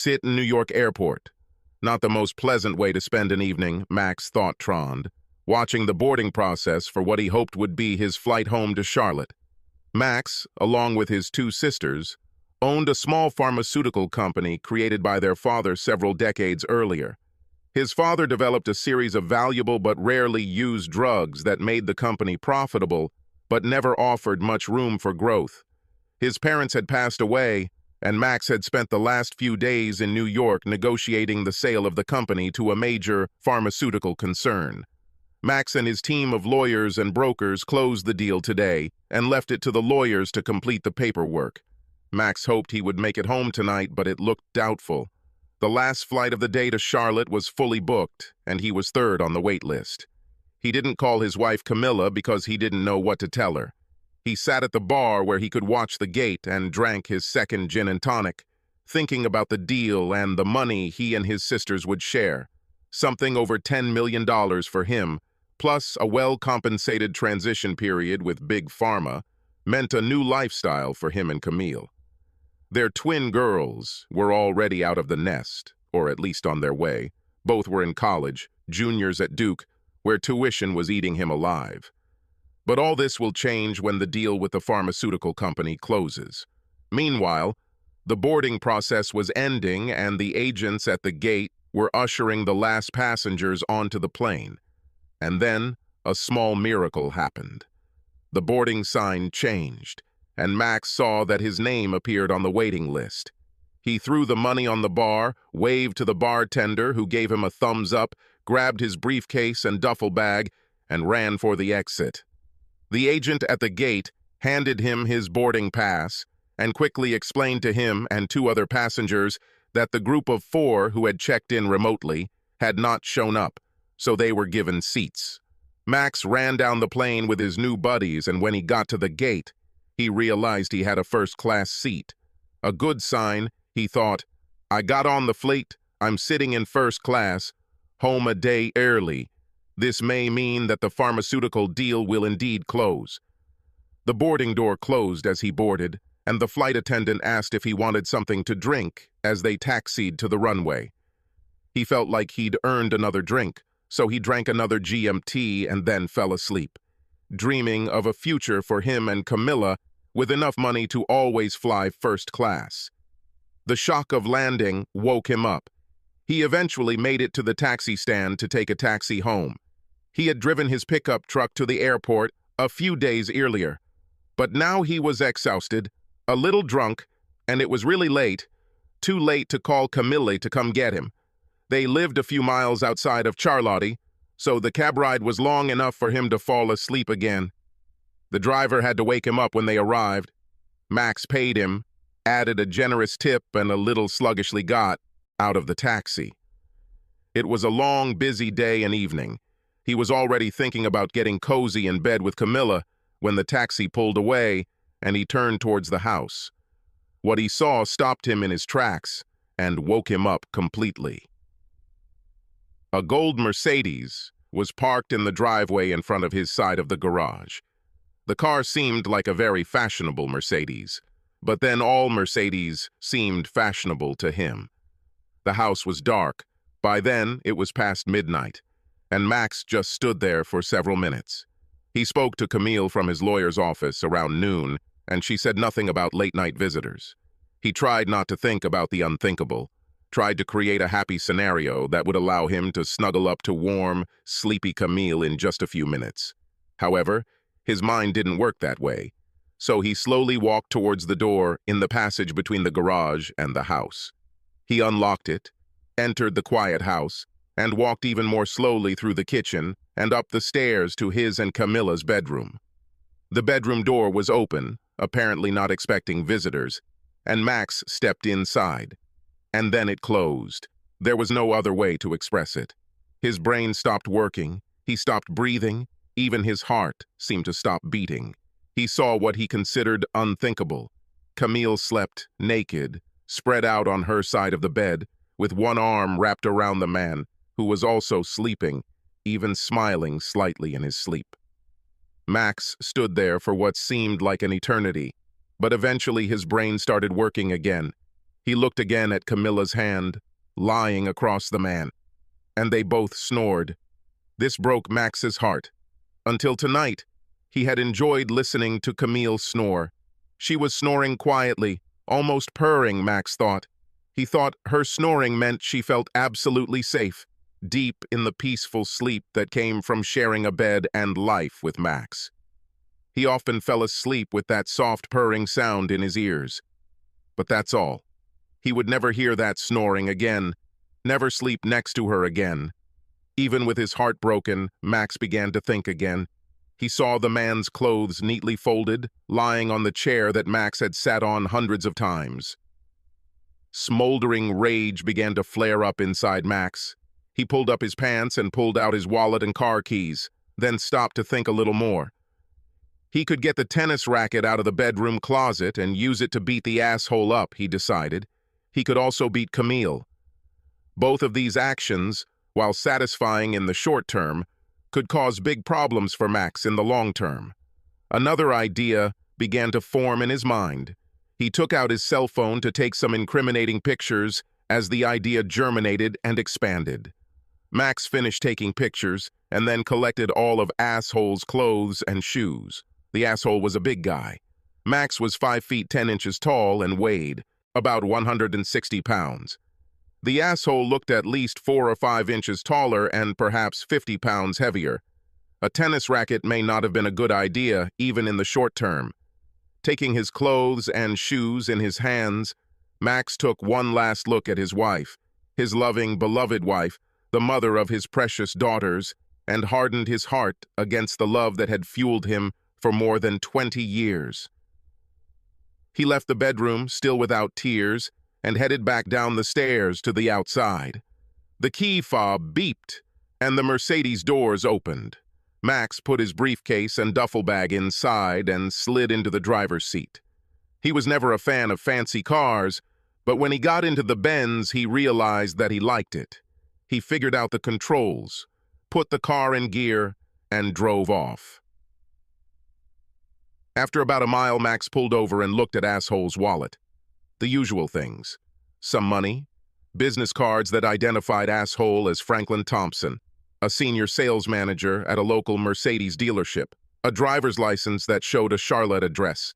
Sit in New York airport. Not the most pleasant way to spend an evening, Max thought Trond, watching the boarding process for what he hoped would be his flight home to Charlotte. Max, along with his two sisters, owned a small pharmaceutical company created by their father several decades earlier. His father developed a series of valuable but rarely used drugs that made the company profitable, but never offered much room for growth. His parents had passed away, and Max had spent the last few days in New York negotiating the sale of the company to a major pharmaceutical concern. Max and his team of lawyers and brokers closed the deal today and left it to the lawyers to complete the paperwork. Max hoped he would make it home tonight, but it looked doubtful. The last flight of the day to Charlotte was fully booked, and he was third on the wait list. He didn't call his wife Camilla because he didn't know what to tell her. He sat at the bar where he could watch the gate and drank his second gin and tonic, thinking about the deal and the money he and his sisters would share. Something over $10 million for him, plus a well-compensated transition period with Big Pharma, meant a new lifestyle for him and Camille. Their twin girls were already out of the nest, or at least on their way. Both were in college, juniors at Duke, where tuition was eating him alive. But all this will change when the deal with the pharmaceutical company closes. Meanwhile, the boarding process was ending and the agents at the gate were ushering the last passengers onto the plane. And then a small miracle happened. The boarding sign changed, and Max saw that his name appeared on the waiting list. He threw the money on the bar, waved to the bartender who gave him a thumbs up, grabbed his briefcase and duffel bag, and ran for the exit. The agent at the gate handed him his boarding pass and quickly explained to him and two other passengers that the group of 4 who had checked in remotely had not shown up, so they were given seats. Max ran down the plane with his new buddies, and when he got to the gate, he realized he had a first-class seat. A good sign, he thought. I got on the flight, I'm sitting in first class, home a day early. This may mean that the pharmaceutical deal will indeed close. The boarding door closed as he boarded, and the flight attendant asked if he wanted something to drink as they taxied to the runway. He felt like he'd earned another drink, so he drank another GMT and then fell asleep, dreaming of a future for him and Camilla with enough money to always fly first class. The shock of landing woke him up. He eventually made it to the taxi stand to take a taxi home. He had driven his pickup truck to the airport a few days earlier, but now he was exhausted, a little drunk, and it was really late, too late to call Camille to come get him. They lived a few miles outside of Charlotte, so the cab ride was long enough for him to fall asleep again. The driver had to wake him up when they arrived. Max paid him, added a generous tip, and a little sluggishly got out of the taxi. It was a long, busy day and evening. He was already thinking about getting cozy in bed with Camilla when the taxi pulled away and he turned towards the house. What he saw stopped him in his tracks and woke him up completely. A gold Mercedes was parked in the driveway in front of his side of the garage. The car seemed like a very fashionable Mercedes, but then all Mercedes seemed fashionable to him. The house was dark. By then, it was past midnight, and Max just stood there for several minutes. He spoke to Camille from his lawyer's office around noon, and she said nothing about late-night visitors. He tried not to think about the unthinkable, tried to create a happy scenario that would allow him to snuggle up to warm, sleepy Camille in just a few minutes. However, his mind didn't work that way, so he slowly walked towards the door in the passage between the garage and the house. He unlocked it, entered the quiet house, and walked even more slowly through the kitchen and up the stairs to his and Camilla's bedroom. The bedroom door was open, apparently not expecting visitors, and Max stepped inside. And then it closed. There was no other way to express it. His brain stopped working, he stopped breathing, even his heart seemed to stop beating. He saw what he considered unthinkable. Camille slept naked, spread out on her side of the bed, with one arm wrapped around the man, who was also sleeping, even smiling slightly in his sleep. Max stood there for what seemed like an eternity, but eventually his brain started working again. He looked again at Camilla's hand, lying across the man, and they both snored. This broke Max's heart. Until tonight, he had enjoyed listening to Camille snore. She was snoring quietly, almost purring, Max thought. He thought her snoring meant she felt absolutely safe, deep in the peaceful sleep that came from sharing a bed and life with Max. He often fell asleep with that soft purring sound in his ears. But that's all. He would never hear that snoring again, never sleep next to her again. Even with his heart broken, Max began to think again. He saw the man's clothes neatly folded, lying on the chair that Max had sat on hundreds of times. Smoldering rage began to flare up inside Max. He pulled up his pants and pulled out his wallet and car keys, then stopped to think a little more. He could get the tennis racket out of the bedroom closet and use it to beat the asshole up, he decided. He could also beat Camille. Both of these actions, while satisfying in the short term, could cause big problems for Max in the long term. Another idea began to form in his mind. He took out his cell phone to take some incriminating pictures as the idea germinated and expanded. Max finished taking pictures and then collected all of Asshole's clothes and shoes. The asshole was a big guy. Max was 5 feet 10 inches tall and weighed about 160 pounds. The asshole looked at least 4 or 5 inches taller and perhaps 50 pounds heavier. A tennis racket may not have been a good idea, even in the short term. Taking his clothes and shoes in his hands, Max took one last look at his wife, his loving, beloved wife, the mother of his precious daughters, and hardened his heart against the love that had fueled him for more than 20 years. He left the bedroom, still without tears, and headed back down the stairs to the outside. The key fob beeped, and the Mercedes doors opened. Max put his briefcase and duffel bag inside and slid into the driver's seat. He was never a fan of fancy cars, but when he got into the Benz, he realized that he liked it. He figured out the controls, put the car in gear, and drove off. After about a mile, Max pulled over and looked at Asshole's wallet. The usual things. Some money, business cards that identified Asshole as Franklin Thompson, a senior sales manager at a local Mercedes dealership, a driver's license that showed a Charlotte address.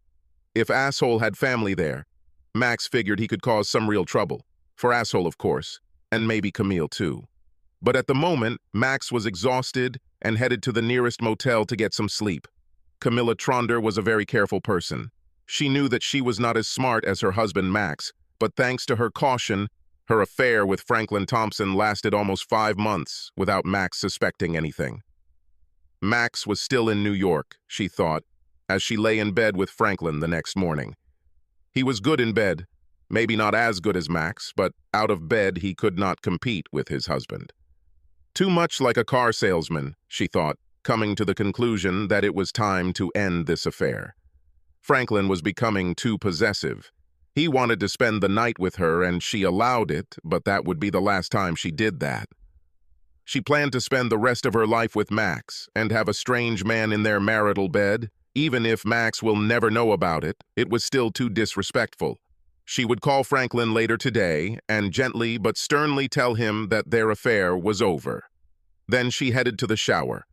If Asshole had family there, Max figured he could cause some real trouble. For Asshole, of course, and maybe Camille too. But at the moment, Max was exhausted and headed to the nearest motel to get some sleep. Camilla Tronder was a very careful person. She knew that she was not as smart as her husband Max, but thanks to her caution, her affair with Franklin Thompson lasted almost 5 months without Max suspecting anything. Max was still in New York, she thought, as she lay in bed with Franklin the next morning. He was good in bed, maybe not as good as Max, but out of bed he could not compete with his husband. Too much like a car salesman, she thought, coming to the conclusion that it was time to end this affair. Franklin was becoming too possessive. He wanted to spend the night with her and she allowed it, but that would be the last time she did that. She planned to spend the rest of her life with Max and have a strange man in their marital bed. Even if Max will never know about it, it was still too disrespectful. She would call Franklin later today and gently but sternly tell him that their affair was over. Then she headed to the shower.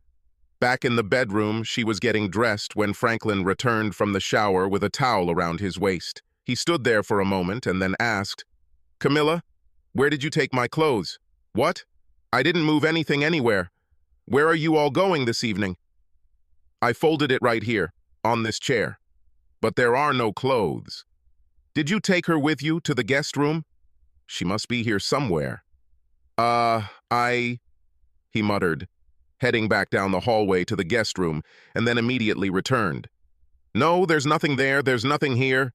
Back in the bedroom, she was getting dressed when Franklin returned from the shower with a towel around his waist. He stood there for a moment and then asked, "Camilla, where did you take my clothes?" "What? I didn't move anything anywhere. Where are you all going this evening?" "I folded it right here, on this chair. But there are no clothes." "Did you take her with you to the guest room?" "She must be here somewhere." He muttered, heading back down the hallway to the guest room, and then immediately returned. "No, there's nothing there, there's nothing here."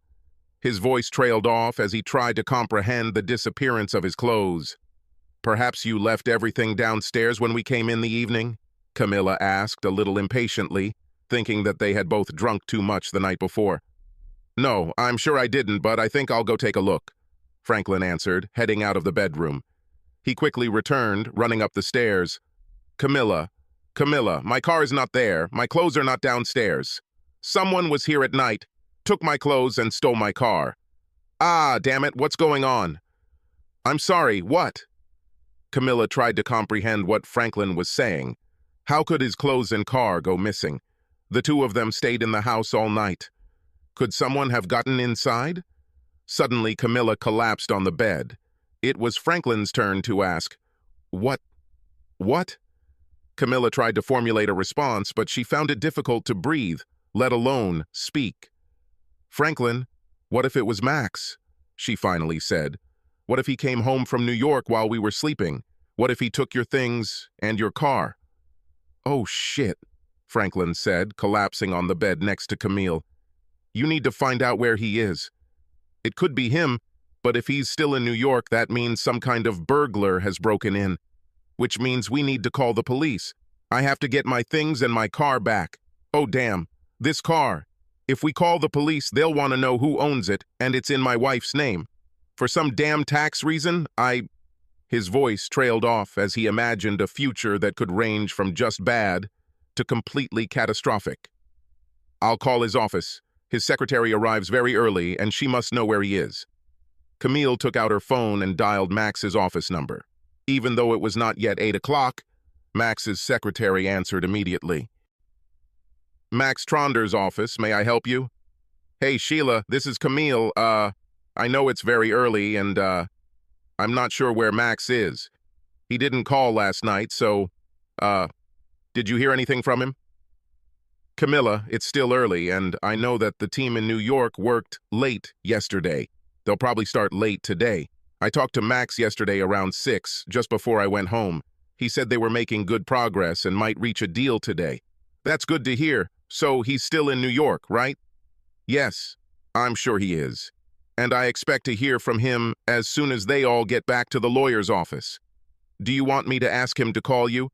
His voice trailed off as he tried to comprehend the disappearance of his clothes. "Perhaps you left everything downstairs when we came in the evening?" Camilla asked a little impatiently, thinking that they had both drunk too much the night before. "No, I'm sure I didn't, but I think I'll go take a look," Franklin answered, heading out of the bedroom. He quickly returned, running up the stairs. Camilla, my car is not there. My clothes are not downstairs. Someone was here at night, took my clothes and stole my car." Ah, damn it, what's going on? I'm sorry, what? Camilla tried to comprehend what Franklin was saying. How could his clothes and car go missing? The two of them stayed in the house all night. Could someone have gotten inside? Suddenly, Camilla collapsed on the bed. It was Franklin's turn to ask, What? What? Camilla tried to formulate a response, but she found it difficult to breathe, let alone speak. Franklin, what if it was Max? She finally said. What if he came home from New York while we were sleeping? What if he took your things and your car? Oh, shit, Franklin said, collapsing on the bed next to Camille. You need to find out where he is. It could be him, but if he's still in New York, that means some kind of burglar has broken in, which means we need to call the police. I have to get my things and my car back. Oh, damn, this car. If we call the police, they'll want to know who owns it, and it's in my wife's name. For some damn tax reason, His voice trailed off as he imagined a future that could range from just bad to completely catastrophic. I'll call his office. His secretary arrives very early, and she must know where he is. Camille took out her phone and dialed Max's office number. Even though it was not yet 8 o'clock, Max's secretary answered immediately. Max Tronder's office, may I help you? Hey, Sheila, this is Camille. I know it's very early, and, I'm not sure where Max is. He didn't call last night, so, did you hear anything from him? Camilla, it's still early, and I know that the team in New York worked late yesterday. They'll probably start late today. I talked to Max yesterday around 6, just before I went home. He said they were making good progress and might reach a deal today. That's good to hear. So he's still in New York, right? Yes, I'm sure he is. And I expect to hear from him as soon as they all get back to the lawyer's office. Do you want me to ask him to call you?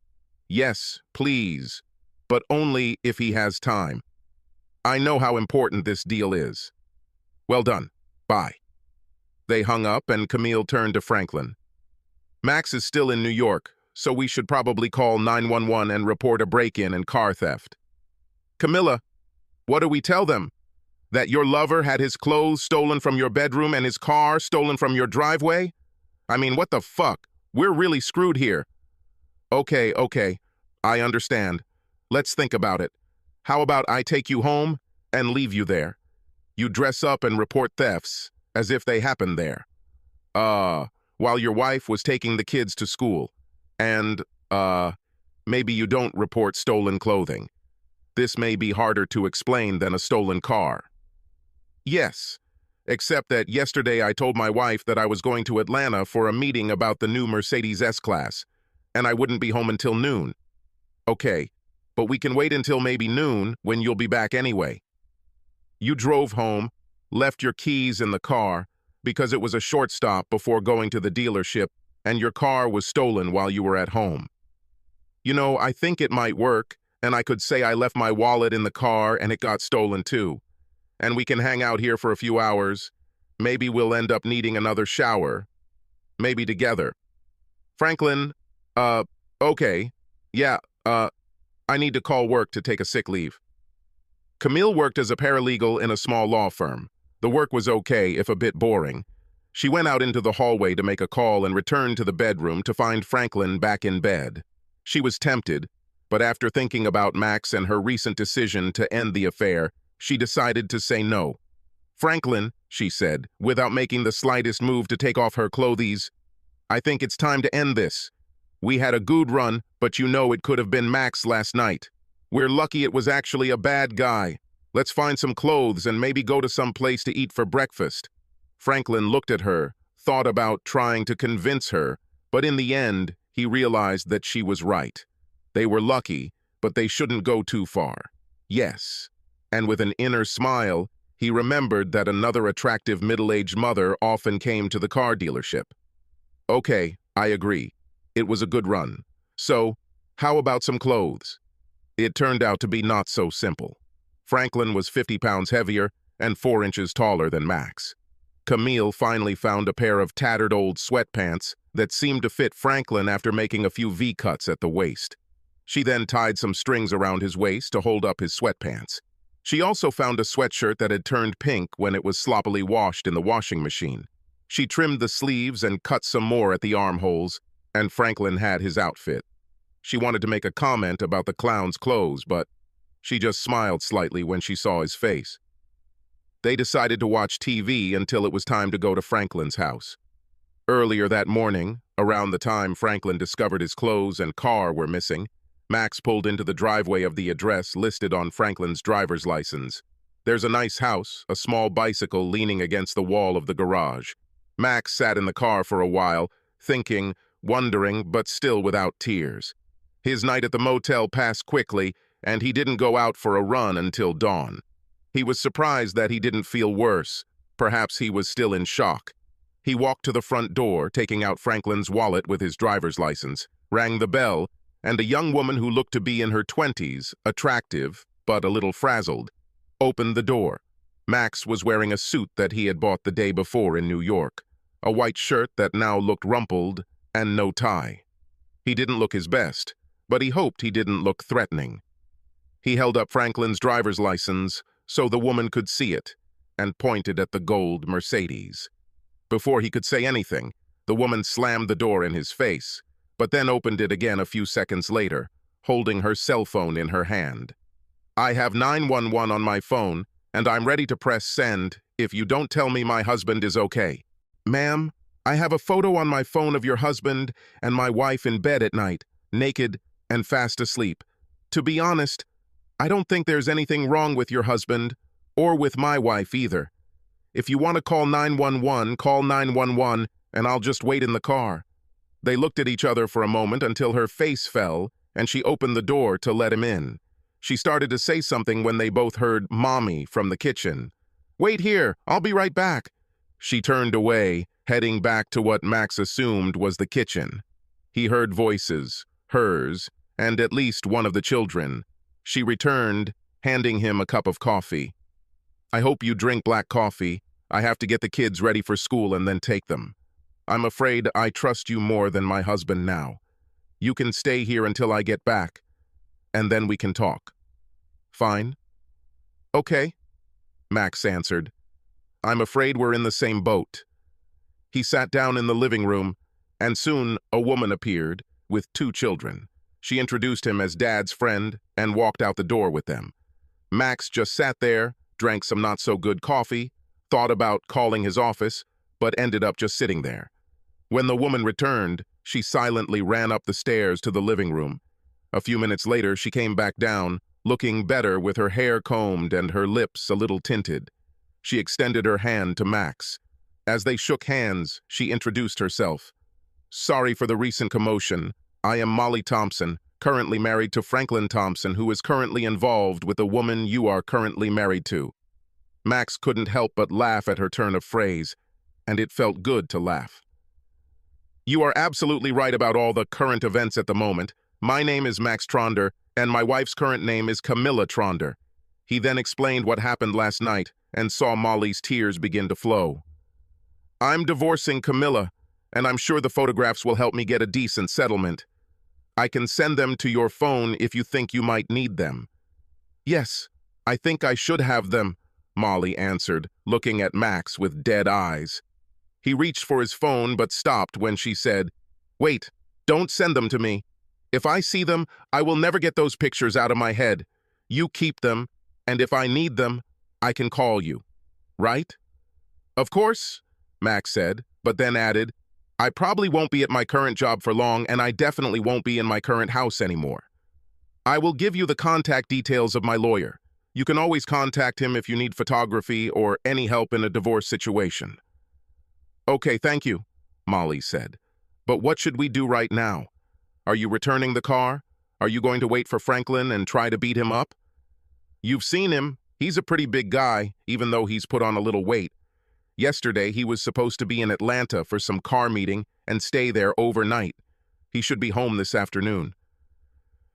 Yes, please, but only if he has time. I know how important this deal is. Well done. Bye. They hung up and Camille turned to Franklin. Max is still in New York, so we should probably call 911 and report a break-in and car theft. Camilla, what do we tell them? That your lover had his clothes stolen from your bedroom and his car stolen from your driveway? I mean, what the fuck? We're really screwed here. Okay, I understand. Let's think about it. How about I take you home and leave you there? You dress up and report thefts as if they happened there. While your wife was taking the kids to school. And, maybe you don't report stolen clothing. This may be harder to explain than a stolen car. Yes, except that yesterday I told my wife that I was going to Atlanta for a meeting about the new Mercedes S-Class, and I wouldn't be home until noon. Okay, but we can wait until maybe noon when you'll be back anyway. You drove home, left your keys in the car, because it was a short stop before going to the dealership, and your car was stolen while you were at home. You know, I think it might work, and I could say I left my wallet in the car and it got stolen too. And we can hang out here for a few hours. Maybe we'll end up needing another shower. Maybe together. Franklin, okay. Yeah, I need to call work to take a sick leave. Camille worked as a paralegal in a small law firm. The work was okay, if a bit boring. She went out into the hallway to make a call and returned to the bedroom to find Franklin back in bed. She was tempted, but after thinking about Max and her recent decision to end the affair, she decided to say no. Franklin, she said, without making the slightest move to take off her clothes, I think it's time to end this. We had a good run, but you know it could have been Max last night. We're lucky it was actually a bad guy. Let's find some clothes and maybe go to some place to eat for breakfast. Franklin looked at her, thought about trying to convince her, but in the end, he realized that she was right. They were lucky, but they shouldn't go too far. Yes. And with an inner smile, he remembered that another attractive middle-aged mother often came to the car dealership. Okay, I agree. It was a good run. So, how about some clothes? It turned out to be not so simple. Franklin was 50 pounds heavier and 4 inches taller than Max. Camille finally found a pair of tattered old sweatpants that seemed to fit Franklin after making a few V-cuts at the waist. She then tied some strings around his waist to hold up his sweatpants. She also found a sweatshirt that had turned pink when it was sloppily washed in the washing machine. She trimmed the sleeves and cut some more at the armholes, and Franklin had his outfit. She wanted to make a comment about the clown's clothes, but she just smiled slightly when she saw his face. They decided to watch TV until it was time to go to Franklin's house. Earlier that morning, around the time Franklin discovered his clothes and car were missing, Max pulled into the driveway of the address listed on Franklin's driver's license. There's a nice house, a small bicycle leaning against the wall of the garage. Max sat in the car for a while, thinking, wondering, but still without tears. His night at the motel passed quickly, and he didn't go out for a run until dawn. He was surprised that he didn't feel worse. Perhaps he was still in shock. He walked to the front door, taking out Franklin's wallet with his driver's license, rang the bell, and a young woman who looked to be in her 20s, attractive, but a little frazzled, opened the door. Max was wearing a suit that he had bought the day before in New York, a white shirt that now looked rumpled, and no tie. He didn't look his best, but he hoped he didn't look threatening. He held up Franklin's driver's license so the woman could see it, and pointed at the gold Mercedes. Before he could say anything, the woman slammed the door in his face, but then opened it again a few seconds later, holding her cell phone in her hand. "I have 911 on my phone, and I'm ready to press send if you don't tell me my husband is okay." "Ma'am, I have a photo on my phone of your husband and my wife in bed at night, naked and fast asleep. To be honest, I don't think there's anything wrong with your husband, or with my wife either. If you want to call 911, call 911, and I'll just wait in the car." They looked at each other for a moment until her face fell, and she opened the door to let him in. She started to say something when they both heard "Mommy" from the kitchen. "Wait here, I'll be right back." She turned away, heading back to what Max assumed was the kitchen. He heard voices, hers, and at least one of the children. She returned, handing him a cup of coffee. "I hope you drink black coffee. I have to get the kids ready for school and then take them. I'm afraid I trust you more than my husband now. You can stay here until I get back, and then we can talk." "Fine." "Okay," Max answered. "I'm afraid we're in the same boat." He sat down in the living room, and soon a woman appeared with 2 children. She introduced him as Dad's friend and walked out the door with them. Max just sat there, drank some not-so-good coffee, thought about calling his office, but ended up just sitting there. When the woman returned, she silently ran up the stairs to the living room. A few minutes later, she came back down, looking better with her hair combed and her lips a little tinted. She extended her hand to Max. As they shook hands, she introduced herself. "Sorry for the recent commotion. I am Molly Thompson, currently married to Franklin Thompson, who is currently involved with the woman you are currently married to." Max couldn't help but laugh at her turn of phrase, and it felt good to laugh. "You are absolutely right about all the current events at the moment. My name is Max Tronder, and my wife's current name is Camilla Tronder." He then explained what happened last night and saw Molly's tears begin to flow. "I'm divorcing Camilla, and I'm sure the photographs will help me get a decent settlement. I can send them to your phone if you think you might need them." "Yes, I think I should have them," Molly answered, looking at Max with dead eyes. He reached for his phone but stopped when she said, "Wait, don't send them to me. If I see them, I will never get those pictures out of my head. You keep them, and if I need them, I can call you. Right?" "Of course," Max said, but then added, "I probably won't be at my current job for long, and I definitely won't be in my current house anymore. I will give you the contact details of my lawyer. You can always contact him if you need photography or any help in a divorce situation." "Okay, thank you," Molly said. "But what should we do right now? Are you returning the car? Are you going to wait for Franklin and try to beat him up? You've seen him. He's a pretty big guy, even though he's put on a little weight. Yesterday, he was supposed to be in Atlanta for some car meeting and stay there overnight. He should be home this afternoon.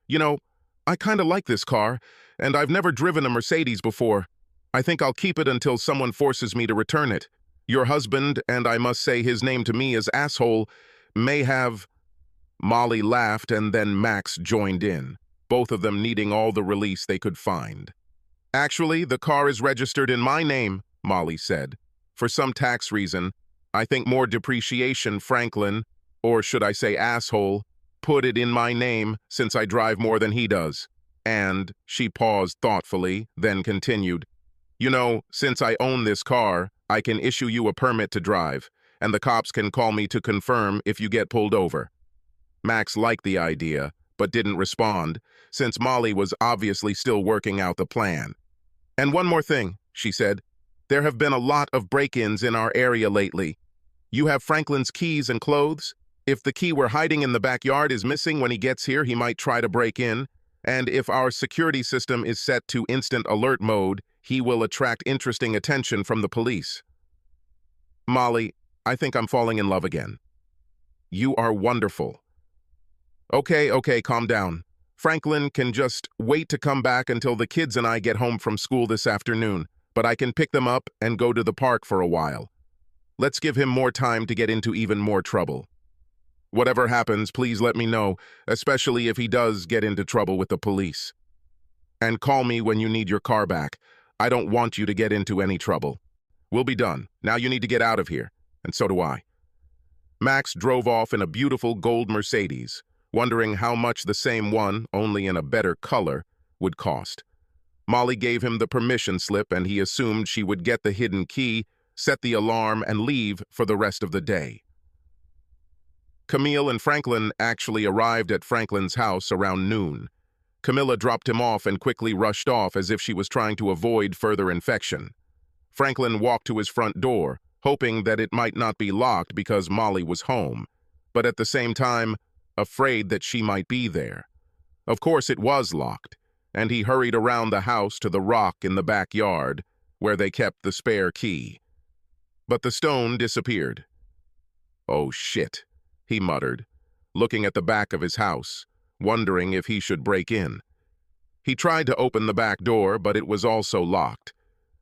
You know, I kind of like this car, and I've never driven a Mercedes before. I think I'll keep it until someone forces me to return it. Your husband, and I must say his name to me is asshole, may have—" Molly laughed, and then Max joined in, both of them needing all the release they could find. Actually, the car is registered in my name, Molly said. For some tax reason, I think more depreciation, Franklin, or should I say asshole, put it in my name since I drive more than he does. And she paused thoughtfully, then continued, you know, since I own this car, I can issue you a permit to drive, and the cops can call me to confirm if you get pulled over. Max liked the idea, but didn't respond, since Molly was obviously still working out the plan. And one more thing, she said. There have been a lot of break-ins in our area lately. You have Franklin's keys and clothes? If the key we're hiding in the backyard is missing when he gets here, he might try to break in. And if our security system is set to instant alert mode, he will attract interesting attention from the police. Molly, I think I'm falling in love again. You are wonderful. Okay, calm down. Franklin can just wait to come back until the kids and I get home from school this afternoon, but I can pick them up and go to the park for a while. Let's give him more time to get into even more trouble. Whatever happens, please let me know, especially if he does get into trouble with the police. And call me when you need your car back. I don't want you to get into any trouble. We'll be done. Now you need to get out of here, and so do I. Max drove off in a beautiful gold Mercedes, wondering how much the same one, only in a better color, would cost. Molly gave him the permission slip, and he assumed she would get the hidden key, set the alarm, and leave for the rest of the day. Camille and Franklin actually arrived at Franklin's house around noon. Camilla dropped him off and quickly rushed off as if she was trying to avoid further infection. Franklin walked to his front door, hoping that it might not be locked because Molly was home, but at the same time, afraid that she might be there. Of course it was locked, and he hurried around the house to the rock in the backyard, where they kept the spare key. But the stone disappeared. Oh shit, he muttered, looking at the back of his house, wondering if he should break in. He tried to open the back door, but it was also locked,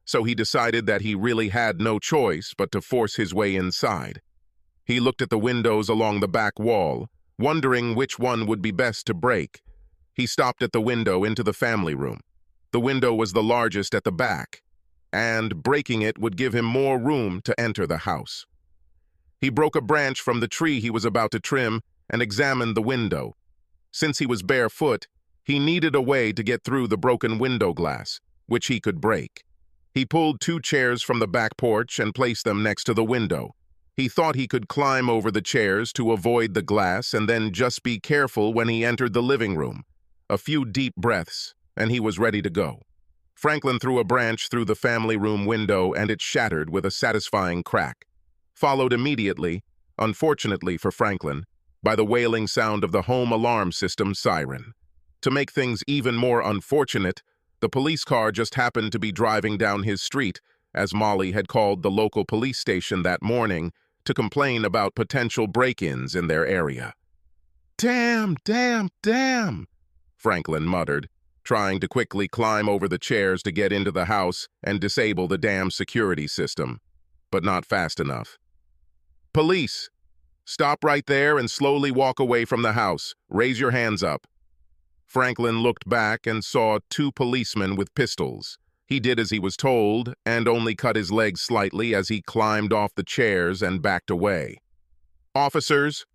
so he decided that he really had no choice but to force his way inside. He looked at the windows along the back wall, wondering which one would be best to break. He stopped at the window into the family room. The window was the largest at the back, and breaking it would give him more room to enter the house. He broke a branch from the tree he was about to trim and examined the window. Since he was barefoot, he needed a way to get through the broken window glass, which he could break. He pulled 2 chairs from the back porch and placed them next to the window. He thought he could climb over the chairs to avoid the glass and then just be careful when he entered the living room. A few deep breaths, and he was ready to go. Franklin threw a branch through the family room window and it shattered with a satisfying crack, followed immediately, unfortunately for Franklin, by the wailing sound of the home alarm system siren. To make things even more unfortunate, the police car just happened to be driving down his street, as Molly had called the local police station that morning to complain about potential break-ins in their area. Damn, Franklin muttered, trying to quickly climb over the chairs to get into the house and disable the damn security system, but not fast enough. Police! Stop right there and slowly walk away from the house. Raise your hands up. Franklin looked back and saw 2 policemen with pistols. He did as he was told and only cut his legs slightly as he climbed off the chairs and backed away. Officers,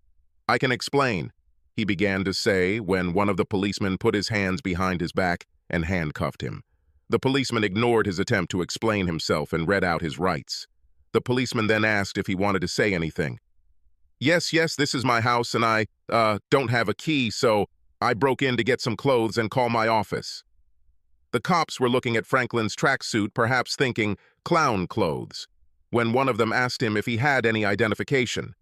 I can explain, he began to say when one of the policemen put his hands behind his back and handcuffed him. The policeman ignored his attempt to explain himself and read out his rights. The policeman then asked if he wanted to say anything. Yes, this is my house and I, don't have a key, so I broke in to get some clothes and call my office. The cops were looking at Franklin's tracksuit, perhaps thinking clown clothes, when one of them asked him if he had any identification.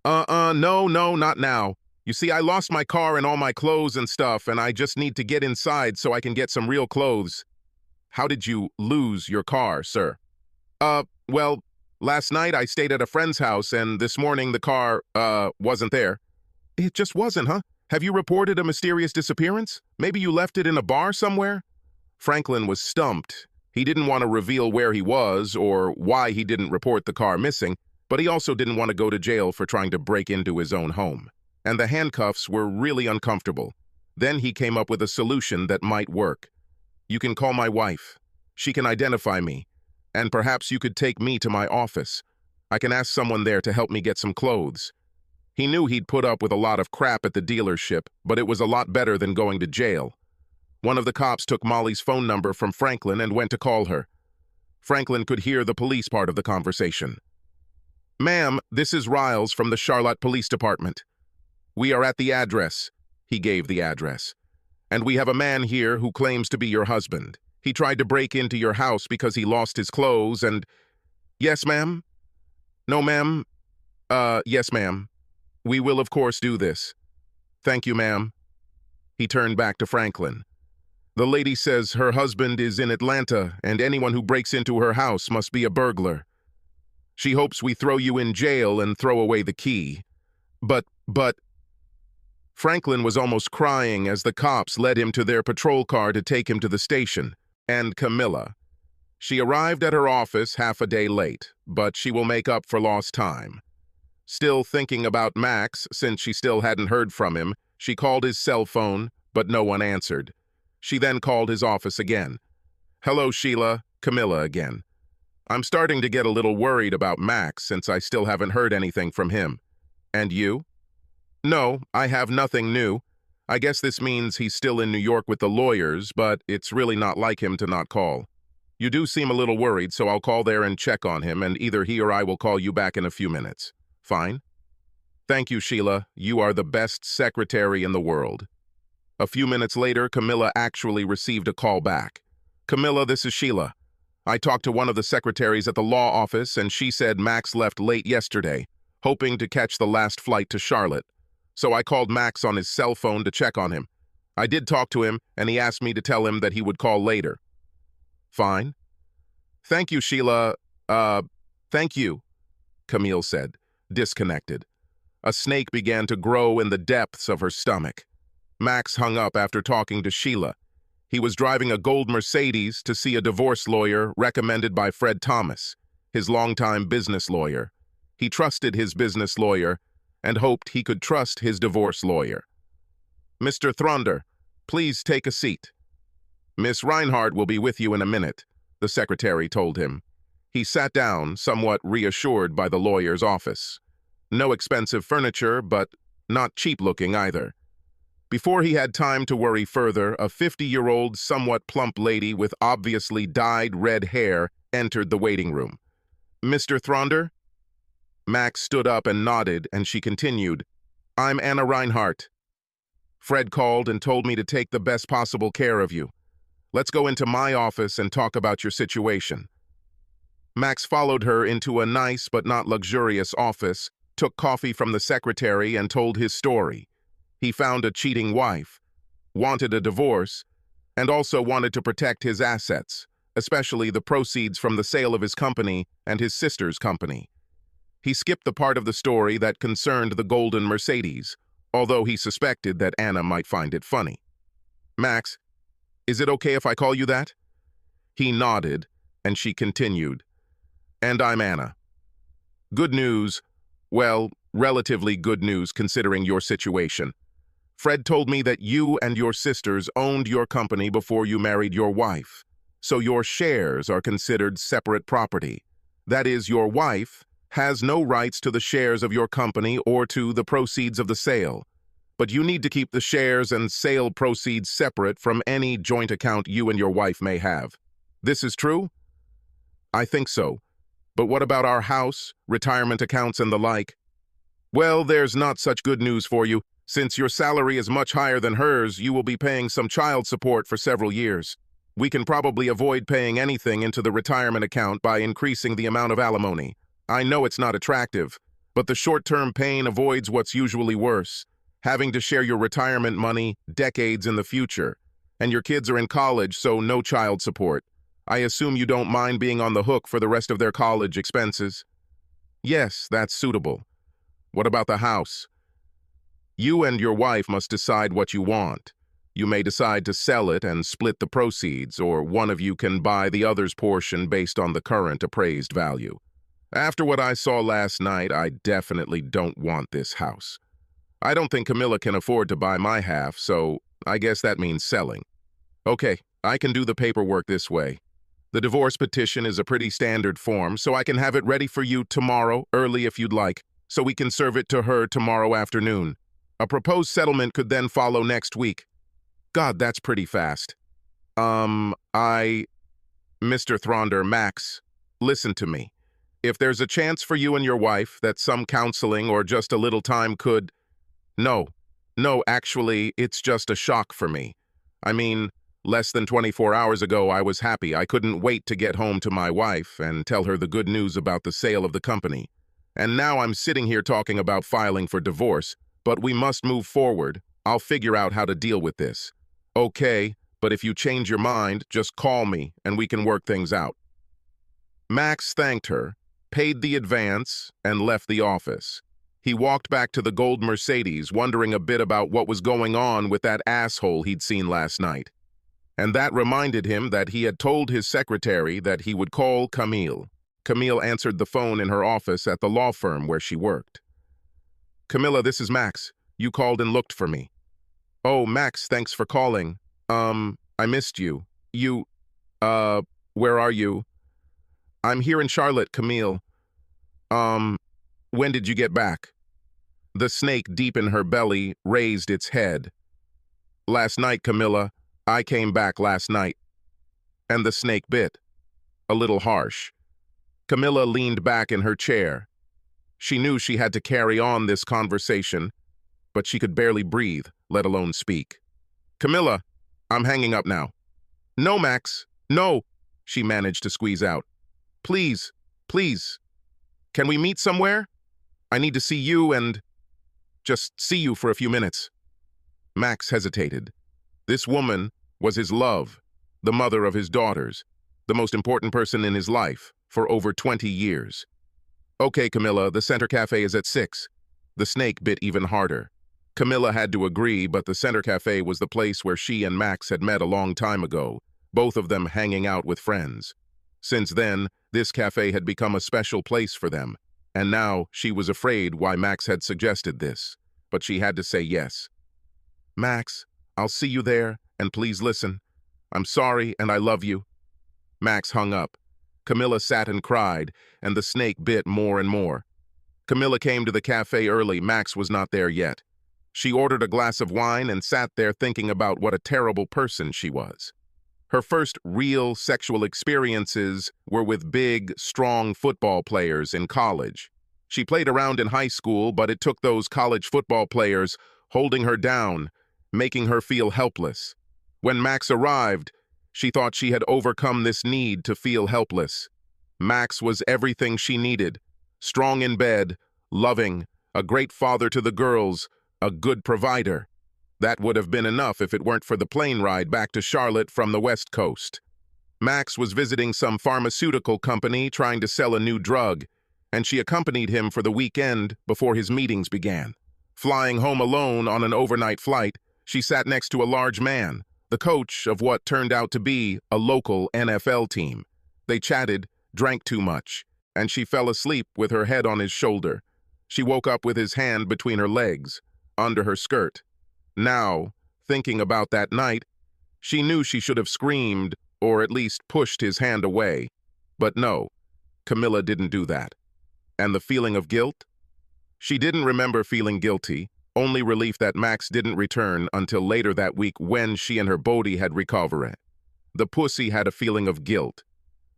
No, not now. You see, I lost my car and all my clothes and stuff, and I just need to get inside so I can get some real clothes. How did you lose your car, sir? Well, last night I stayed at a friend's house, and this morning the car, wasn't there. It just wasn't, huh? Have you reported a mysterious disappearance? Maybe you left it in a bar somewhere? Franklin was stumped. He didn't want to reveal where he was or why he didn't report the car missing, but he also didn't want to go to jail for trying to break into his own home. And the handcuffs were really uncomfortable. Then he came up with a solution that might work. You can call my wife. She can identify me. And perhaps you could take me to my office. I can ask someone there to help me get some clothes. He knew he'd put up with a lot of crap at the dealership, but it was a lot better than going to jail. One of the cops took Molly's phone number from Franklin and went to call her. Franklin could hear the police part of the conversation. "Ma'am, this is Riles from the Charlotte Police Department. We are at the address." He gave the address. "And we have a man here who claims to be your husband. He tried to break into your house because he lost his clothes and—" "Yes, ma'am?" "No, ma'am." Yes, ma'am. We will, of course, do this." "Thank you, ma'am." He turned back to Franklin. "The lady says her husband is in Atlanta and anyone who breaks into her house must be a burglar. She hopes we throw you in jail and throw away the key. But... Franklin was almost crying as the cops led him to their patrol car to take him to the station. And Camilla. She arrived at her office half a day late, but she will make up for lost time. Still thinking about Max, since she still hadn't heard from him, she called his cell phone, but no one answered. She then called his office again. "Hello, Sheila," Camilla again. "I'm starting to get a little worried about Max since I still haven't heard anything from him. And you?" "No, I have nothing new. I guess this means he's still in New York with the lawyers, but it's really not like him to not call. You do seem a little worried, so I'll call there and check on him, and either he or I will call you back in a few minutes. Fine?" "Thank you, Sheila. You are the best secretary in the world." A few minutes later, Camilla actually received a call back. "Camilla, this is Sheila. I talked to one of the secretaries at the law office, and she said Max left late yesterday, hoping to catch the last flight to Charlotte. So I called Max on his cell phone to check on him. I did talk to him, and he asked me to tell him that he would call later." "Fine." "Thank you, Sheila. Thank you," Camille said, disconnected. A snake began to grow in the depths of her stomach. Max hung up after talking to Sheila. He was driving a gold Mercedes to see a divorce lawyer recommended by Fred Thomas, his longtime business lawyer. He trusted his business lawyer and hoped he could trust his divorce lawyer. "Mr. Thronder, please take a seat." "Miss Reinhardt will be with you in a minute," the secretary told him. He sat down, somewhat reassured by the lawyer's office. No expensive furniture, but not cheap-looking either. Before he had time to worry further, a 50-year-old, somewhat plump lady with obviously dyed red hair entered the waiting room. "Mr. Thronder?" Max stood up and nodded, and she continued, "I'm Anna Reinhardt. Fred called and told me to take the best possible care of you. Let's go into my office and talk about your situation." Max followed her into a nice but not luxurious office, took coffee from the secretary, and told his story. He found a cheating wife, wanted a divorce, and also wanted to protect his assets, especially the proceeds from the sale of his company and his sister's company. He skipped the part of the story that concerned the golden Mercedes, although he suspected that Anna might find it funny. "Max, is it okay if I call you that?" He nodded, and she continued, "And I'm Anna. Good news, well, relatively good news considering your situation. Fred told me that you and your sisters owned your company before you married your wife, so your shares are considered separate property. That is, your wife has no rights to the shares of your company or to the proceeds of the sale, but you need to keep the shares and sale proceeds separate from any joint account you and your wife may have. This is true?" "I think so. But what about our house, retirement accounts, and the like?" "Well, there's not such good news for you. Since your salary is much higher than hers, you will be paying some child support for several years. We can probably avoid paying anything into the retirement account by increasing the amount of alimony. I know it's not attractive, but the short-term pain avoids what's usually worse, having to share your retirement money decades in the future. And your kids are in college, so no child support. I assume you don't mind being on the hook for the rest of their college expenses?" "Yes, that's suitable." "What about the house?" "You and your wife must decide what you want. You may decide to sell it and split the proceeds, or one of you can buy the other's portion based on the current appraised value. After what I saw last night, I definitely don't want this house. I don't think Camilla can afford to buy my half, so I guess that means selling." "Okay, I can do the paperwork this way. The divorce petition is a pretty standard form, so I can have it ready for you tomorrow, early if you'd like, so we can serve it to her tomorrow afternoon. A proposed settlement could then follow next week. God, that's pretty fast. Mr. Thronder, Max, listen to me. If there's a chance for you and your wife that some counseling or just a little time could... No, actually, it's just a shock for me. I mean, less than 24 hours ago, I was happy. I couldn't wait to get home to my wife and tell her the good news about the sale of the company. And now I'm sitting here talking about filing for divorce, but we must move forward. I'll figure out how to deal with this. Okay, but if you change your mind, just call me and we can work things out. Max thanked her, paid the advance, and left the office. He walked back to the gold Mercedes, wondering a bit about what was going on with that asshole he'd seen last night. And that reminded him that he had told his secretary that he would call Camille. Camille answered the phone in her office at the law firm where she worked. Camilla, this is Max. You called and looked for me. Oh, Max, thanks for calling. I missed you. Where are you? I'm here in Charlotte, Camille. When did you get back? The snake deep in her belly raised its head. Last night, Camilla. I came back last night. And the snake bit. A little harsh. Camilla leaned back in her chair. She knew she had to carry on this conversation, but she could barely breathe, let alone speak. Camilla, I'm hanging up now. No, Max, no, she managed to squeeze out. Please, please. Can we meet somewhere? I need to see you and... just see you for a few minutes. Max hesitated. This woman was his love, the mother of his daughters, the most important person in his life for over 20 years. Okay, Camilla, the Center Cafe is at 6. The snake bit even harder. Camilla had to agree, but the Center Cafe was the place where she and Max had met a long time ago, both of them hanging out with friends. Since then, this cafe had become a special place for them, and now she was afraid why Max had suggested this, but she had to say yes. Max, I'll see you there, and please listen. I'm sorry, and I love you. Max hung up. Camilla sat and cried, and the snake bit more and more. Camilla came to the cafe early. Max was not there yet. She ordered a glass of wine and sat there thinking about what a terrible person she was. Her first real sexual experiences were with big, strong football players in college. She played around in high school, but it took those college football players holding her down, making her feel helpless. When Max arrived, she thought she had overcome this need to feel helpless. Max was everything she needed. Strong in bed, loving, a great father to the girls, a good provider. That would have been enough if it weren't for the plane ride back to Charlotte from the West Coast. Max was visiting some pharmaceutical company trying to sell a new drug, and she accompanied him for the weekend before his meetings began. Flying home alone on an overnight flight, she sat next to a large man, the coach of what turned out to be a local NFL team. They chatted, drank too much, and she fell asleep with her head on his shoulder. She woke up with his hand between her legs, under her skirt. Now, thinking about that night, she knew she should have screamed or at least pushed his hand away. But no, Camilla didn't do that. And the feeling of guilt? She didn't remember feeling guilty, only relief that Max didn't return until later that week when she and her body had recovered. The pussy had a feeling of guilt.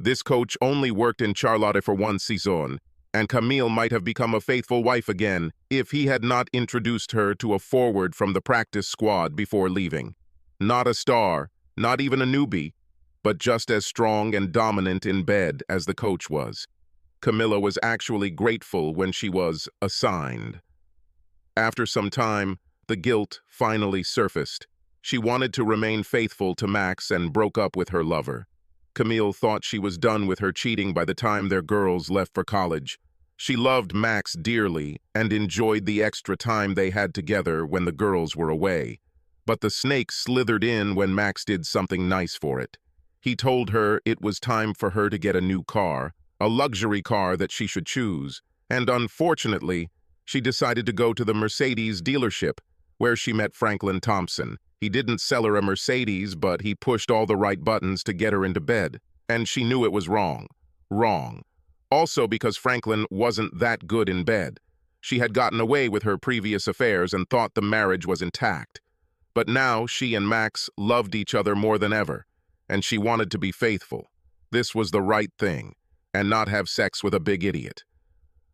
This coach only worked in Charlotte for one season, and Camille might have become a faithful wife again if he had not introduced her to a forward from the practice squad before leaving. Not a star, not even a newbie, but just as strong and dominant in bed as the coach was. Camilla was actually grateful when she was assigned. After some time, the guilt finally surfaced. She wanted to remain faithful to Max and broke up with her lover. Camille thought she was done with her cheating by the time their girls left for college. She loved Max dearly and enjoyed the extra time they had together when the girls were away. But the snake slithered in when Max did something nice for it. He told her it was time for her to get a new car, a luxury car that she should choose, and unfortunately, she decided to go to the Mercedes dealership, where she met Franklin Thompson. He didn't sell her a Mercedes, but he pushed all the right buttons to get her into bed. And she knew it was wrong. Wrong. Also because Franklin wasn't that good in bed. She had gotten away with her previous affairs and thought the marriage was intact. But now she and Max loved each other more than ever, and she wanted to be faithful. This was the right thing, and not have sex with a big idiot.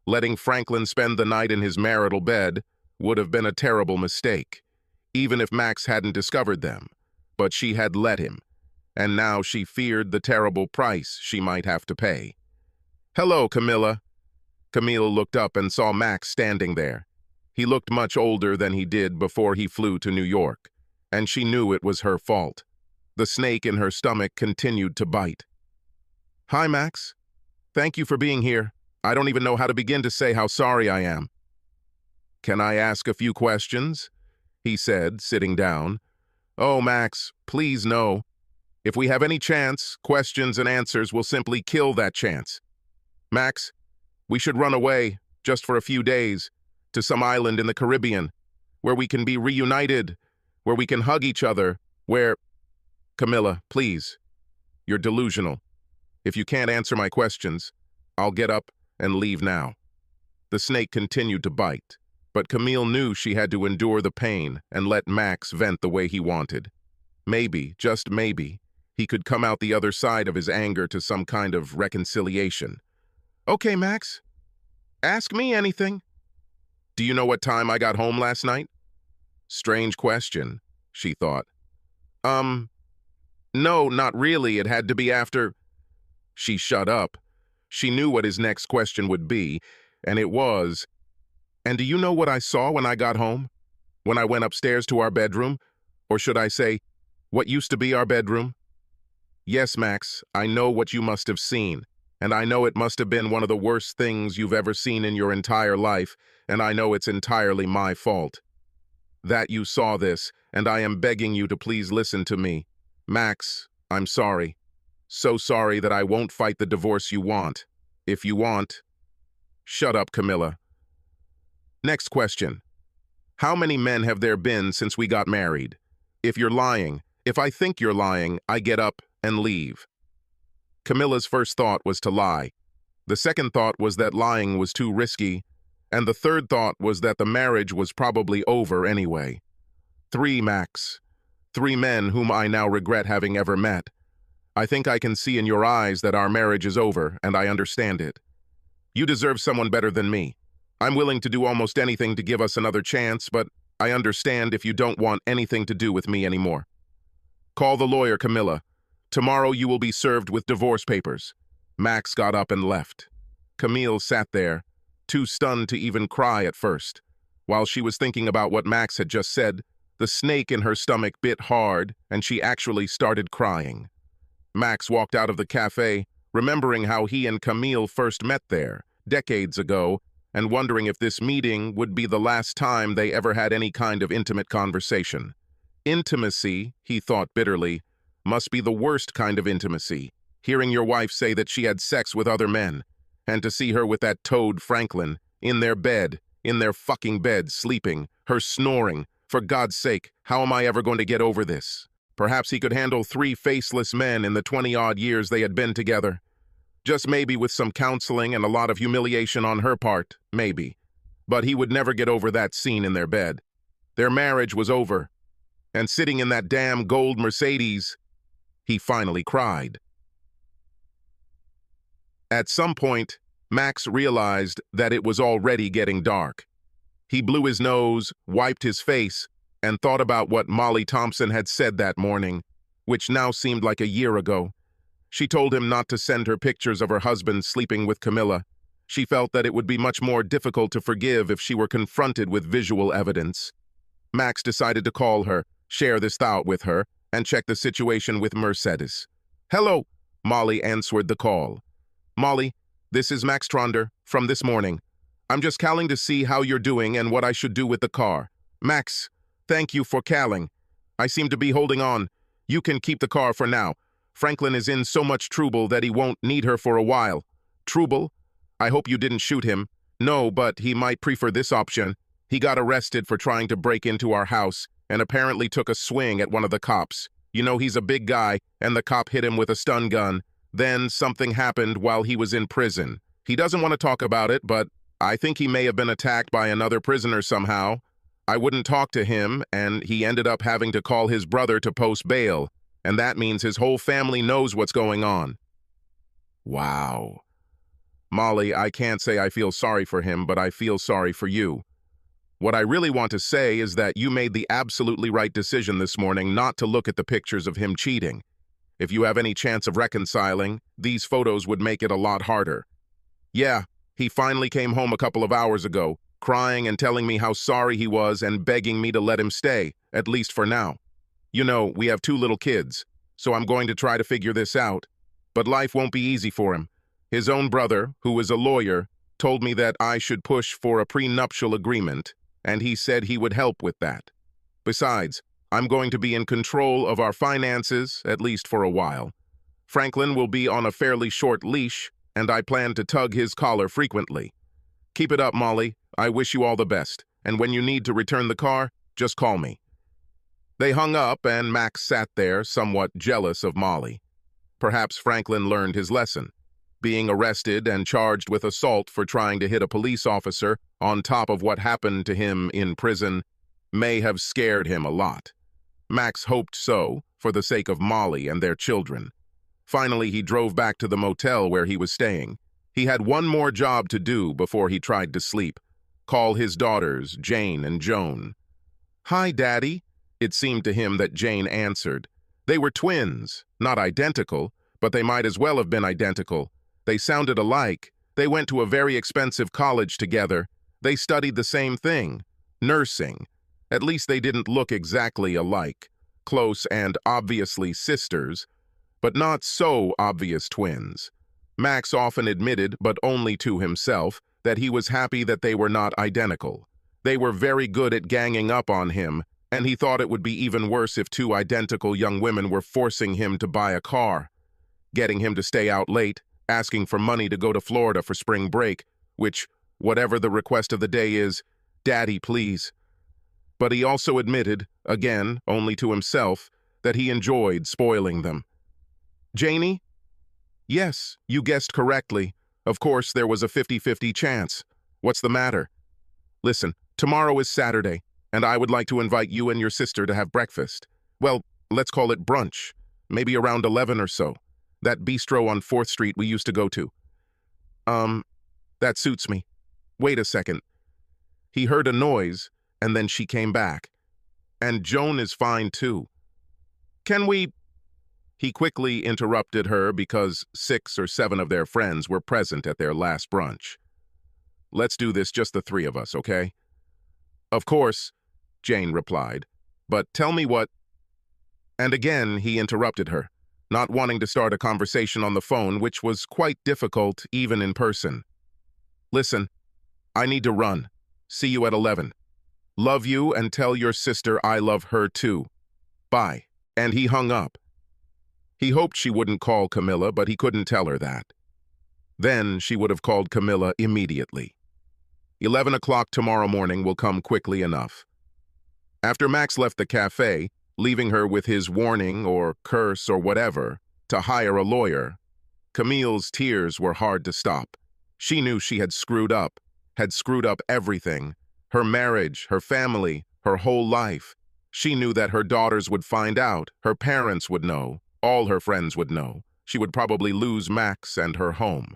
Letting Franklin spend the night in his marital bed would have been a terrible mistake, even if Max hadn't discovered them. But she had let him, and now she feared the terrible price she might have to pay. "Hello, Camilla." Camille looked up and saw Max standing there. He looked much older than he did before he flew to New York, and she knew it was her fault. The snake in her stomach continued to bite. "Hi, Max. Thank you for being here. I don't even know how to begin to say how sorry I am." "Can I ask a few questions?" he said, sitting down. "Oh, Max, please no. If we have any chance, questions and answers will simply kill that chance. Max, we should run away, just for a few days, to some island in the Caribbean, where we can be reunited, where we can hug each other, where—" "Camilla, please. You're delusional. If you can't answer my questions, I'll get up and leave now." The snake continued to bite, but Camille knew she had to endure the pain and let Max vent the way he wanted. Maybe, just maybe, he could come out the other side of his anger to some kind of reconciliation. "Okay, Max. Ask me anything." "Do you know what time I got home last night?" Strange question, she thought. No, not really. It had to be after—" She shut up. She knew what his next question would be, and it was, "And do you know what I saw when I got home? When I went upstairs to our bedroom? Or should I say, what used to be our bedroom?" "Yes, Max, I know what you must have seen, and I know it must have been one of the worst things you've ever seen in your entire life, and I know it's entirely my fault. That you saw this, and I am begging you to please listen to me. Max, I'm sorry. So sorry that I won't fight the divorce you want. If you want—" "Shut up, Camilla." "Next question. How many men have there been since we got married? If you're lying, if I think you're lying, I get up and leave." Camilla's first thought was to lie. The second thought was that lying was too risky, and the third thought was that the marriage was probably over anyway. 3, Max. 3 men whom I now regret having ever met. I think I can see in your eyes that our marriage is over, and I understand it. You deserve someone better than me. I'm willing to do almost anything to give us another chance, but I understand if you don't want anything to do with me anymore. Call the lawyer, Camilla. Tomorrow you will be served with divorce papers." Max got up and left. Camille sat there, too stunned to even cry at first. While she was thinking about what Max had just said, the snake in her stomach bit hard, and she actually started crying. Max walked out of the cafe, remembering how he and Camille first met there, decades ago, and wondering if this meeting would be the last time they ever had any kind of intimate conversation. Intimacy, he thought bitterly, must be the worst kind of intimacy, hearing your wife say that she had sex with other men, and to see her with that toad Franklin, in their bed, in their fucking bed, sleeping, her snoring. For God's sake, how am I ever going to get over this? Perhaps he could handle 3 faceless men in the 20-odd years they had been together. Just maybe with some counseling and a lot of humiliation on her part, maybe. But he would never get over that scene in their bed. Their marriage was over. And sitting in that damn gold Mercedes, he finally cried. At some point, Max realized that it was already getting dark. He blew his nose, wiped his face, and thought about what Molly Thompson had said that morning, which now seemed like a year ago. She told him not to send her pictures of her husband sleeping with Camilla. She felt that it would be much more difficult to forgive if she were confronted with visual evidence. Max decided to call her, share this thought with her, and check the situation with Mercedes. "Hello," Molly answered the call. "Molly, this is Max Tronder, from this morning. I'm just calling to see how you're doing and what I should do with the car. Max, thank you for calling. I seem to be holding on. You can keep the car for now. Franklin is in so much trouble that he won't need her for a while." "Trouble? I hope you didn't shoot him." "No, but he might prefer this option. He got arrested for trying to break into our house. and apparently took a swing at one of the cops. You know, he's a big guy, and the cop hit him with a stun gun. Then something happened while he was in prison. He doesn't want to talk about it, but I think he may have been attacked by another prisoner somehow. I wouldn't talk to him, and he ended up having to call his brother to post bail, and that means his whole family knows what's going on. Wow. Molly, I can't say I feel sorry for him, but I feel sorry for you. What I really want to say is that you made the absolutely right decision this morning not to look at the pictures of him cheating. If you have any chance of reconciling, these photos would make it a lot harder. Yeah, he finally came home a couple of hours ago, crying and telling me how sorry he was and begging me to let him stay, at least for now. You know, we have 2 little kids, so I'm going to try to figure this out. But life won't be easy for him. His own brother, who is a lawyer, told me that I should push for a prenuptial agreement, and he said he would help with that. Besides, I'm going to be in control of our finances, at least for a while. Franklin will be on a fairly short leash, and I plan to tug his collar frequently. Keep it up, Molly. I wish you all the best, and when you need to return the car, just call me. They hung up, and Max sat there, somewhat jealous of Molly. Perhaps Franklin learned his lesson. Being arrested and charged with assault for trying to hit a police officer on top of what happened to him in prison may have scared him a lot. Max hoped so, for the sake of Molly and their children. Finally, he drove back to the motel where he was staying. He had one more job to do before he tried to sleep. Call his daughters, Jane and Joan. "Hi, Daddy." It seemed to him that Jane answered. They were twins, not identical, but they might as well have been identical. They sounded alike. They went to a very expensive college together. They studied the same thing, nursing. At least they didn't look exactly alike. Close and obviously sisters, but not so obvious twins. Max often admitted, but only to himself, that he was happy that they were not identical. They were very good at ganging up on him, and he thought it would be even worse if 2 identical young women were forcing him to buy a car, getting him to stay out late, asking for money to go to Florida for spring break, which, whatever the request of the day is, "Daddy, please." But he also admitted, again, only to himself, that he enjoyed spoiling them. "Janie?" "Yes, you guessed correctly. Of course, there was a 50-50 chance. What's the matter?" "Listen, tomorrow is Saturday, and I would like to invite you and your sister to have breakfast. Well, let's call it brunch, maybe around 11 or so. That bistro on 4th Street we used to go to." That suits me. Wait a second." He heard a noise, and then she came back. "And Joan is fine too. Can we—" He quickly interrupted her because 6 or 7 of their friends were present at their last brunch. "Let's do this just the 3 of us, okay?" "Of course," Jane replied. "But tell me what—" And again he interrupted her, not wanting to start a conversation on the phone, which was quite difficult even in person. "Listen, I need to run. See you at 11. Love you, and tell your sister I love her too. Bye." And he hung up. He hoped she wouldn't call Camilla, but he couldn't tell her that. Then she would have called Camilla immediately. 11 o'clock tomorrow morning will come quickly enough. After Max left the cafe, leaving her with his warning or curse or whatever to hire a lawyer, Camille's tears were hard to stop. She knew she had screwed up everything, her marriage, her family, her whole life. She knew that her daughters would find out, her parents would know, all her friends would know. She would probably lose Max and her home.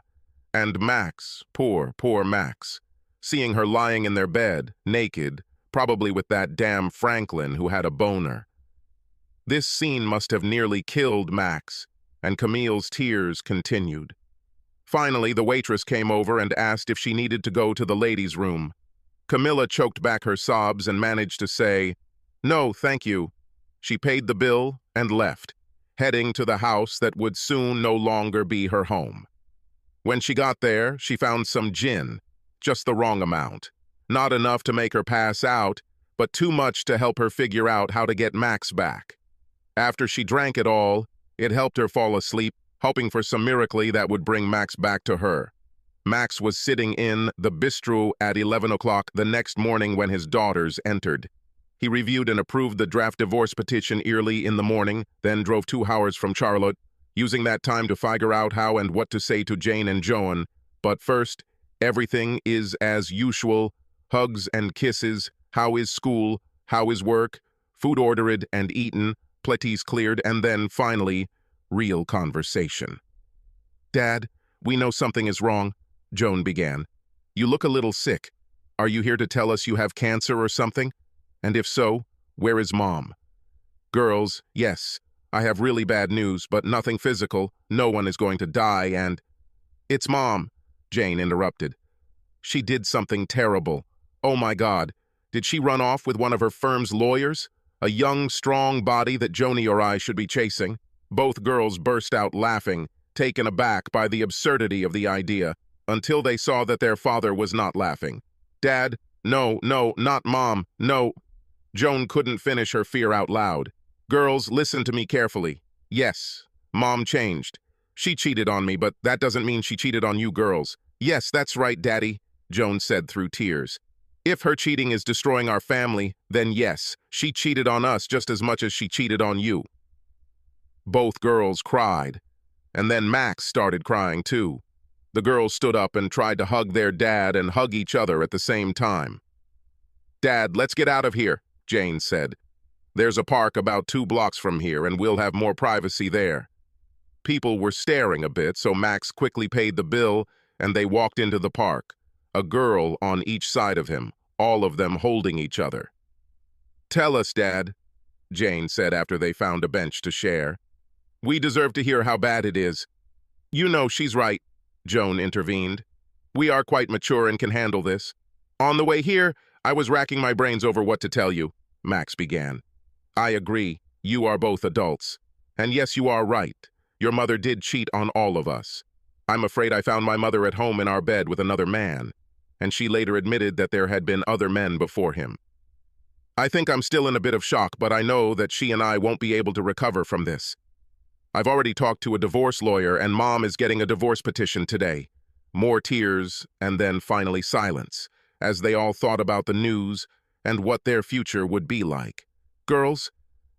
And Max, poor Max, seeing her lying in their bed, naked, probably with that damn Franklin who had a boner. This scene must have nearly killed Max, and Camille's tears continued. Finally, the waitress came over and asked if she needed to go to the ladies' room. Camilla choked back her sobs and managed to say, "No, thank you." She paid the bill and left, heading to the house that would soon no longer be her home. When she got there, she found some gin, just the wrong amount. Not enough to make her pass out, but too much to help her figure out how to get Max back. After she drank it all, it helped her fall asleep, hoping for some miracle that would bring Max back to her. Max was sitting in the bistro at 11 o'clock the next morning when his daughters entered. He reviewed and approved the draft divorce petition early in the morning, then drove 2 hours from Charlotte, using that time to figure out how and what to say to Jane and Joan. But first, everything is as usual. Hugs and kisses. How is school? How is work? Food ordered and eaten, plates cleared, and then, finally, real conversation. "Dad, we know something is wrong," Joan began. "You look a little sick. Are you here to tell us you have cancer or something? And if so, where is Mom?" "Girls, yes, I have really bad news, but nothing physical. No one is going to die and—" "It's Mom," Jane interrupted. "She did something terrible. Oh my God, did she run off with one of her firm's lawyers? A young, strong body that Joni or I should be chasing?" Both girls burst out laughing, taken aback by the absurdity of the idea, until they saw that their father was not laughing. "Dad, no, not Mom, no." Joan couldn't finish her fear out loud. "Girls, listen to me carefully. Yes, Mom changed. She cheated on me, but that doesn't mean she cheated on you girls." "Yes, that's right, Daddy," Joan said through tears. "If her cheating is destroying our family, then yes, she cheated on us just as much as she cheated on you." Both girls cried, and then Max started crying too. The girls stood up and tried to hug their dad and hug each other at the same time. "Dad, let's get out of here," Jane said. "There's a park about 2 blocks from here, and we'll have more privacy there." People were staring a bit, so Max quickly paid the bill, and they walked into the park, a girl on each side of him, all of them holding each other. "Tell us, Dad," Jane said after they found a bench to share. "We deserve to hear how bad it is." "You know she's right," Joan intervened. "We are quite mature and can handle this. On the way here, I was racking my brains over what to tell you," Max began. "I agree. You are both adults. And yes, you are right. Your mother did cheat on all of us. I'm afraid I found my mother at home in our bed with another man, and she later admitted that there had been other men before him. I think I'm still in a bit of shock, but I know that she and I won't be able to recover from this. I've already talked to a divorce lawyer, and Mom is getting a divorce petition today." More tears, and then finally silence, as they all thought about the news and what their future would be like. "Girls,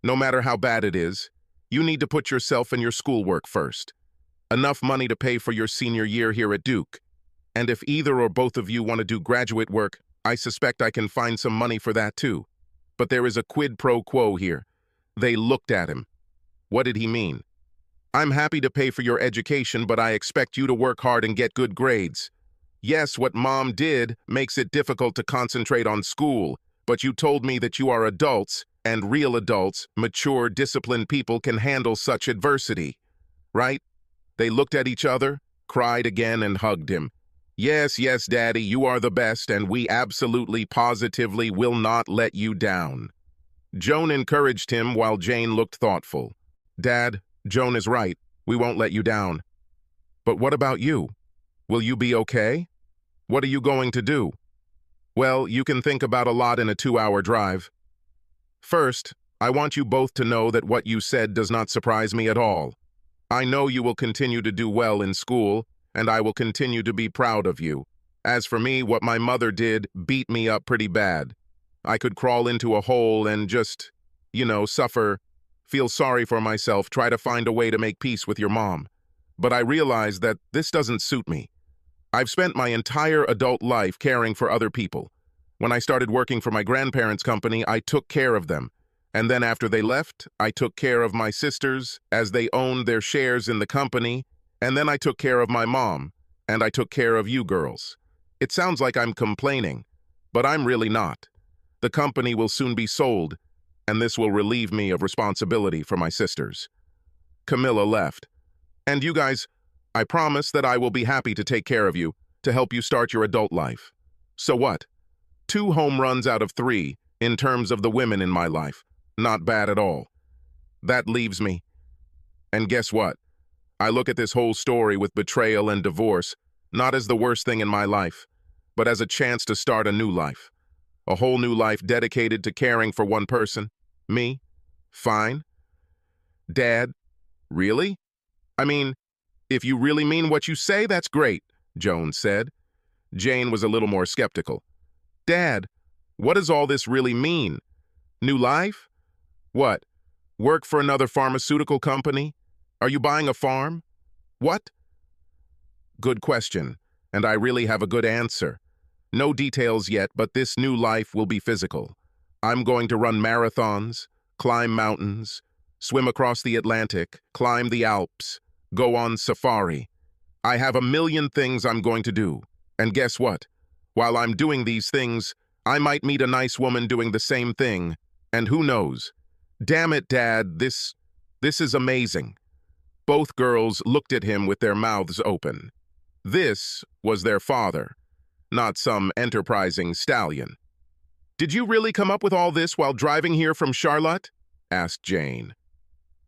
no matter how bad it is, you need to put yourself and your schoolwork first. Enough money to pay for your senior year here at Duke. And if either or both of you want to do graduate work, I suspect I can find some money for that too. But there is a quid pro quo here." They looked at him. What did he mean? "I'm happy to pay for your education, but I expect you to work hard and get good grades. Yes, what Mom did makes it difficult to concentrate on school, but you told me that you are adults, and real adults, mature, disciplined people can handle such adversity. Right?" They looked at each other, cried again, and hugged him. Yes, Daddy, you are the best, and we absolutely, positively will not let you down." Joan encouraged him while Jane looked thoughtful. "Dad, Joan is right. We won't let you down. But what about you? Will you be okay? What are you going to do?" "Well, you can think about a lot in a 2-hour drive. First, I want you both to know that what you said does not surprise me at all. I know you will continue to do well in school, and I will continue to be proud of you. As for me, what my mother did beat me up pretty bad. I could crawl into a hole and just, suffer, feel sorry for myself, try to find a way to make peace with your mom. But I realized that this doesn't suit me. I've spent my entire adult life caring for other people. When I started working for my grandparents' company, I took care of them. And then after they left, I took care of my sisters as they owned their shares in the company. And then I took care of my mom, and I took care of you girls. It sounds like I'm complaining, but I'm really not. The company will soon be sold, and this will relieve me of responsibility for my sisters." Camilla left. "And you guys, I promise that I will be happy to take care of you, to help you start your adult life. So what? 2 home runs out of 3 in terms of the women in my life. Not bad at all. That leaves me. And guess what? I look at this whole story with betrayal and divorce, not as the worst thing in my life, but as a chance to start a new life. A whole new life dedicated to caring for one person. Me? Fine. Dad? Really? I mean, if you really mean what you say, that's great," Joan said. Jane was a little more skeptical. "Dad, what does all this really mean?" New life? What? Work for another pharmaceutical company? Are you buying a farm? What? Good question, and I really have a good answer. No details yet, but this new life will be physical. I'm going to run marathons, climb mountains, swim across the Atlantic, climb the Alps, go on safari. I have a million things I'm going to do. And guess what? While I'm doing these things, I might meet a nice woman doing the same thing. And who knows? Damn it, Dad, this is amazing. Both girls looked at him with their mouths open. This was their father, not some enterprising stallion. Did you really come up with all this while driving here from Charlotte? Asked Jane.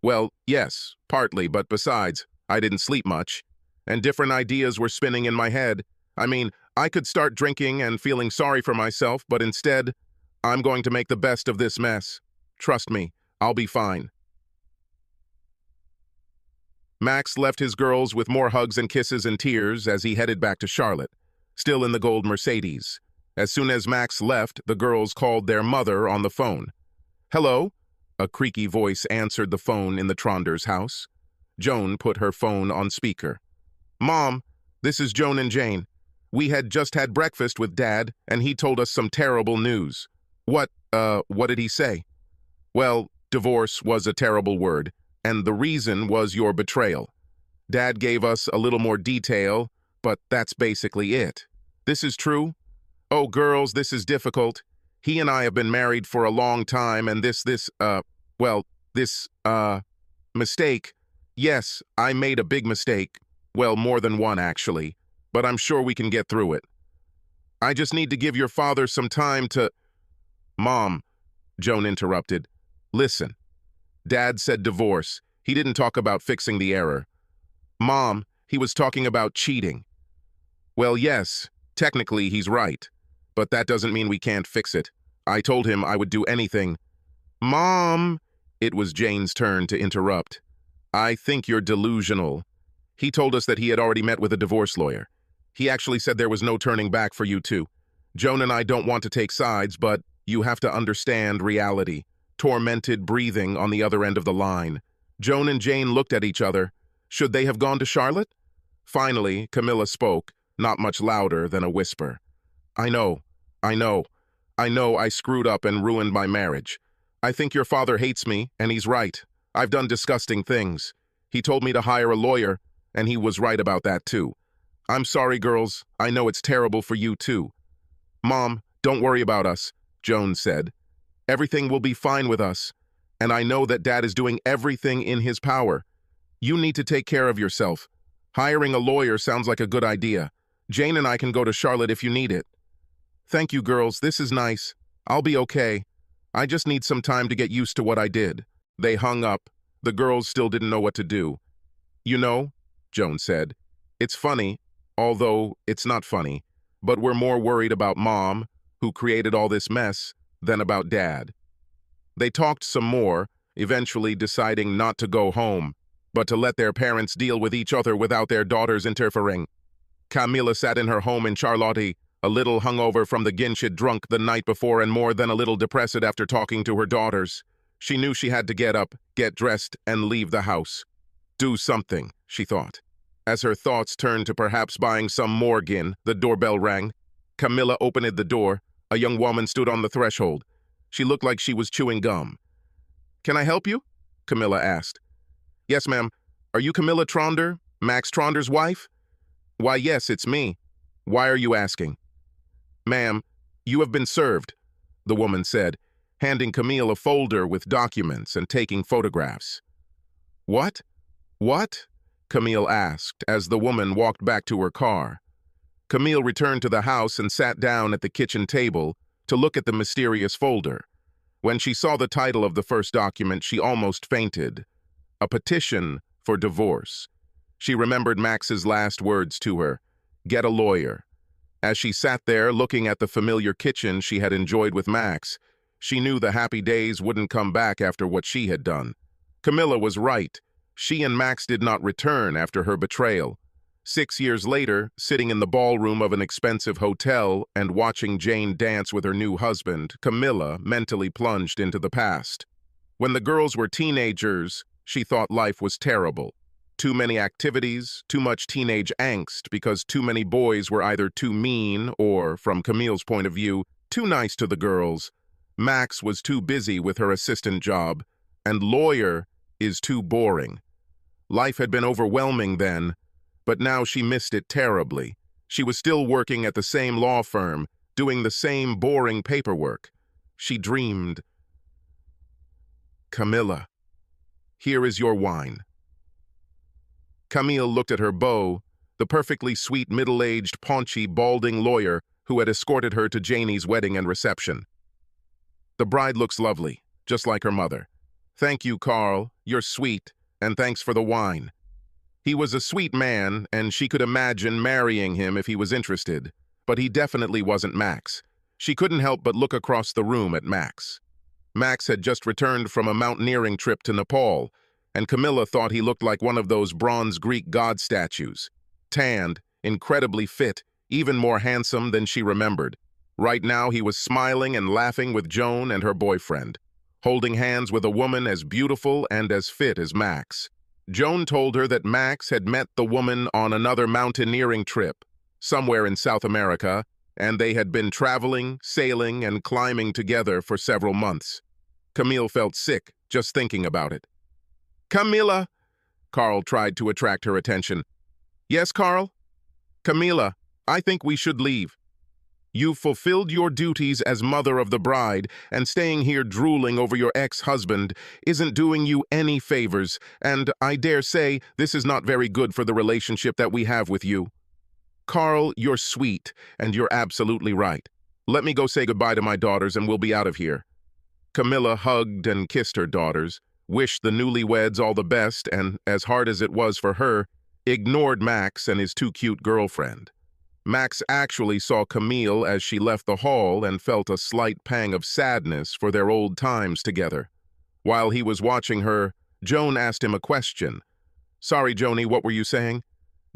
Well, yes, partly, but besides, I didn't sleep much, and different ideas were spinning in my head. I mean, I could start drinking and feeling sorry for myself, but instead, I'm going to make the best of this mess. Trust me, I'll be fine. Max left his girls with more hugs and kisses and tears as he headed back to Charlotte, still in the gold Mercedes. As soon as Max left, the girls called their mother on the phone. Hello? A creaky voice answered the phone in the Tronders' house. Joan put her phone on speaker. Mom, this is Joan and Jane. We had just had breakfast with Dad, and he told us some terrible news. What did he say? Well, divorce was a terrible word, and the reason was your betrayal. Dad gave us a little more detail, but that's basically it. This is true? Oh, girls, this is difficult. He and I have been married for a long time, and this mistake. Yes, I made a big mistake. Well, more than one, actually. But I'm sure we can get through it. I just need to give your father some time to... Mom, Joan interrupted. Listen. Dad said divorce. He didn't talk about fixing the error. Mom, he was talking about cheating. Well, yes, technically he's right. But that doesn't mean we can't fix it. I told him I would do anything. Mom! It was Jane's turn to interrupt. I think you're delusional. He told us that he had already met with a divorce lawyer. He actually said there was no turning back for you two. Joan and I don't want to take sides, but you have to understand reality. Tormented breathing on the other end of the line. Joan and Jane looked at each other. Should they have gone to Charlotte? Finally, Camilla spoke, not much louder than a whisper. I know I screwed up and ruined my marriage. I think your father hates me, and he's right. I've done disgusting things. He told me to hire a lawyer, and he was right about that too. I'm sorry, girls. I know it's terrible for you too. Mom, don't worry about us, Joan said. Everything will be fine with us, and I know that Dad is doing everything in his power. You need to take care of yourself. Hiring a lawyer sounds like a good idea. Jane and I can go to Charlotte if you need it. Thank you, girls. This is nice. I'll be okay. I just need some time to get used to what I did. They hung up. The girls still didn't know what to do. You know, Joan said, it's funny, although it's not funny, but we're more worried about Mom, who created all this mess, than about Dad. They talked some more, eventually deciding not to go home, but to let their parents deal with each other without their daughters interfering. Camilla sat in her home in Charlotte, a little hungover from the gin she'd drunk the night before and more than a little depressed after talking to her daughters. She knew she had to get up, get dressed, and leave the house. Do something, she thought. As her thoughts turned to perhaps buying some more gin, the doorbell rang. Camilla opened the door. A young woman stood on the threshold. She looked like she was chewing gum. Can I help you? Camilla asked. Yes, ma'am. Are you Camilla Tronder, Max Tronder's wife? Why, yes, it's me. Why are you asking? Ma'am, you have been served, the woman said, handing Camille a folder with documents and taking photographs. What? What? Camille asked as the woman walked back to her car. Camille returned to the house and sat down at the kitchen table to look at the mysterious folder. When she saw the title of the first document, she almost fainted. A petition for divorce. She remembered Max's last words to her, get a lawyer. As she sat there looking at the familiar kitchen she had enjoyed with Max, she knew the happy days wouldn't come back after what she had done. Camilla was right. She and Max did not return after her betrayal. 6 years later, sitting in the ballroom of an expensive hotel and watching Jane dance with her new husband, Camilla mentally plunged into the past. When the girls were teenagers, she thought life was terrible. Too many activities, too much teenage angst because too many boys were either too mean or, from Camille's point of view, too nice to the girls. Max was too busy with her assistant job, and lawyer is too boring. Life had been overwhelming then, but now she missed it terribly. She was still working at the same law firm, doing the same boring paperwork. She dreamed, "Camilla, here is your wine." Camille looked at her beau, the perfectly sweet middle-aged, paunchy, balding lawyer who had escorted her to Janie's wedding and reception. "The bride looks lovely, just like her mother. Thank you, Carl, you're sweet, and thanks for the wine." He was a sweet man, and she could imagine marrying him if he was interested, but he definitely wasn't Max. She couldn't help but look across the room at Max. Max had just returned from a mountaineering trip to Nepal, and Camilla thought he looked like one of those bronze Greek god statues. Tanned, incredibly fit, even more handsome than she remembered. Right now he was smiling and laughing with Joan and her boyfriend, holding hands with a woman as beautiful and as fit as Max. Joan told her that Max had met the woman on another mountaineering trip, somewhere in South America, and they had been traveling, sailing, and climbing together for several months. Camille felt sick just thinking about it. "Camilla!" Carl tried to attract her attention. "Yes, Carl?" "Camilla, I think we should leave. You've fulfilled your duties as mother of the bride, and staying here drooling over your ex-husband isn't doing you any favors, and I dare say this is not very good for the relationship that we have with you. Carl, you're sweet, and you're absolutely right. Let me go say goodbye to my daughters and we'll be out of here." Camilla hugged and kissed her daughters, wished the newlyweds all the best, and, as hard as it was for her, ignored Max and his too cute girlfriend. Max actually saw Camille as she left the hall and felt a slight pang of sadness for their old times together. While he was watching her, Joan asked him a question. "Sorry, Joni, what were you saying?"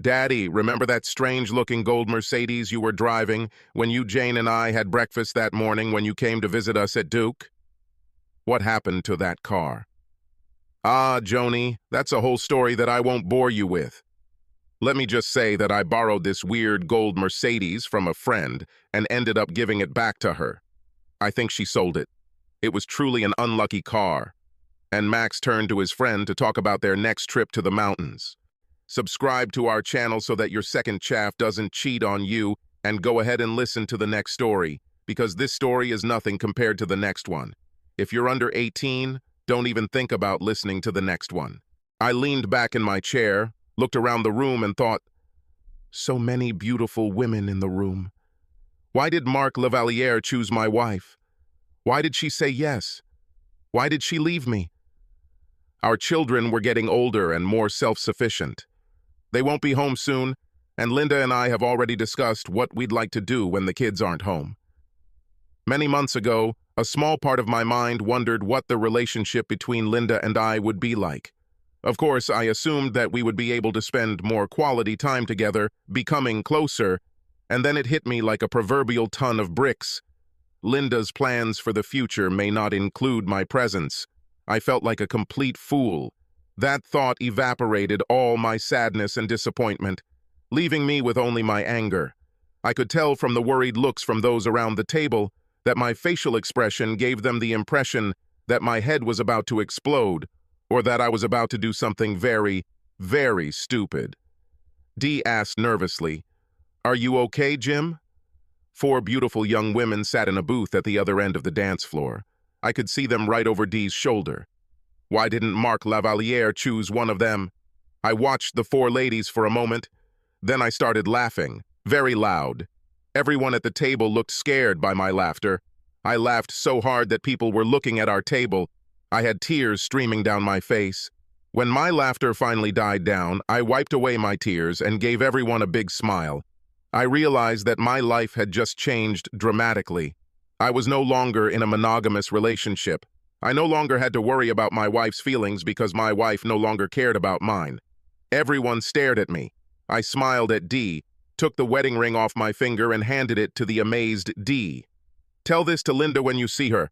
"Daddy, remember that strange-looking gold Mercedes you were driving when you, Jane, and I had breakfast that morning when you came to visit us at Duke? What happened to that car?" "Ah, Joni, that's a whole story that I won't bore you with. Let me just say that I borrowed this weird gold Mercedes from a friend and ended up giving it back to her. I think she sold it. It was truly an unlucky car." And Max turned to his friend to talk about their next trip to the mountains. Subscribe to our channel so that your second chaff doesn't cheat on you, and go ahead and listen to the next story, because this story is nothing compared to the next one. If you're under 18, don't even think about listening to the next one. I leaned back in my chair, looked around the room and thought, so many beautiful women in the room. Why did Marc Lavaliere choose my wife? Why did she say yes? Why did she leave me? Our children were getting older and more self-sufficient. They won't be home soon, and Linda and I have already discussed what we'd like to do when the kids aren't home. Many months ago, a small part of my mind wondered what the relationship between Linda and I would be like. Of course, I assumed that we would be able to spend more quality time together, becoming closer, and then it hit me like a proverbial ton of bricks. Linda's plans for the future may not include my presence. I felt like a complete fool. That thought evaporated all my sadness and disappointment, leaving me with only my anger. I could tell from the worried looks from those around the table that my facial expression gave them the impression that my head was about to explode, or that I was about to do something very, very stupid. Dee asked nervously, "Are you okay, Jim?" 4 beautiful young women sat in a booth at the other end of the dance floor. I could see them right over Dee's shoulder. Why didn't Marc Lavaliere choose one of them? I watched the 4 ladies for a moment. Then I started laughing, very loud. Everyone at the table looked scared by my laughter. I laughed so hard that people were looking at our table. I had tears streaming down my face. When my laughter finally died down, I wiped away my tears and gave everyone a big smile. I realized that my life had just changed dramatically. I was no longer in a monogamous relationship. I no longer had to worry about my wife's feelings because my wife no longer cared about mine. Everyone stared at me. I smiled at D, took the wedding ring off my finger and handed it to the amazed D. "Tell this to Linda when you see her."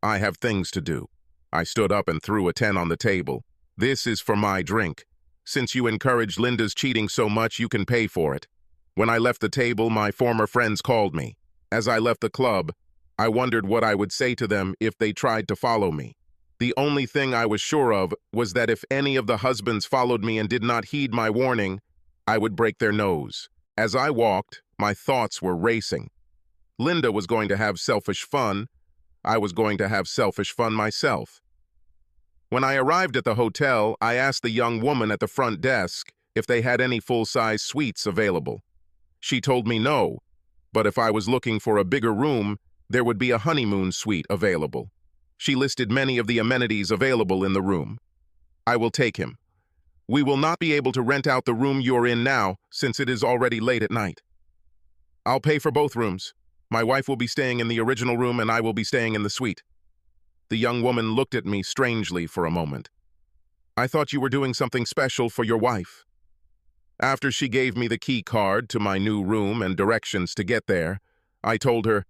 "I have things to do." I stood up and threw a 10 on the table. "This is for my drink. Since you encouraged Linda's cheating so much, you can pay for it." When I left the table, my former friends called me. As I left the club, I wondered what I would say to them if they tried to follow me. The only thing I was sure of was that if any of the husbands followed me and did not heed my warning, I would break their nose. As I walked, my thoughts were racing. Linda was going to have selfish fun. I was going to have selfish fun myself. When I arrived at the hotel, I asked the young woman at the front desk if they had any full-size suites available. She told me no, but if I was looking for a bigger room, there would be a honeymoon suite available. She listed many of the amenities available in the room. "I will take him. We will not be able to rent out the room you're in now, since it is already late at night. I'll pay for both rooms. My wife will be staying in the original room and I will be staying in the suite." The young woman looked at me strangely for a moment. "I thought you were doing something special for your wife." After she gave me the key card to my new room and directions to get there, I told her,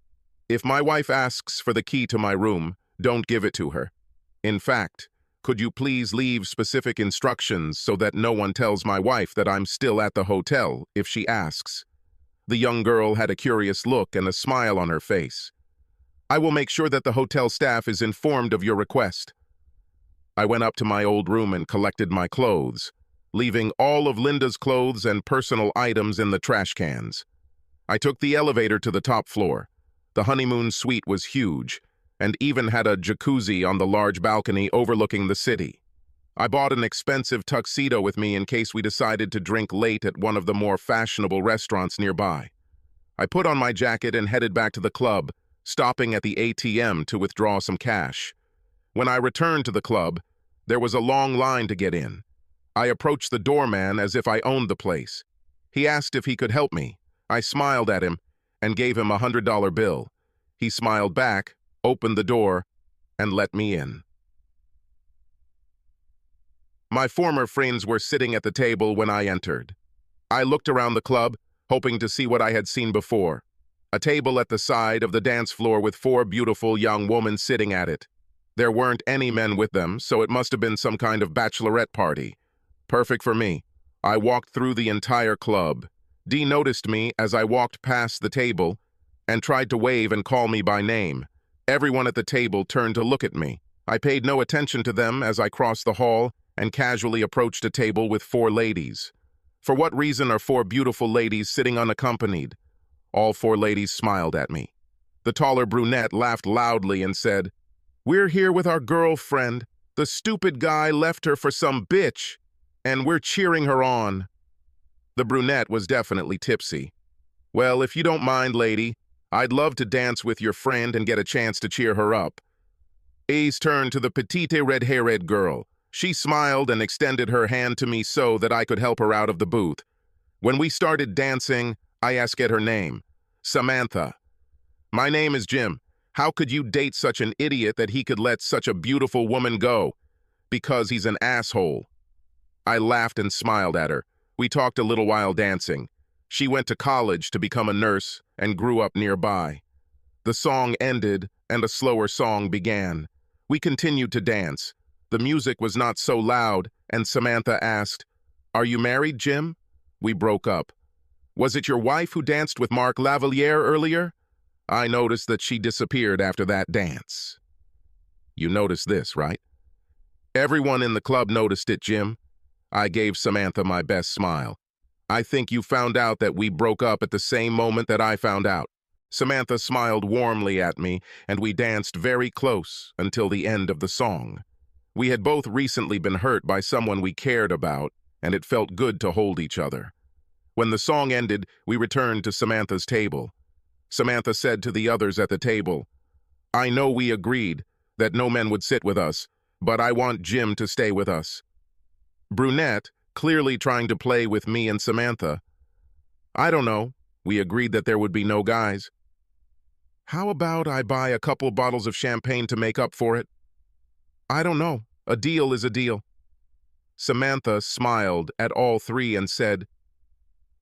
"If my wife asks for the key to my room, don't give it to her. In fact, could you please leave specific instructions so that no one tells my wife that I'm still at the hotel if she asks?" The young girl had a curious look and a smile on her face. "I will make sure that the hotel staff is informed of your request." I went up to my old room and collected my clothes, leaving all of Linda's clothes and personal items in the trash cans. I took the elevator to the top floor. The honeymoon suite was huge, and even had a jacuzzi on the large balcony overlooking the city. I bought an expensive tuxedo with me in case we decided to drink late at one of the more fashionable restaurants nearby. I put on my jacket and headed back to the club, stopping at the ATM to withdraw some cash. When I returned to the club, there was a long line to get in. I approached the doorman as if I owned the place. He asked if he could help me. I smiled at him and gave him a $100 bill. He smiled back, opened the door, and let me in. My former friends were sitting at the table when I entered. I looked around the club, hoping to see what I had seen before. A table at the side of the dance floor with 4 beautiful young women sitting at it. There weren't any men with them, so it must have been some kind of bachelorette party. Perfect for me. I walked through the entire club. Dee noticed me as I walked past the table and tried to wave and call me by name. Everyone at the table turned to look at me. I paid no attention to them as I crossed the hall and casually approached a table with 4 ladies. For what reason are 4 beautiful ladies sitting unaccompanied? All 4 ladies smiled at me. The taller brunette laughed loudly and said, "We're here with our girlfriend. The stupid guy left her for some bitch, and we're cheering her on." The brunette was definitely tipsy. "Well, if you don't mind, lady, I'd love to dance with your friend and get a chance to cheer her up." Ace turned to the petite red-haired girl. She smiled and extended her hand to me so that I could help her out of the booth. When we started dancing, I asked her name. "Samantha." "My name is Jim. How could you date such an idiot that he could let such a beautiful woman go? Because he's an asshole." I laughed and smiled at her. We talked a little while dancing. She went to college to become a nurse and grew up nearby. The song ended and a slower song began. We continued to dance. The music was not so loud, and Samantha asked, "Are you married, Jim?" We broke up. "Was it your wife who danced with Mark Lavalier earlier?" I noticed that she disappeared after that dance. You noticed this, right? Everyone in the club noticed it, Jim. I gave Samantha my best smile. "I think you found out that we broke up at the same moment that I found out." Samantha smiled warmly at me, and we danced very close until the end of the song. We had both recently been hurt by someone we cared about, and it felt good to hold each other. When the song ended, we returned to Samantha's table. Samantha said to the others at the table, "I know we agreed that no men would sit with us, but I want Jim to stay with us." Brunette, clearly trying to play with me and Samantha. "I don't know. We agreed that there would be no guys." "How about I buy a couple bottles of champagne to make up for it?" "I don't know. A deal is a deal." Samantha smiled at all 3 and said,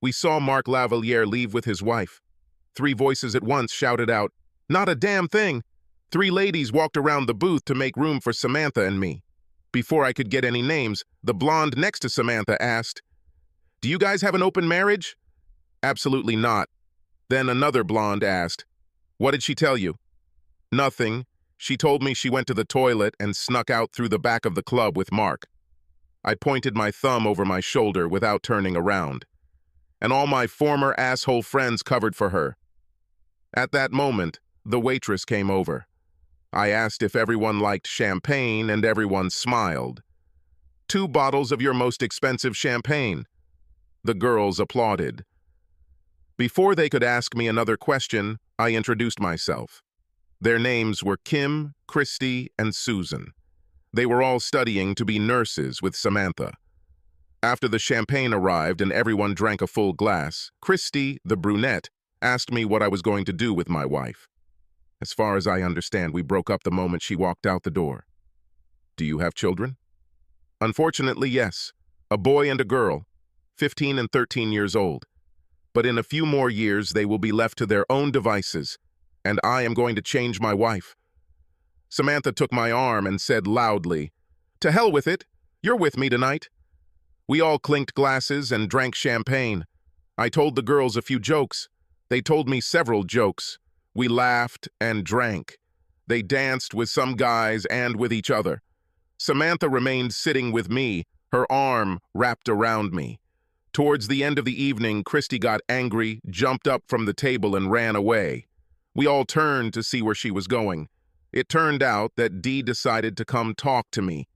We saw Mark Lavaliere leave with his wife. Three voices at once shouted out, "Not a damn thing!" Three ladies walked around the booth to make room for Samantha and me. Before I could get any names, the blonde next to Samantha asked, "Do you guys have an open marriage?" "Absolutely not." Then another blonde asked, "What did she tell you?" "Nothing. She told me she went to the toilet and snuck out through the back of the club with Mark." I pointed my thumb over my shoulder without turning around. "And all my former asshole friends covered for her." At that moment, the waitress came over. I asked if everyone liked champagne, and everyone smiled. "2 bottles of your most expensive champagne." The girls applauded. Before they could ask me another question, I introduced myself. Their names were Kim, Christy, and Susan. They were all studying to be nurses with Samantha. After the champagne arrived and everyone drank a full glass, Christy, the brunette, asked me what I was going to do with my wife. As far as I understand, we broke up the moment she walked out the door. "Do you have children?" "Unfortunately, yes. A boy and a girl, 15 and 13 years old. But in a few more years, they will be left to their own devices, and I am going to change my wife." Samantha took my arm and said loudly, "To hell with it! You're with me tonight." We all clinked glasses and drank champagne. I told the girls a few jokes. They told me several jokes. We laughed and drank. They danced with some guys and with each other. Samantha remained sitting with me, her arm wrapped around me. Towards the end of the evening, Christy got angry, jumped up from the table, and ran away. We all turned to see where she was going. It turned out that Dee decided to come talk to me,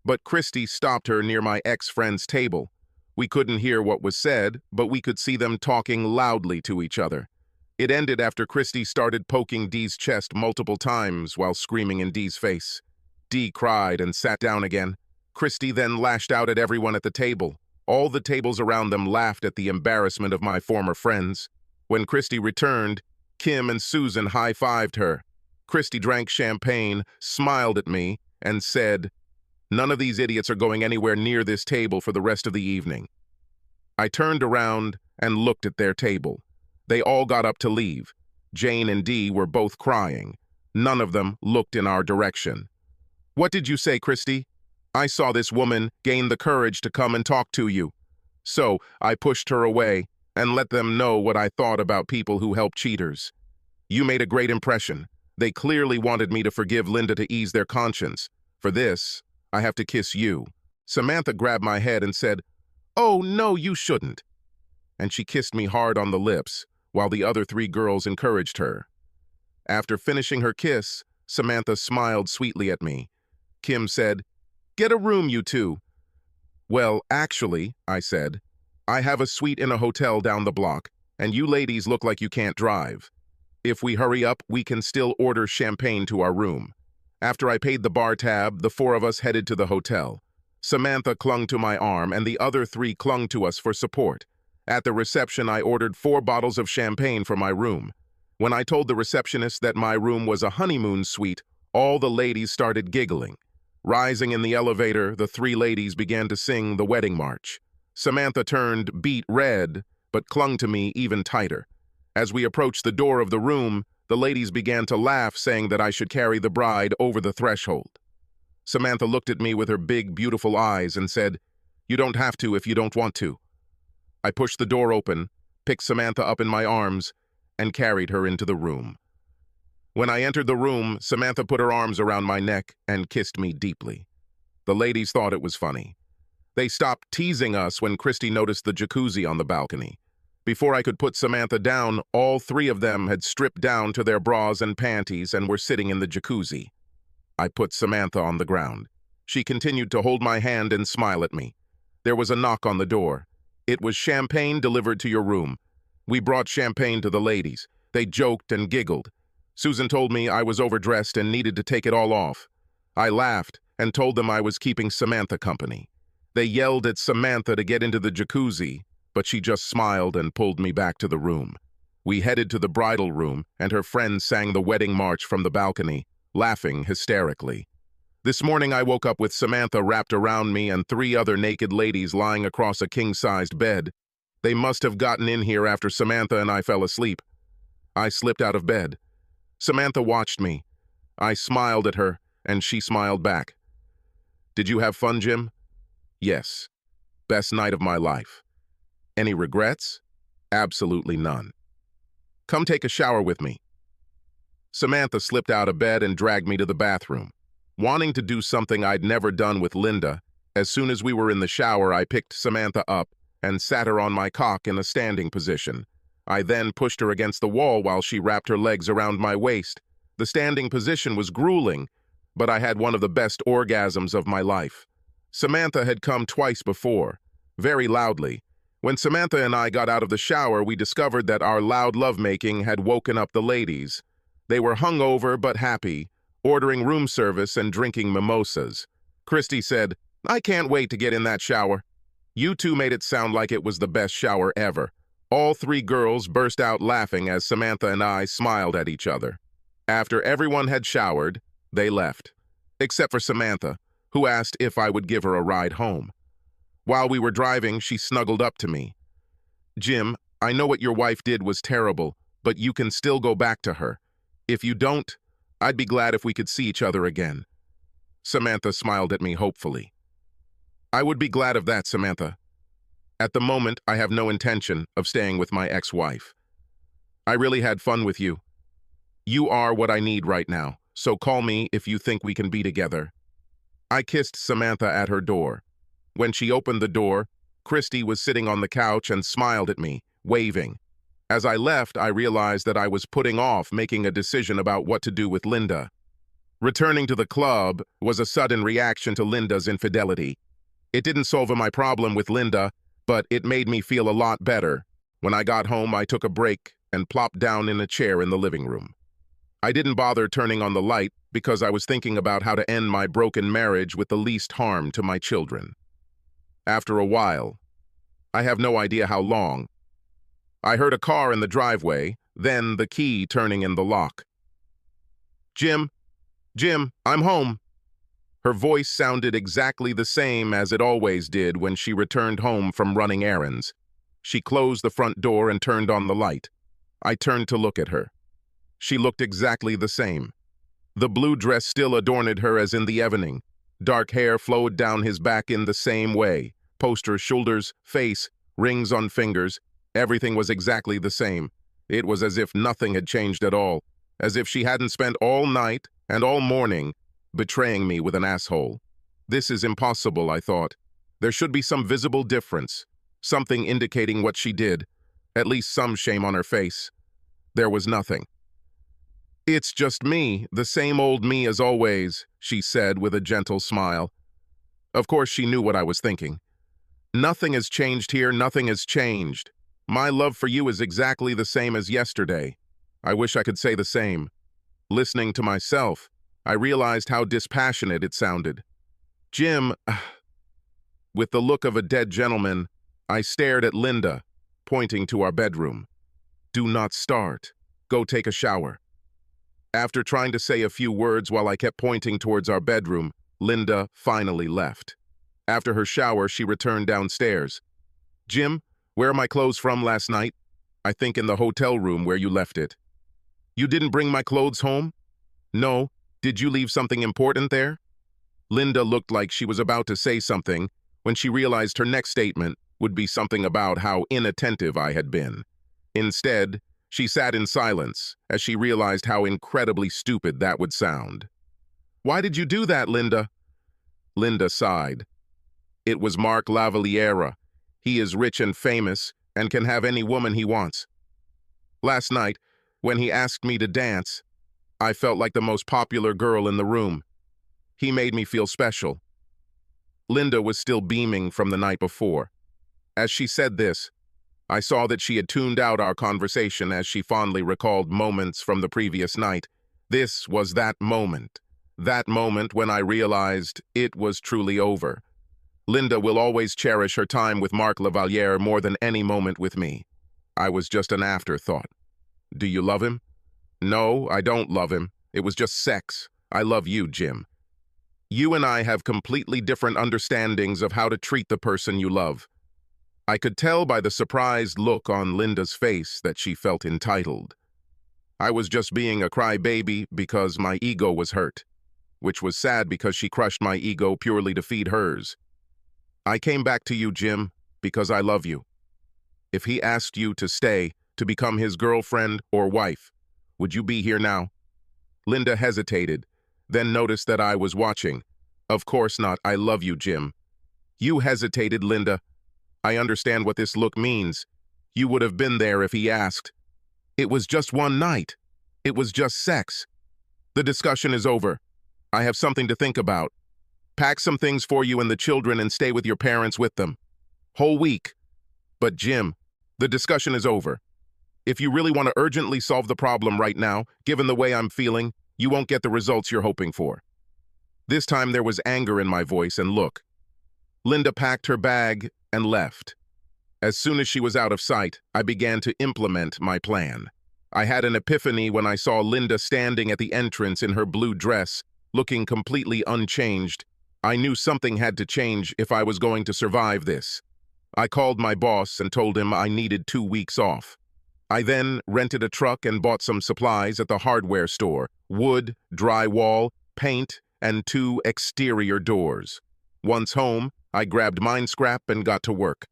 but Christy stopped her near my ex-friend's table. We couldn't hear what was said, but we could see them talking loudly to each other. It ended after Christy started poking Dee's chest multiple times while screaming in Dee's face. Dee cried and sat down again. Christy then lashed out at everyone at the table. All the tables around them laughed at the embarrassment of my former friends. When Christy returned, Kim and Susan high-fived her. Christy drank champagne, smiled at me, and said, "None of these idiots are going anywhere near this table for the rest of the evening." I turned around and looked at their table. They all got up to leave. Jane and Dee were both crying. None of them looked in our direction. "What did you say, Christy?" "I saw this woman gain the courage to come and talk to you. So I pushed her away and let them know what I thought about people who help cheaters. You made a great impression. They clearly wanted me to forgive Linda to ease their conscience. For this, I have to kiss you." Samantha grabbed my head and said, "Oh, no, you shouldn't." And she kissed me hard on the lips, while the other 3 girls encouraged her. After finishing her kiss, Samantha smiled sweetly at me. Kim said, "Get a room, you two." "Well, actually," I said, "I have a suite in a hotel down the block, and you ladies look like you can't drive. If we hurry up, we can still order champagne to our room." After I paid the bar tab, the 4 of us headed to the hotel. Samantha clung to my arm, and the other 3 clung to us for support. At the reception, I ordered 4 bottles of champagne for my room. When I told the receptionist that my room was a honeymoon suite, all the ladies started giggling. Rising in the elevator, the 3 ladies began to sing the wedding march. Samantha turned beet red, but clung to me even tighter. As we approached the door of the room, the ladies began to laugh, saying that I should carry the bride over the threshold. Samantha looked at me with her big, beautiful eyes and said, "You don't have to if you don't want to." I pushed the door open, picked Samantha up in my arms, and carried her into the room. When I entered the room, Samantha put her arms around my neck and kissed me deeply. The ladies thought it was funny. They stopped teasing us when Christy noticed the jacuzzi on the balcony. Before I could put Samantha down, all 3 of them had stripped down to their bras and panties and were sitting in the jacuzzi. I put Samantha on the ground. She continued to hold my hand and smile at me. There was a knock on the door. It was champagne delivered to your room. We brought champagne to the ladies. They joked and giggled. Susan told me I was overdressed and needed to take it all off. I laughed and told them I was keeping Samantha company. They yelled at Samantha to get into the jacuzzi, but she just smiled and pulled me back to the room. We headed to the bridal room, and her friends sang the wedding march from the balcony, laughing hysterically. This morning I woke up with Samantha wrapped around me and 3 other naked ladies lying across a king-sized bed. They must have gotten in here after Samantha and I fell asleep. I slipped out of bed. Samantha watched me. I smiled at her, and she smiled back. Did you have fun, Jim? Yes. Best night of my life. Any regrets? Absolutely none. Come take a shower with me. Samantha slipped out of bed and dragged me to the bathroom. Wanting to do something I'd never done with Linda, as soon as we were in the shower, I picked Samantha up and sat her on my cock in a standing position. I then pushed her against the wall while she wrapped her legs around my waist. The standing position was grueling, but I had one of the best orgasms of my life. Samantha had come twice before, very loudly. When Samantha and I got out of the shower, we discovered that our loud lovemaking had woken up the ladies. They were hungover but happy, ordering room service and drinking mimosas. Christy said, "I can't wait to get in that shower." You two made it sound like it was the best shower ever. All three girls burst out laughing as Samantha and I smiled at each other. After everyone had showered, they left, except for Samantha, who asked if I would give her a ride home. While we were driving, she snuggled up to me. "Jim, I know what your wife did was terrible, but you can still go back to her. If you don't, I'd be glad if we could see each other again." Samantha smiled at me hopefully. "I would be glad of that, Samantha. At the moment, I have no intention of staying with my ex-wife. I really had fun with you. You are what I need right now, so call me if you think we can be together." I kissed Samantha at her door. When she opened the door, Christy was sitting on the couch and smiled at me, waving. As I left, I realized that I was putting off making a decision about what to do with Linda. Returning to the club was a sudden reaction to Linda's infidelity. It didn't solve my problem with Linda, but it made me feel a lot better. When I got home, I took a break and plopped down in a chair in the living room. I didn't bother turning on the light because I was thinking about how to end my broken marriage with the least harm to my children. After a while, I have no idea how long, I heard a car in the driveway, then the key turning in the lock. Jim, I'm home." Her voice sounded exactly the same as it always did when she returned home from running errands. She closed the front door and turned on the light. I turned to look at her. She looked exactly the same. The blue dress still adorned her as in the evening. Dark hair flowed down his back in the same way. Poster shoulders, face, rings on fingers. Everything was exactly the same. It was as if nothing had changed at all, as if she hadn't spent all night and all morning betraying me with an asshole. This is impossible, I thought. There should be some visible difference, something indicating what she did, at least some shame on her face. There was nothing. "It's just me, the same old me as always," she said with a gentle smile. Of course, she knew what I was thinking. "Nothing has changed here, nothing has changed. My love for you is exactly the same as yesterday." I wish I could say the same. Listening to myself, I realized how dispassionate it sounded. "Jim," with the look of a dead gentleman, I stared at Linda, pointing to our bedroom. "Do not start. Go take a shower." After trying to say a few words while I kept pointing towards our bedroom, Linda finally left. After her shower, she returned downstairs. "Jim, where are my clothes from last night?" "I think in the hotel room where you left it." "You didn't bring my clothes home?" "No. Did you leave something important there?" Linda looked like she was about to say something when she realized her next statement would be something about how inattentive I had been. Instead, she sat in silence as she realized how incredibly stupid that would sound. "Why did you do that, Linda?" Linda sighed. "It was Mark Lavaliera. He is rich and famous and can have any woman he wants. Last night, when he asked me to dance, I felt like the most popular girl in the room. He made me feel special." Linda was still beaming from the night before. As she said this, I saw that she had tuned out our conversation as she fondly recalled moments from the previous night. This was that moment when I realized it was truly over. Linda will always cherish her time with Mark Lavaliere more than any moment with me. I was just an afterthought. "Do you love him?" "No, I don't love him. It was just sex. I love you, Jim. You and I have completely different understandings of how to treat the person you love. I could tell by the surprised look on Linda's face that she felt entitled. I was just being a crybaby because my ego was hurt, which was sad because she crushed my ego purely to feed hers. I came back to you, Jim, because I love you. If he asked you to stay, to become his girlfriend or wife, would you be here now? Linda hesitated, then noticed that I was watching. Of course not, I love you, Jim. You hesitated, Linda. I understand what this look means. You would have been there if he asked. It was just one night. It was just sex. The discussion is over. I have something to think about. Pack some things for you and the children and stay with your parents with them. Whole week. But Jim, the discussion is over. If you really want to urgently solve the problem right now, given the way I'm feeling, you won't get the results you're hoping for. This time there was anger in my voice and look. Linda packed her bag and left. As soon as she was out of sight, I began to implement my plan. I had an epiphany when I saw Linda standing at the entrance in her blue dress, looking completely unchanged. I knew something had to change if I was going to survive this. I called my boss and told him I needed 2 weeks off. I then rented a truck and bought some supplies at the hardware store: wood, drywall, paint, and 2 exterior doors. Once home, I grabbed mine scrap and got to work.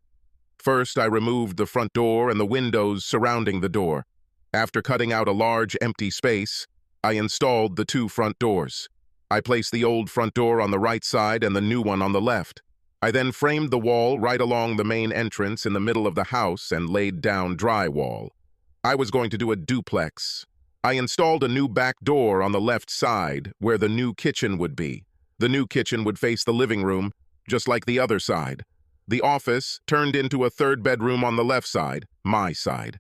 First, I removed the front door and the windows surrounding the door. After cutting out a large empty space, I installed the 2 front doors. I placed the old front door on the right side and the new one on the left. I then framed the wall right along the main entrance in the middle of the house and laid down drywall. I was going to do a duplex. I installed a new back door on the left side where the new kitchen would be. The new kitchen would face the living room, just like the other side. The office turned into a 3rd bedroom on the left side, my side.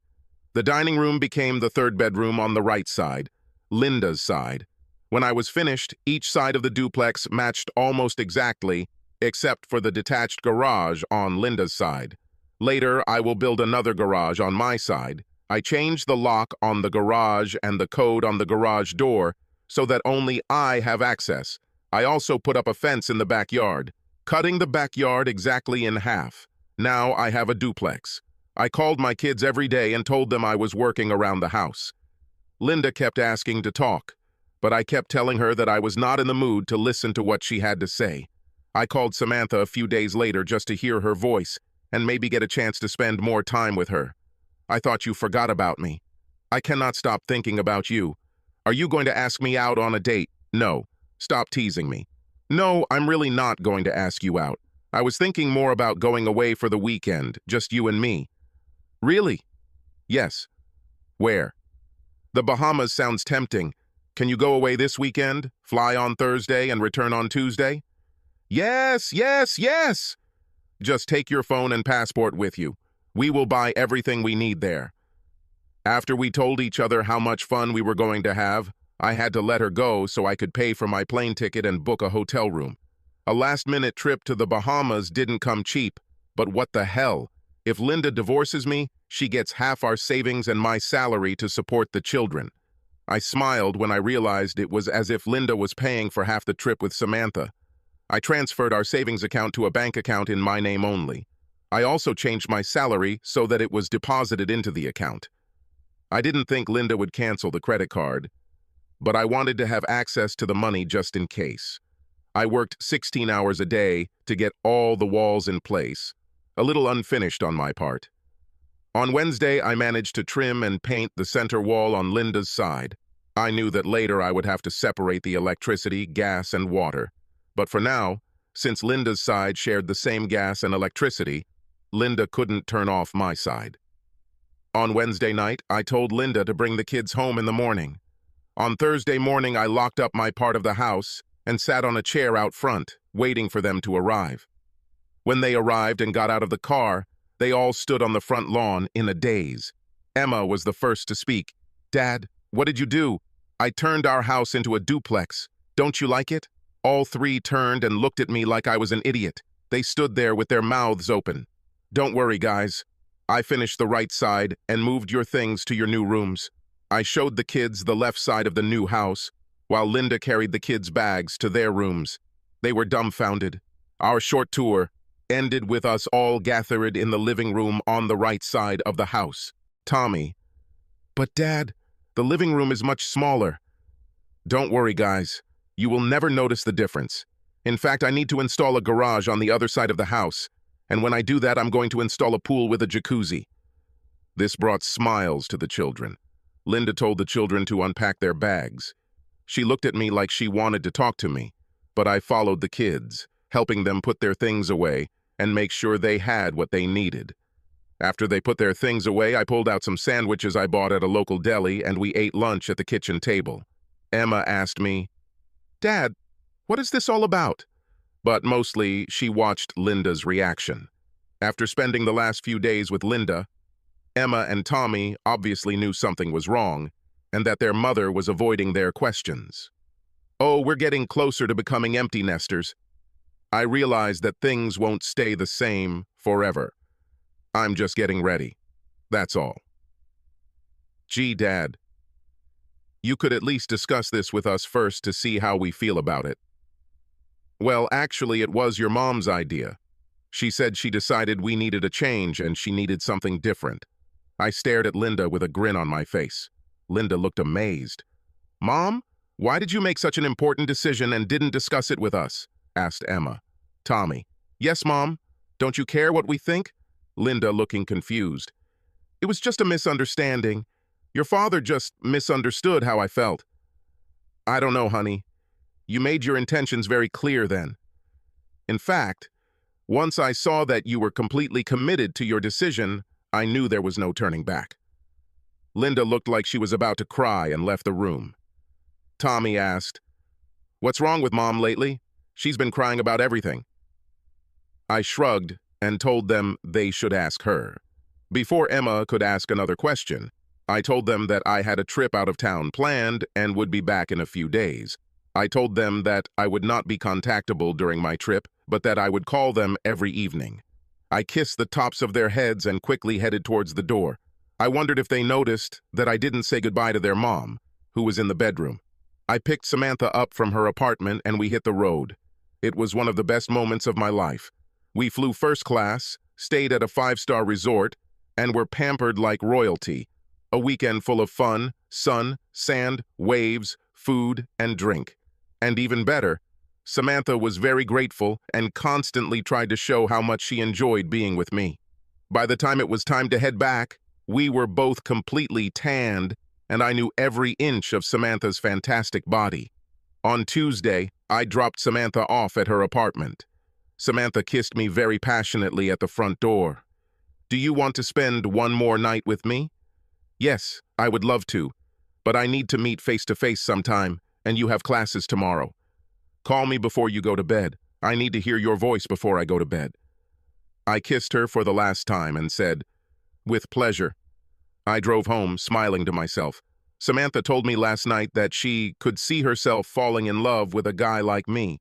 The dining room became the 3rd bedroom on the right side, Linda's side. When I was finished, each side of the duplex matched almost exactly, except for the detached garage on Linda's side. Later, I will build another garage on my side. I changed the lock on the garage and the code on the garage door so that only I have access. I also put up a fence in the backyard, cutting the backyard exactly in half. Now I have a duplex. I called my kids every day and told them I was working around the house. Linda kept asking to talk, but I kept telling her that I was not in the mood to listen to what she had to say. I called Samantha a few days later just to hear her voice and maybe get a chance to spend more time with her. I thought you forgot about me. I cannot stop thinking about you. Are you going to ask me out on a date? No. Stop teasing me. No, I'm really not going to ask you out. I was thinking more about going away for the weekend, just you and me. Really? Yes. Where? The Bahamas sounds tempting. Can you go away this weekend, fly on Thursday and return on Tuesday? Yes, yes, yes! Just take your phone and passport with you. We will buy everything we need there. After we told each other how much fun we were going to have, I had to let her go so I could pay for my plane ticket and book a hotel room. A last-minute trip to the Bahamas didn't come cheap, but what the hell? If Linda divorces me, she gets half our savings and my salary to support the children. I smiled when I realized it was as if Linda was paying for half the trip with Samantha. I transferred our savings account to a bank account in my name only. I also changed my salary so that it was deposited into the account. I didn't think Linda would cancel the credit card, but I wanted to have access to the money just in case. I worked 16 hours a day to get all the walls in place, a little unfinished on my part. On Wednesday, I managed to trim and paint the center wall on Linda's side. I knew that later I would have to separate the electricity, gas, and water. But for now, since Linda's side shared the same gas and electricity, Linda couldn't turn off my side. On Wednesday night, I told Linda to bring the kids home in the morning. On Thursday morning, I locked up my part of the house and sat on a chair out front, waiting for them to arrive. When they arrived and got out of the car, they all stood on the front lawn in a daze. Emma was the first to speak. "Dad, what did you do?" "I turned our house into a duplex. Don't you like it?" All 3 turned and looked at me like I was an idiot. They stood there with their mouths open. "Don't worry, guys. I finished the right side and moved your things to your new rooms." I showed the kids the left side of the new house, while Linda carried the kids' bags to their rooms. They were dumbfounded. Our short tour, ended with us all gathered in the living room on the right side of the house. Tommy, but Dad, the living room is much smaller. Don't worry, guys. You will never notice the difference. In fact, I need to install a garage on the other side of the house, and when I do that, I'm going to install a pool with a jacuzzi. This brought smiles to the children. Linda told the children to unpack their bags. She looked at me like she wanted to talk to me, but I followed the kids, helping them put their things away and make sure they had what they needed. After they put their things away, I pulled out some sandwiches I bought at a local deli and we ate lunch at the kitchen table. Emma asked me, "Dad, what is this all about?" But mostly, she watched Linda's reaction. After spending the last few days with Linda, Emma and Tommy obviously knew something was wrong and that their mother was avoiding their questions. Oh, we're getting closer to becoming empty nesters. I realized that things won't stay the same forever. I'm just getting ready. That's all. Gee, Dad, you could at least discuss this with us first to see how we feel about it. Well, actually, it was your mom's idea. She said she decided we needed a change and she needed something different. I stared at Linda with a grin on my face. Linda looked amazed. "Mom, why did you make such an important decision and didn't discuss it with us?" asked Emma. Tommy, "Yes, Mom. Don't you care what we think?" Linda looking confused. "It was just a misunderstanding. Your father just misunderstood how I felt." "I don't know, honey. You made your intentions very clear then. In fact, once I saw that you were completely committed to your decision, I knew there was no turning back." Linda looked like she was about to cry and left the room. Tommy asked, "What's wrong with Mom lately? She's been crying about everything." I shrugged and told them they should ask her. Before Emma could ask another question, I told them that I had a trip out of town planned and would be back in a few days. I told them that I would not be contactable during my trip, but that I would call them every evening. I kissed the tops of their heads and quickly headed towards the door. I wondered if they noticed that I didn't say goodbye to their mom, who was in the bedroom. I picked Samantha up from her apartment and we hit the road. It was one of the best moments of my life. We flew first class, stayed at a 5-star resort, and were pampered like royalty. A weekend full of fun, sun, sand, waves, food, and drink. And even better, Samantha was very grateful and constantly tried to show how much she enjoyed being with me. By the time it was time to head back, we were both completely tanned, and I knew every inch of Samantha's fantastic body. On Tuesday, I dropped Samantha off at her apartment. Samantha kissed me very passionately at the front door. "Do you want to spend one more night with me?" "Yes, I would love to, but I need to meet face-to-face sometime, and you have classes tomorrow. Call me before you go to bed. I need to hear your voice before I go to bed." I kissed her for the last time and said, "With pleasure." I drove home, smiling to myself. Samantha told me last night that she could see herself falling in love with a guy like me.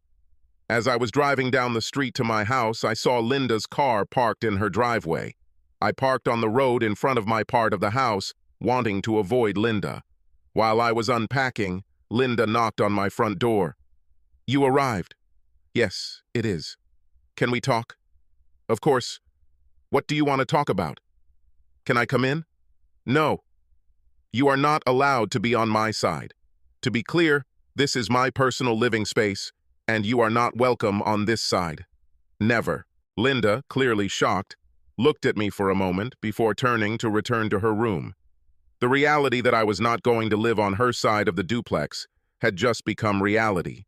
As I was driving down the street to my house, I saw Linda's car parked in her driveway. I parked on the road in front of my part of the house, wanting to avoid Linda. While I was unpacking, Linda knocked on my front door. "You arrived." "Yes, it is. Can we talk?" "Of course. What do you want to talk about?" "Can I come in?" "No. You are not allowed to be on my side. To be clear, this is my personal living space, and you are not welcome on this side. Never." Linda, clearly shocked, looked at me for a moment before turning to return to her room. The reality that I was not going to live on her side of the duplex had just become reality.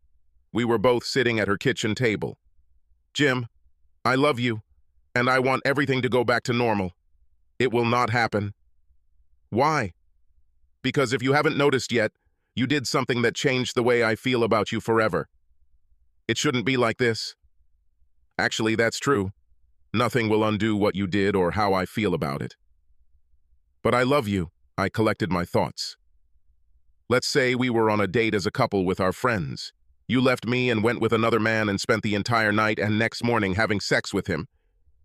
We were both sitting at her kitchen table. "Jim, I love you, and I want everything to go back to normal. It will not happen." "Why?" "Because if you haven't noticed yet, you did something that changed the way I feel about you forever. It shouldn't be like this." "Actually, that's true. Nothing will undo what you did or how I feel about it." "But I love you." I collected my thoughts. "Let's say we were on a date as a couple with our friends. You left me and went with another man and spent the entire night and next morning having sex with him.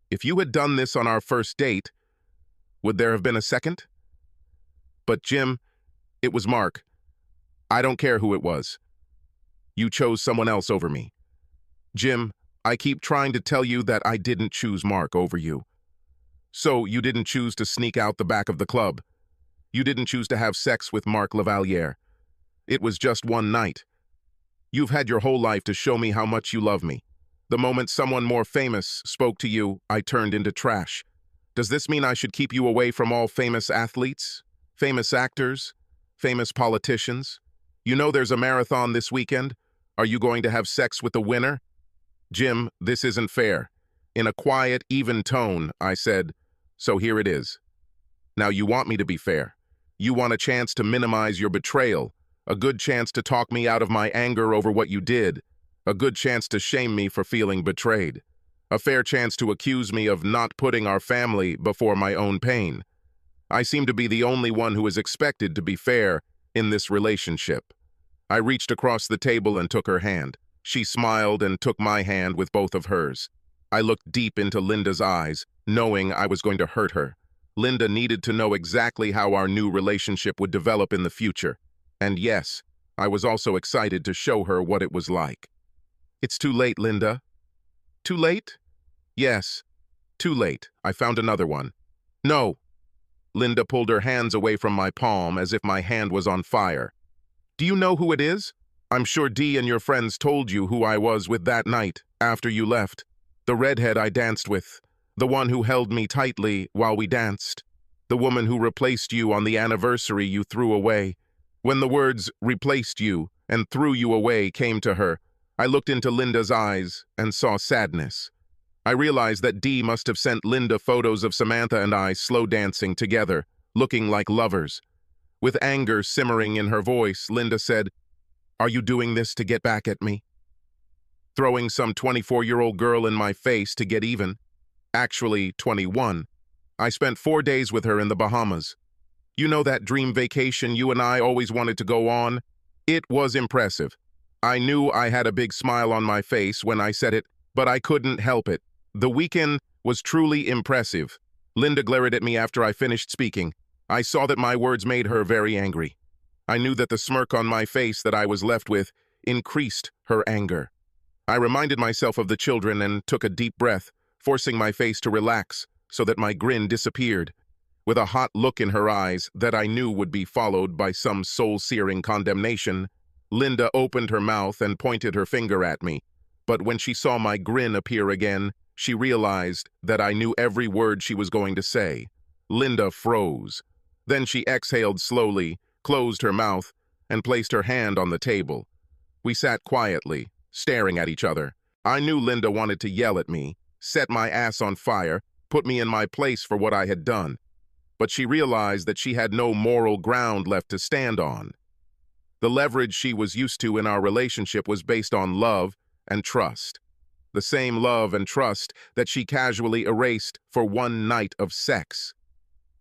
If you had done this on our first date, would there have been a second?" "But Jim, it was Mark. I don't care who it was. You chose someone else over me." "Jim, I keep trying to tell you that I didn't choose Mark over you. So you didn't choose to sneak out the back of the club. You didn't choose to have sex with Mark Lavaliere. It was just one night. You've had your whole life to show me how much you love me. The moment someone more famous spoke to you, I turned into trash. Does this mean I should keep you away from all famous athletes, famous actors, famous politicians? You know there's a marathon this weekend. Are you going to have sex with the winner? Jim, this isn't fair. In a quiet, even tone, I said, so here it is. Now you want me to be fair. You want a chance to minimize your betrayal, a good chance to talk me out of my anger over what you did, a good chance to shame me for feeling betrayed, a fair chance to accuse me of not putting our family before my own pain. I seem to be the only one who is expected to be fair in this relationship. I reached across the table and took her hand. She smiled and took my hand with both of hers. I looked deep into Linda's eyes, knowing I was going to hurt her. Linda needed to know exactly how our new relationship would develop in the future. And yes, I was also excited to show her what it was like. It's too late, Linda. Too late? Yes, too late. I found another one. No. Linda pulled her hands away from my palm as if my hand was on fire. Do you know who it is? I'm sure Dee and your friends told you who I was with that night after you left. The redhead I danced with. The one who held me tightly while we danced. The woman who replaced you on the anniversary you threw away. When the words replaced you and threw you away came to her, I looked into Linda's eyes and saw sadness. I realized that Dee must have sent Linda photos of Samantha and I slow dancing together, looking like lovers. With anger simmering in her voice, Linda said, "Are you doing this to get back at me? Throwing some 24-year-old girl in my face to get even? Actually, 21. I spent 4 days with her in the Bahamas. You know that dream vacation you and I always wanted to go on? It was impressive. I knew I had a big smile on my face when I said it, but I couldn't help it. The weekend was truly impressive." Linda glared at me after I finished speaking. I saw that my words made her very angry. I knew that the smirk on my face that I was left with increased her anger. I reminded myself of the children and took a deep breath, forcing my face to relax so that my grin disappeared. With a hot look in her eyes that I knew would be followed by some soul-searing condemnation, Linda opened her mouth and pointed her finger at me. But when she saw my grin appear again, she realized that I knew every word she was going to say. Linda froze. Then she exhaled slowly, closed her mouth, and placed her hand on the table. We sat quietly, staring at each other. I knew Linda wanted to yell at me, set my ass on fire, put me in my place for what I had done. But she realized that she had no moral ground left to stand on. The leverage she was used to in our relationship was based on love and trust. The same love and trust that she casually erased for one night of sex.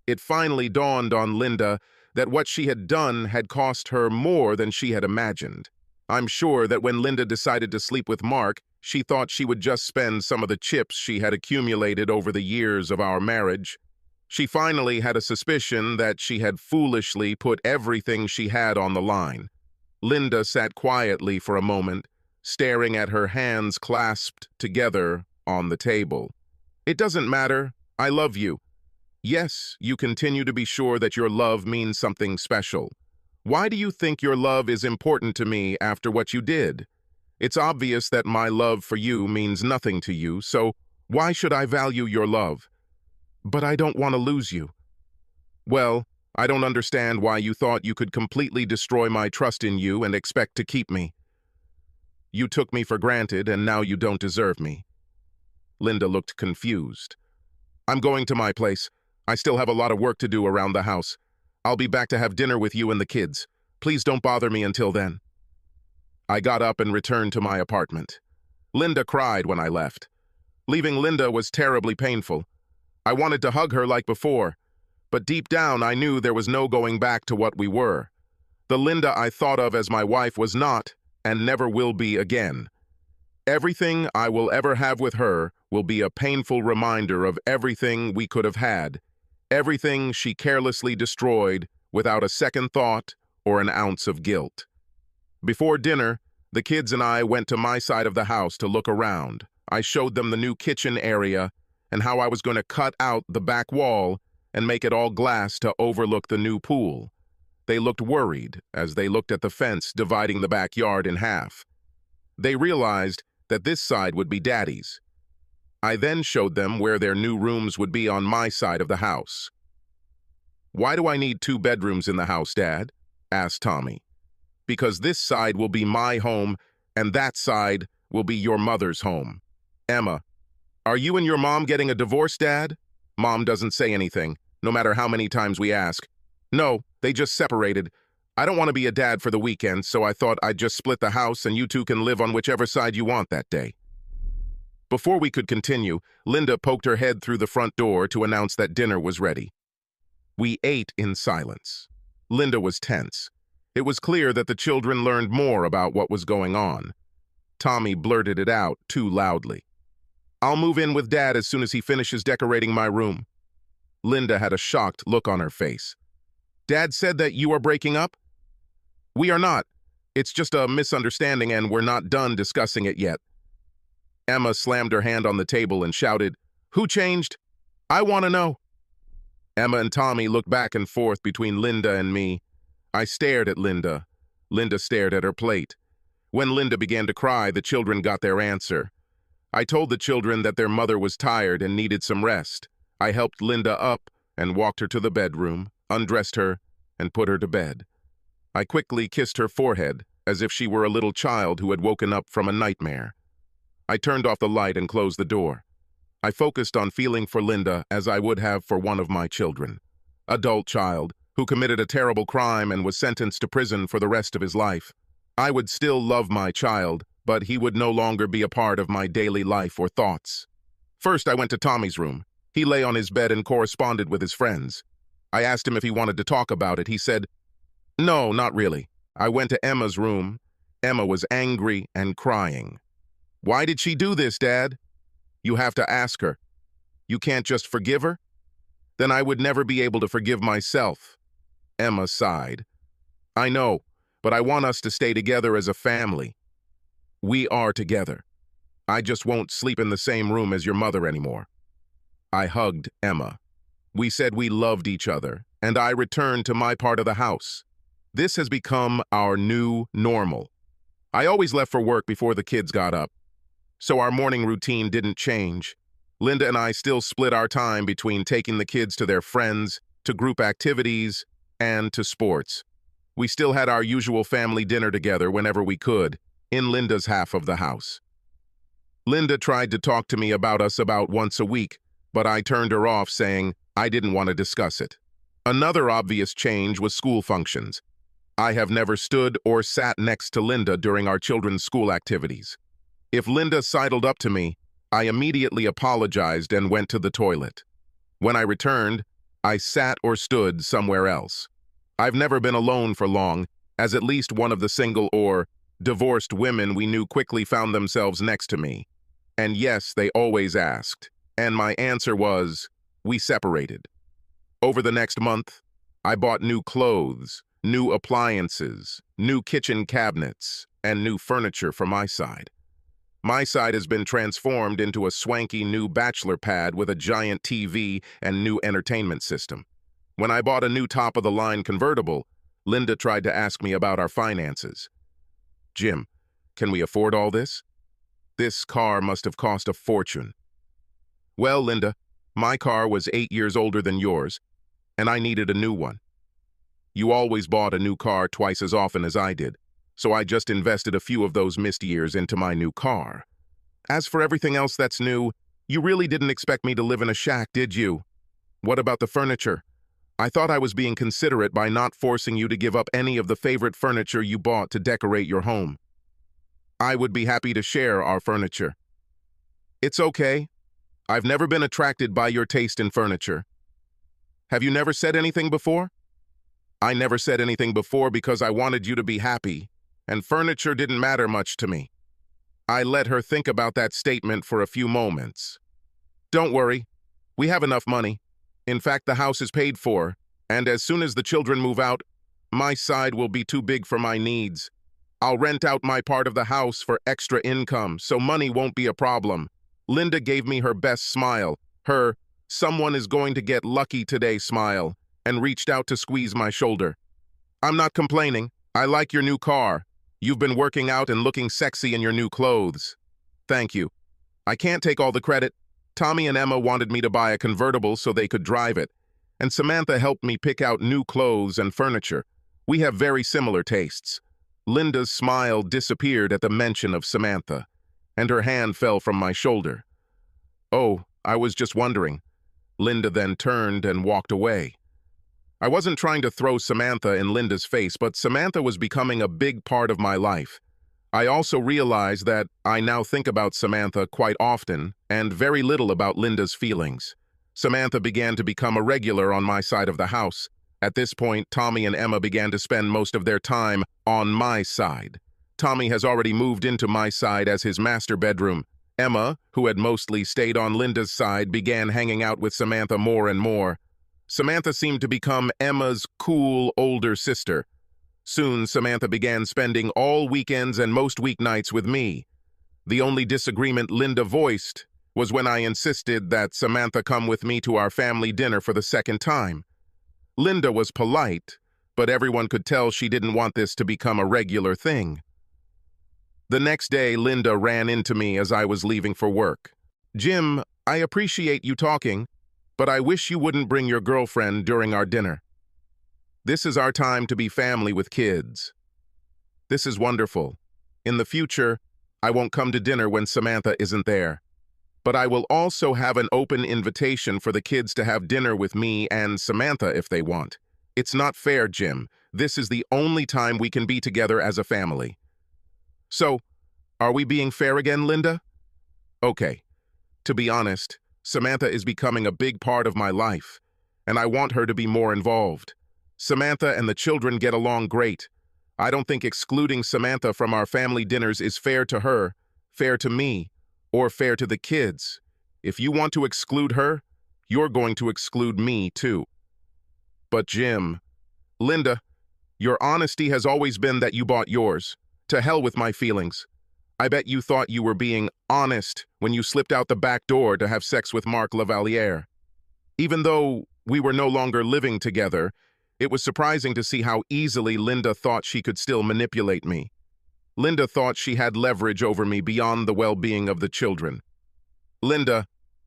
It finally dawned on Linda that what she had done had cost her more than she had imagined. I'm sure that when Linda decided to sleep with Mark, she thought she would just spend some of the chips she had accumulated over the years of our marriage. She finally had a suspicion that she had foolishly put everything she had on the line. Linda sat quietly for a moment, staring at her hands clasped together on the table. "It doesn't matter. I love you. Yes, you continue to be sure that your love means something special. Why do you think your love is important to me after what you did? It's obvious that my love for you means nothing to you, so why should I value your love? But I don't want to lose you." "Well, I don't understand why you thought you could completely destroy my trust in you and expect to keep me. You took me for granted, and now you don't deserve me." Linda looked confused. "I'm going to my place. I still have a lot of work to do around the house. I'll be back to have dinner with you and the kids. Please don't bother me until then." I got up and returned to my apartment. Linda cried when I left. Leaving Linda was terribly painful. I wanted to hug her like before, but deep down I knew there was no going back to what we were. The Linda I thought of as my wife was not, and never will be again. Everything I will ever have with her will be a painful reminder of everything we could have had, everything she carelessly destroyed without a second thought or an ounce of guilt. Before dinner, the kids and I went to my side of the house to look around. I showed them the new kitchen area and how I was going to cut out the back wall and make it all glass to overlook the new pool. They looked worried as they looked at the fence dividing the backyard in half. They realized that this side would be Daddy's. I then showed them where their new rooms would be on my side of the house. "Why do I need 2 bedrooms in the house, Dad?" asked Tommy. "Because this side will be my home and that side will be your mother's home." "Emma, are you and your mom getting a divorce, Dad?" Mom doesn't say anything, no matter how many times we ask. "No, they just separated. I don't want to be a dad for the weekend, so I thought I'd just split the house and you two can live on whichever side you want that day." Before we could continue, Linda poked her head through the front door to announce that dinner was ready. We ate in silence. Linda was tense. It was clear that the children learned more about what was going on. Tommy blurted it out too loudly. "I'll move in with Dad as soon as he finishes decorating my room." Linda had a shocked look on her face. "Dad said that you are breaking up?" "We are not. It's just a misunderstanding and we're not done discussing it yet." Emma slammed her hand on the table and shouted, "Who changed? I want to know." Emma and Tommy looked back and forth between Linda and me. I stared at Linda. Linda stared at her plate. When Linda began to cry, the children got their answer. I told the children that their mother was tired and needed some rest. I helped Linda up and walked her to the bedroom, undressed her, and put her to bed. I quickly kissed her forehead, as if she were a little child who had woken up from a nightmare. I turned off the light and closed the door. I focused on feeling for Linda as I would have for one of my children. Adult child, who committed a terrible crime and was sentenced to prison for the rest of his life. I would still love my child, but he would no longer be a part of my daily life or thoughts. First, I went to Tommy's room. He lay on his bed and corresponded with his friends. I asked him if he wanted to talk about it. He said, "No, not really." I went to Emma's room. Emma was angry and crying. "Why did she do this, Dad?" "You have to ask her. You can't just forgive her?" "Then I would never be able to forgive myself." Emma sighed. "I know, but I want us to stay together as a family." "We are together. I just won't sleep in the same room as your mother anymore." I hugged Emma. We said we loved each other, and I returned to my part of the house. This has become our new normal. I always left for work before the kids got up, so our morning routine didn't change. Linda and I still split our time between taking the kids to their friends, to group activities, and to sports. We still had our usual family dinner together whenever we could, in Linda's half of the house. Linda tried to talk to me about us about once a week, but I turned her off saying I didn't want to discuss it. Another obvious change was school functions. I have never stood or sat next to Linda during our children's school activities. If Linda sidled up to me, I immediately apologized and went to the toilet. When I returned, I sat or stood somewhere else. I've never been alone for long, as at least one of the single or divorced women we knew quickly found themselves next to me. And yes, they always asked, and my answer was, we separated. Over the next month, I bought new clothes, new appliances, new kitchen cabinets, and new furniture for my side. My side has been transformed into a swanky new bachelor pad with a giant TV and new entertainment system. When I bought a new top-of-the-line convertible, Linda tried to ask me about our finances. "Jim, can we afford all this? This car must have cost a fortune." "Well, Linda, my car was 8 years older than yours, and I needed a new one. You always bought a new car twice as often as I did, so I just invested a few of those missed years into my new car. As for everything else that's new, you really didn't expect me to live in a shack, did you? What about the furniture? I thought I was being considerate by not forcing you to give up any of the favorite furniture you bought to decorate your home. I would be happy to share our furniture." "It's okay. I've never been attracted by your taste in furniture." "Have you never said anything before?" "I never said anything before because I wanted you to be happy, and furniture didn't matter much to me." I let her think about that statement for a few moments. "Don't worry. We have enough money. In fact, the house is paid for, and as soon as the children move out, my side will be too big for my needs. I'll rent out my part of the house for extra income, so money won't be a problem. Linda gave me her best smile, her "someone is going to get lucky today" smile, and reached out to squeeze my shoulder. "I'm not complaining. I like your new car. You've been working out and looking sexy in your new clothes." "Thank you. I can't take all the credit. Tommy and Emma wanted me to buy a convertible so they could drive it, and Samantha helped me pick out new clothes and furniture. We have very similar tastes." Linda's smile disappeared at the mention of Samantha, and her hand fell from my shoulder. "Oh, I was just wondering." Linda then turned and walked away. I wasn't trying to throw Samantha in Linda's face, but Samantha was becoming a big part of my life. I also realized that I now think about Samantha quite often and very little about Linda's feelings. Samantha began to become a regular on my side of the house. At this point, Tommy and Emma began to spend most of their time on my side. Tommy has already moved into my side as his master bedroom. Emma, who had mostly stayed on Linda's side, began hanging out with Samantha more and more. Samantha seemed to become Emma's cool older sister. Soon, Samantha began spending all weekends and most weeknights with me. The only disagreement Linda voiced was when I insisted that Samantha come with me to our family dinner for the second time. Linda was polite, but everyone could tell she didn't want this to become a regular thing. The next day, Linda ran into me as I was leaving for work. "Jim, I appreciate you talking, but I wish you wouldn't bring your girlfriend during our dinner. This is our time to be family with kids." "This is wonderful. In the future, I won't come to dinner when Samantha isn't there. But I will also have an open invitation for the kids to have dinner with me and Samantha if they want. It's not fair, Jim. This is the only time we can be together as a family." "So, are we being fair again, Linda?" "Okay. To be honest, Samantha is becoming a big part of my life, and I want her to be more involved. Samantha and the children get along great. I don't think excluding Samantha from our family dinners is fair to her, fair to me, or fair to the kids. If you want to exclude her, you're going to exclude me too." "But Jim..." "Linda, your honesty has always been that you bought yours. To hell with my feelings. I bet you thought you were being honest when you slipped out the back door to have sex with Mark Lavaliere. Even though we were no longer living together, it was surprising to see how easily Linda thought she could still manipulate me. Linda thought she had leverage over me beyond the well-being of the children. Linda,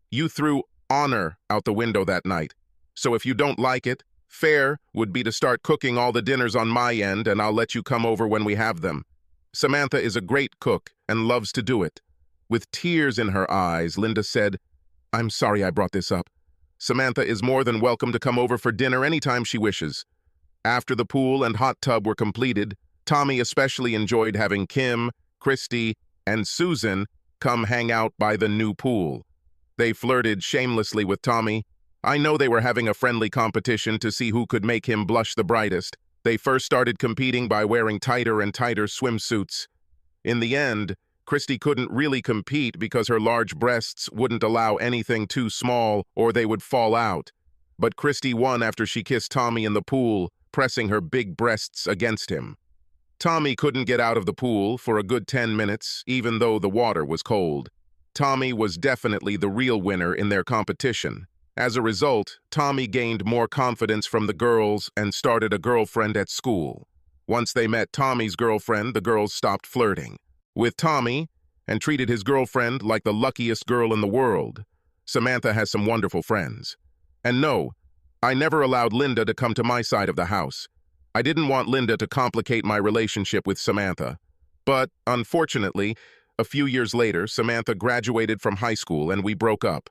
you threw honor out the window that night. So if you don't like it, fair would be to start cooking all the dinners on my end, and I'll let you come over when we have them. Samantha is a great cook and loves to do it." With tears in her eyes, Linda said, "I'm sorry I brought this up. Samantha is more than welcome to come over for dinner anytime she wishes." After the pool and hot tub were completed, Tommy especially enjoyed having Kim, Christy, and Susan come hang out by the new pool. They flirted shamelessly with Tommy. I know they were having a friendly competition to see who could make him blush the brightest. They first started competing by wearing tighter and tighter swimsuits. In the end, Christy couldn't really compete because her large breasts wouldn't allow anything too small or they would fall out. But Christy won after she kissed Tommy in the pool, pressing her big breasts against him. Tommy couldn't get out of the pool for a good 10 minutes, even though the water was cold. Tommy was definitely the real winner in their competition. As a result, Tommy gained more confidence from the girls and started a girlfriend at school. Once they met Tommy's girlfriend, the girls stopped flirting with Tommy and treated his girlfriend like the luckiest girl in the world. Samantha has some wonderful friends. And no, I never allowed Linda to come to my side of the house. I didn't want Linda to complicate my relationship with Samantha. But, unfortunately, a few years later, Samantha graduated from high school and we broke up.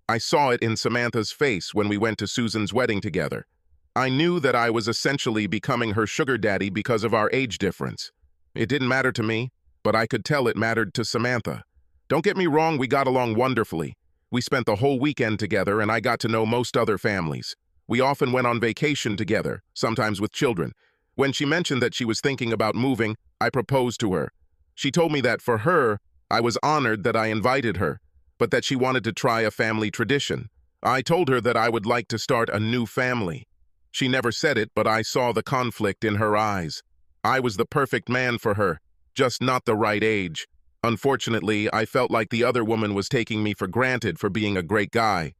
I saw it in Samantha's face when we went to Susan's wedding together. I knew that I was essentially becoming her sugar daddy because of our age difference. It didn't matter to me, but I could tell it mattered to Samantha. Don't get me wrong, we got along wonderfully. We spent the whole weekend together and I got to know most other families. We often went on vacation together, sometimes with children. When she mentioned that she was thinking about moving, I proposed to her. She told me that for her, I was honored that I invited her, but that she wanted to try a family tradition. I told her that I would like to start a new family. She never said it, but I saw the conflict in her eyes. I was the perfect man for her, just not the right age. Unfortunately, I felt like the other woman was taking me for granted for being a great guy.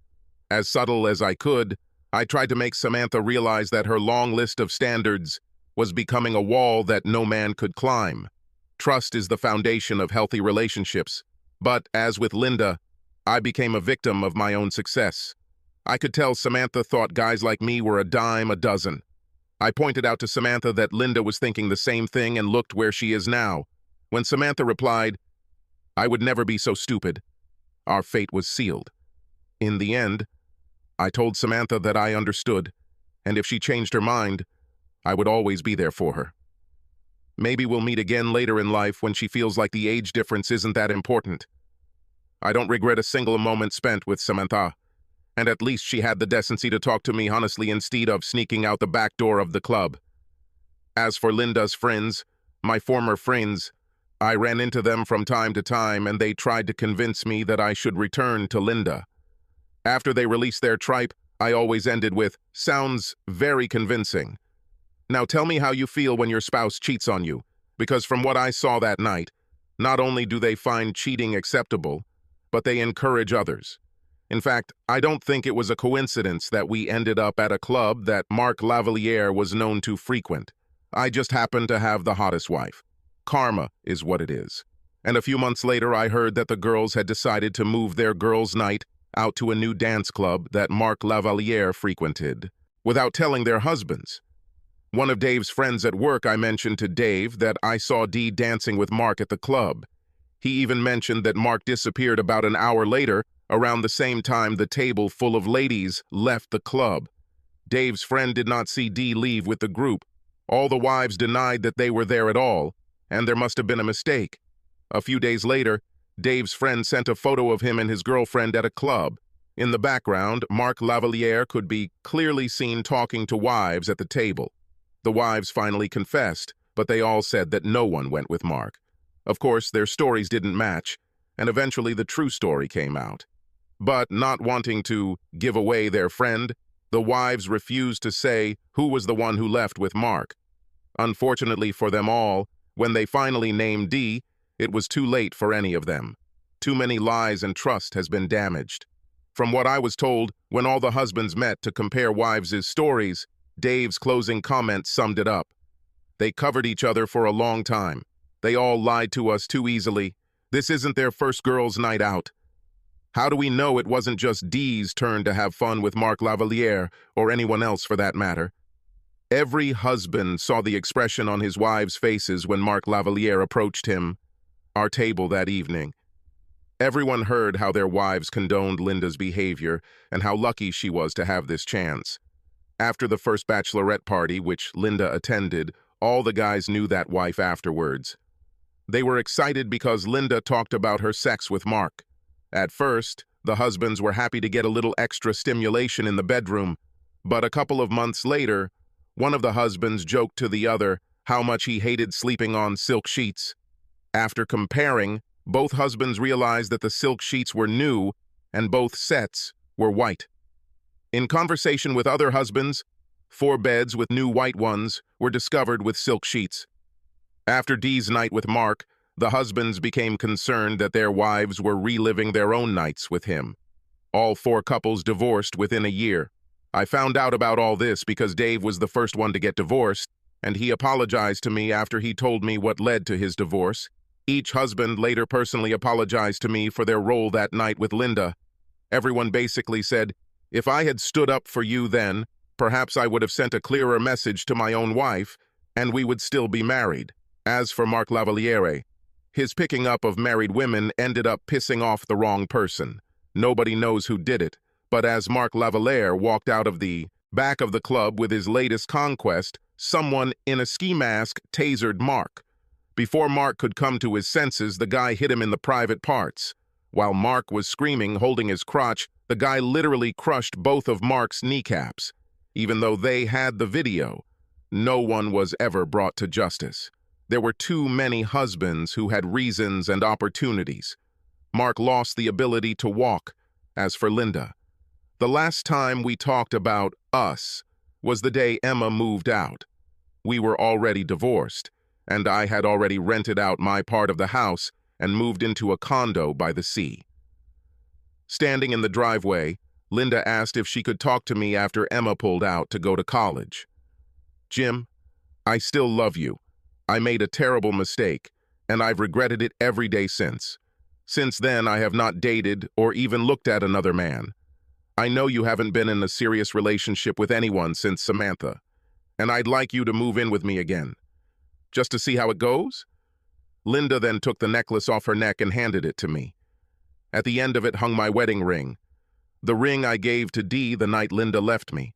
As subtle as I could, I tried to make Samantha realize that her long list of standards was becoming a wall that no man could climb. Trust is the foundation of healthy relationships, but as with Linda, I became a victim of my own success. I could tell Samantha thought guys like me were a dime a dozen. I pointed out to Samantha that Linda was thinking the same thing and looked where she is now. When Samantha replied, "I would never be so stupid," our fate was sealed. In the end, I told Samantha that I understood, and if she changed her mind, I would always be there for her. Maybe we'll meet again later in life when she feels like the age difference isn't that important. I don't regret a single moment spent with Samantha, and at least she had the decency to talk to me honestly instead of sneaking out the back door of the club. As for Linda's friends, my former friends, I ran into them from time to time and they tried to convince me that I should return to Linda. After they released their tripe, I always ended with, "Sounds very convincing. Now tell me how you feel when your spouse cheats on you, because from what I saw that night, not only do they find cheating acceptable, but they encourage others. In fact, I don't think it was a coincidence that we ended up at a club that Mark Lavalier was known to frequent. I just happened to have the hottest wife. Karma is what it is. And a few months later, I heard that the girls had decided to move their girls' night out to a new dance club that Mark Lavalier frequented, without telling their husbands. One of Dave's friends at work, I mentioned to Dave that I saw Dee dancing with Mark at the club. He even mentioned that Mark disappeared about an hour later, around the same time the table full of ladies left the club. Dave's friend did not see Dee leave with the group. All the wives denied that they were there at all, and there must have been a mistake. A few days later, Dave's friend sent a photo of him and his girlfriend at a club. In the background, Mark Lavalier could be clearly seen talking to wives at the table. The wives finally confessed, but they all said that no one went with Mark. Of course, their stories didn't match, and eventually the true story came out. But not wanting to give away their friend, the wives refused to say who was the one who left with Mark. Unfortunately for them all, when they finally named Dee, it was too late for any of them. Too many lies and trust has been damaged. From what I was told, when all the husbands met to compare wives' stories, Dave's closing comments summed it up. They covered each other for a long time. They all lied to us too easily. This isn't their first girls' night out. How do we know it wasn't just Dee's turn to have fun with Mark Lavalier, or anyone else for that matter? Every husband saw the expression on his wives' faces when Mark Lavalier approached our table that evening. Everyone heard how their wives condoned Linda's behavior and how lucky she was to have this chance. After the first bachelorette party, which Linda attended, all the guys knew that wife afterwards. They were excited because Linda talked about her sex with Mark. At first, the husbands were happy to get a little extra stimulation in the bedroom, but a couple of months later, one of the husbands joked to the other how much he hated sleeping on silk sheets. After comparing, both husbands realized that the silk sheets were new and both sets were white. In conversation with other husbands, 4 beds with new white ones were discovered with silk sheets. After Dee's night with Mark, the husbands became concerned that their wives were reliving their own nights with him. All 4 couples divorced within a year. I found out about all this because Dave was the first one to get divorced, and he apologized to me after he told me what led to his divorce. Each husband later personally apologized to me for their role that night with Linda. Everyone basically said, "If I had stood up for you then, perhaps I would have sent a clearer message to my own wife, and we would still be married." As for Mark Lavalier, his picking up of married women ended up pissing off the wrong person. Nobody knows who did it, but as Mark Lavalier walked out of the back of the club with his latest conquest, someone in a ski mask tasered Mark. Before Mark could come to his senses, the guy hit him in the private parts. While Mark was screaming, holding his crotch, the guy literally crushed both of Mark's kneecaps. Even though they had the video, no one was ever brought to justice. There were too many husbands who had reasons and opportunities. Mark lost the ability to walk. As for Linda, the last time we talked about us was the day Emma moved out. We were already divorced, and I had already rented out my part of the house, and moved into a condo by the sea. Standing in the driveway, Linda asked if she could talk to me after Emma pulled out to go to college. "Jim, I still love you. I made a terrible mistake, and I've regretted it every day since. Since then, I have not dated or even looked at another man. I know you haven't been in a serious relationship with anyone since Samantha, and I'd like you to move in with me again. Just to see how it goes?" Linda then took the necklace off her neck and handed it to me. At the end of it hung my wedding ring, the ring I gave to Dee the night Linda left me.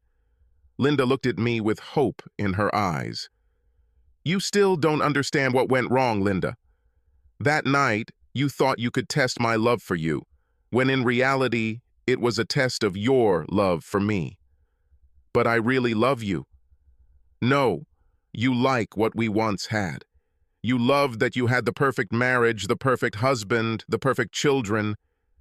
Linda looked at me with hope in her eyes. "You still don't understand what went wrong, Linda. That night, you thought you could test my love for you, when in reality, it was a test of your love for me. But I really love you. No, you like what we once had. You loved that you had the perfect marriage, the perfect husband, the perfect children.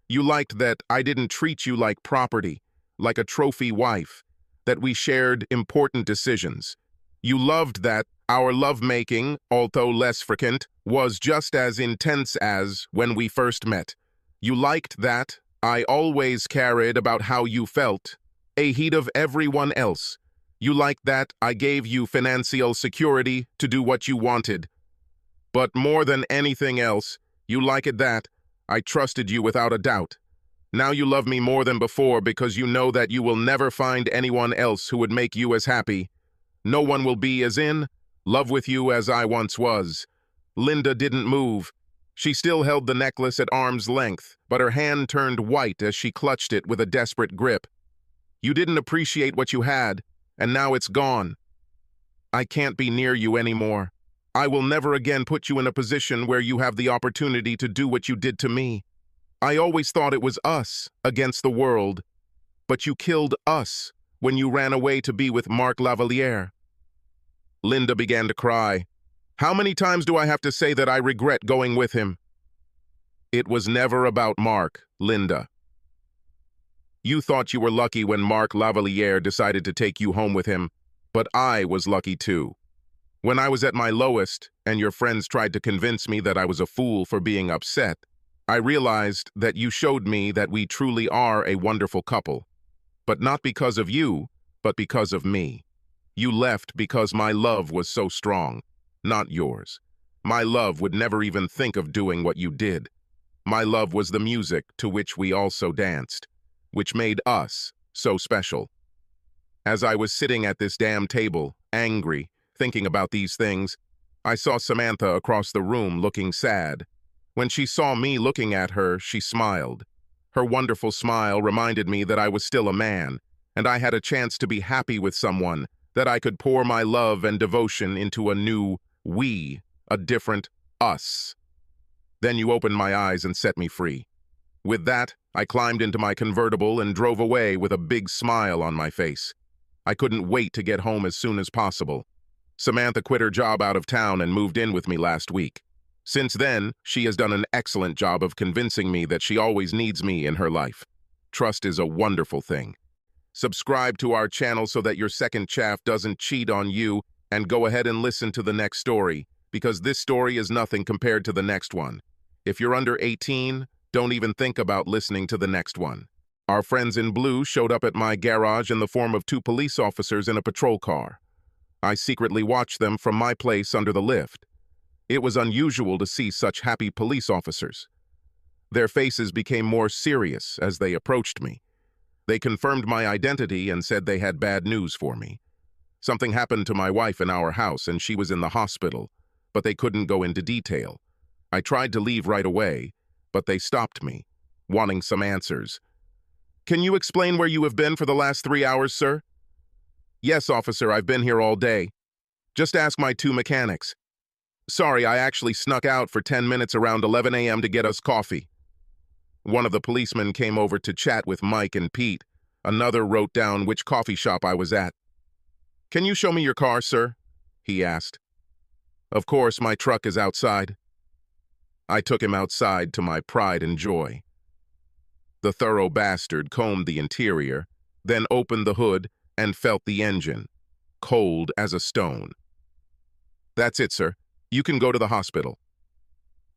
You liked that I didn't treat you like property, like a trophy wife, that we shared important decisions. You loved that our lovemaking, although less frequent, was just as intense as when we first met. You liked that I always cared about how you felt, ahead of everyone else. You liked that I gave you financial security to do what you wanted. But more than anything else, you liked that I trusted you without a doubt. Now you love me more than before because you know that you will never find anyone else who would make you as happy. No one will be as in love with you as I once was." Linda didn't move. She still held the necklace at arm's length, but her hand turned white as she clutched it with a desperate grip. "You didn't appreciate what you had, and now it's gone. I can't be near you anymore. I will never again put you in a position where you have the opportunity to do what you did to me. I always thought it was us against the world, but you killed us when you ran away to be with Mark Lavalier." Linda began to cry. "How many times do I have to say that I regret going with him?" "It was never about Mark, Linda. You thought you were lucky when Mark Lavalier decided to take you home with him, but I was lucky too. When I was at my lowest, and your friends tried to convince me that I was a fool for being upset, I realized that you showed me that we truly are a wonderful couple. But not because of you, but because of me. You left because my love was so strong, not yours. My love would never even think of doing what you did. My love was the music to which we also danced, which made us so special." As I was sitting at this damn table, angry, thinking about these things, I saw Samantha across the room looking sad. When she saw me looking at her, she smiled. Her wonderful smile reminded me that I was still a man, and I had a chance to be happy with someone, that I could pour my love and devotion into a new we, a different us. Then you opened my eyes and set me free. With that, I climbed into my convertible and drove away with a big smile on my face. I couldn't wait to get home as soon as possible. Samantha quit her job out of town and moved in with me last week. Since then, she has done an excellent job of convincing me that she always needs me in her life. Trust is a wonderful thing. Subscribe to our channel so that your second chaff doesn't cheat on you, and go ahead and listen to the next story, because this story is nothing compared to the next one. If you're under 18, don't even think about listening to the next one. Our friends in blue showed up at my garage in the form of 2 police officers in a patrol car. I secretly watched them from my place under the lift. It was unusual to see such happy police officers. Their faces became more serious as they approached me. They confirmed my identity and said they had bad news for me. Something happened to my wife in our house and she was in the hospital, but they couldn't go into detail. I tried to leave right away, but they stopped me, wanting some answers. "Can you explain where you have been for the last 3 hours, sir?" "Yes, officer, I've been here all day. Just ask my 2 mechanics. Sorry, I actually snuck out for 10 minutes around 11 a.m. to get us coffee." One of the policemen came over to chat with Mike and Pete. Another wrote down which coffee shop I was at. "Can you show me your car, sir?" he asked. "Of course, my truck is outside." I took him outside to my pride and joy. The thorough bastard combed the interior, then opened the hood and felt the engine, cold as a stone. "That's it, sir. You can go to the hospital."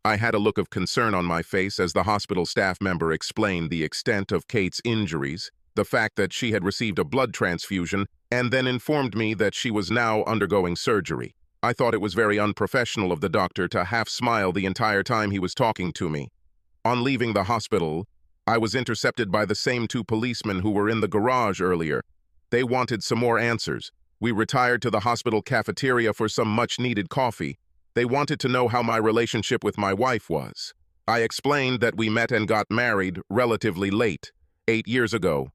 I had a look of concern on my face as the hospital staff member explained the extent of Kate's injuries, the fact that she had received a blood transfusion, and then informed me that she was now undergoing surgery. I thought it was very unprofessional of the doctor to half smile the entire time he was talking to me. On leaving the hospital, I was intercepted by the same two policemen who were in the garage earlier. They wanted some more answers. We retired to the hospital cafeteria for some much-needed coffee. They wanted to know how my relationship with my wife was. I explained that we met and got married relatively late, 8 years ago.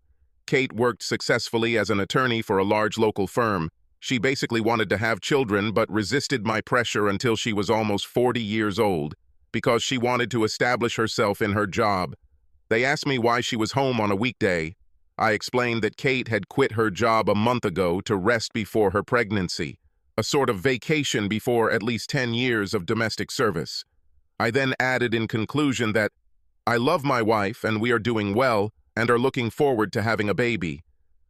Kate worked successfully as an attorney for a large local firm. She basically wanted to have children but resisted my pressure until she was almost 40 years old because she wanted to establish herself in her job. They asked me why she was home on a weekday. I explained that Kate had quit her job a month ago to rest before her pregnancy, a sort of vacation before at least 10 years of domestic service. I then added in conclusion that I love my wife and we are doing well and are looking forward to having a baby.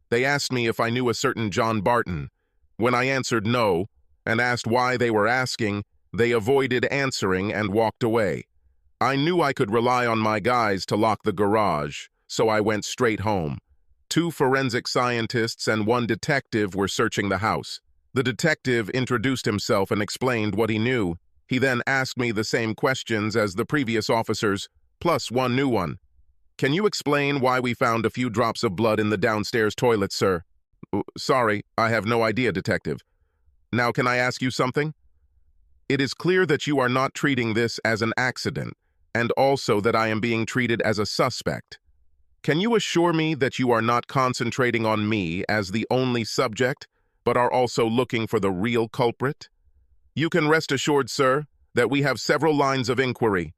They asked me if I knew a certain John Barton. When I answered no and asked why they were asking, they avoided answering and walked away. I knew I could rely on my guys to lock the garage, so I went straight home. 2 forensic scientists and 1 detective were searching the house. The detective introduced himself and explained what he knew. He then asked me the same questions as the previous officers, plus 1 new one. Can you explain why we found a few drops of blood in the downstairs toilet, sir? Sorry, I have no idea, detective. Now, can I ask you something? It is clear that you are not treating this as an accident, and also that I am being treated as a suspect. Can you assure me that you are not concentrating on me as the only subject, but are also looking for the real culprit? You can rest assured, sir, that we have several lines of inquiry.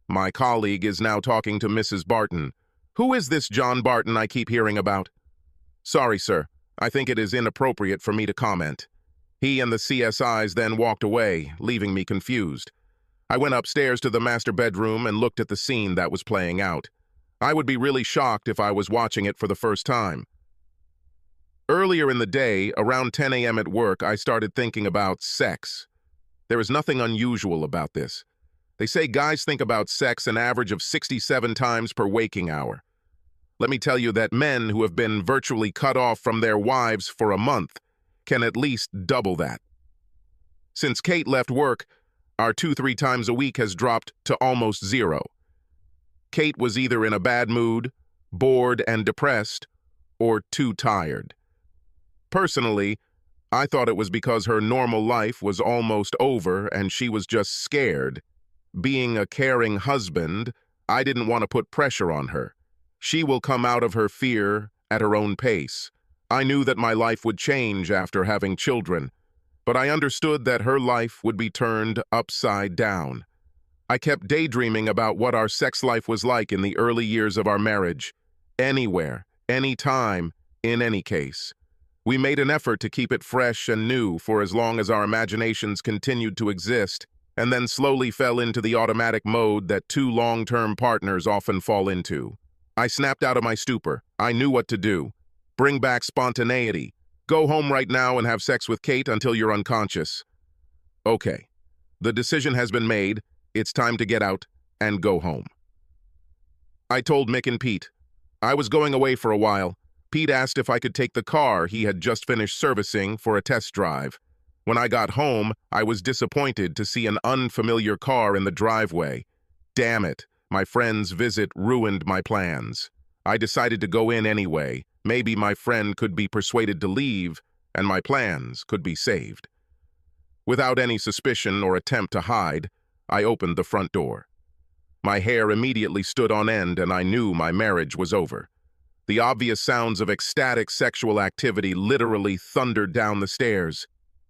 My colleague is now talking to Mrs. Barton. Who is this John Barton I keep hearing about? Sorry, sir. I think it is inappropriate for me to comment. He and the CSIs then walked away, leaving me confused. I went upstairs to the master bedroom and looked at the scene that was playing out. I would be really shocked if I was watching it for the first time. Earlier in the day, around 10 a.m. at work, I started thinking about sex. There is nothing unusual about this. They say guys think about sex an average of 67 times per waking hour. Let me tell you that men who have been virtually cut off from their wives for a month can at least double that. Since Kate left work, our 2-3 times a week has dropped to almost 0. Kate was either in a bad mood, bored and depressed, or too tired. Personally, I thought it was because her normal life was almost over and she was just scared. Being a caring husband, I didn't want to put pressure on her. She will come out of her fear at her own pace. I knew that my life would change after having children, but I understood that her life would be turned upside down. I kept daydreaming about what our sex life was like in the early years of our marriage. Anywhere, anytime, in any case. We made an effort to keep it fresh and new for as long as our imaginations continued to exist, and then slowly fell into the automatic mode that 2 long-term partners often fall into. I snapped out of my stupor. I knew what to do. Bring back spontaneity. Go home right now and have sex with Kate until you're unconscious. Okay. The decision has been made. It's time to get out and go home. I told Mick and Pete. I was going away for a while. Pete asked if I could take the car he had just finished servicing for a test drive. When I got home, I was disappointed to see an unfamiliar car in the driveway. Damn it, my friend's visit ruined my plans. I decided to go in anyway. Maybe my friend could be persuaded to leave, and my plans could be saved. Without any suspicion or attempt to hide, I opened the front door. My hair immediately stood on end, and I knew my marriage was over. The obvious sounds of ecstatic sexual activity literally thundered down the stairs.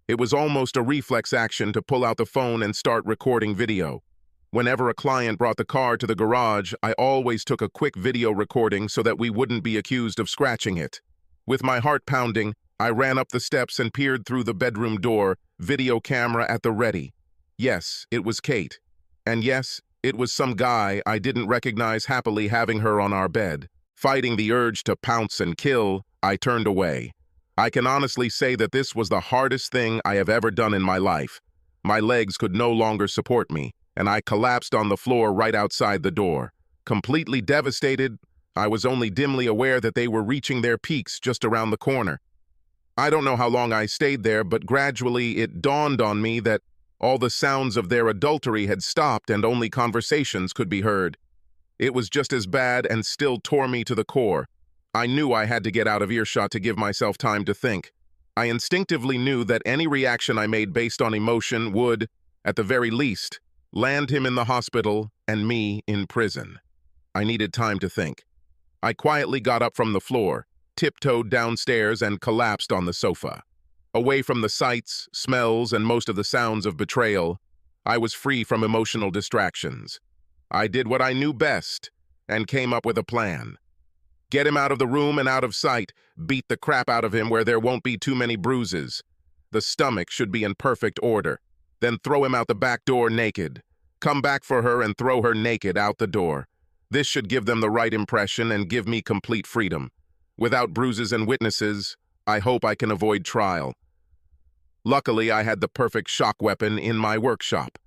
It was almost a reflex action to pull out the phone and start recording video. Whenever a client brought the car to the garage, I always took a quick video recording so that we wouldn't be accused of scratching it. With my heart pounding, I ran up the steps and peered through the bedroom door, video camera at the ready. Yes, it was Kate. And yes, it was some guy I didn't recognize happily having her on our bed. Fighting the urge to pounce and kill, I turned away. I can honestly say that this was the hardest thing I have ever done in my life. My legs could no longer support me, and I collapsed on the floor right outside the door. Completely devastated, I was only dimly aware that they were reaching their peaks just around the corner. I don't know how long I stayed there, but gradually it dawned on me that all the sounds of their adultery had stopped and only conversations could be heard. It was just as bad and still tore me to the core. I knew I had to get out of earshot to give myself time to think. I instinctively knew that any reaction I made based on emotion would, at the very least, land him in the hospital and me in prison. I needed time to think. I quietly got up from the floor, tiptoed downstairs, and collapsed on the sofa. Away from the sights, smells, and most of the sounds of betrayal, I was free from emotional distractions. I did what I knew best and came up with a plan. Get him out of the room and out of sight, beat the crap out of him where there won't be too many bruises. The stomach should be in perfect order. Then throw him out the back door naked. Come back for her and throw her naked out the door. This should give them the right impression and give me complete freedom. Without bruises and witnesses, I hope I can avoid trial. Luckily, I had the perfect shock weapon in my workshop.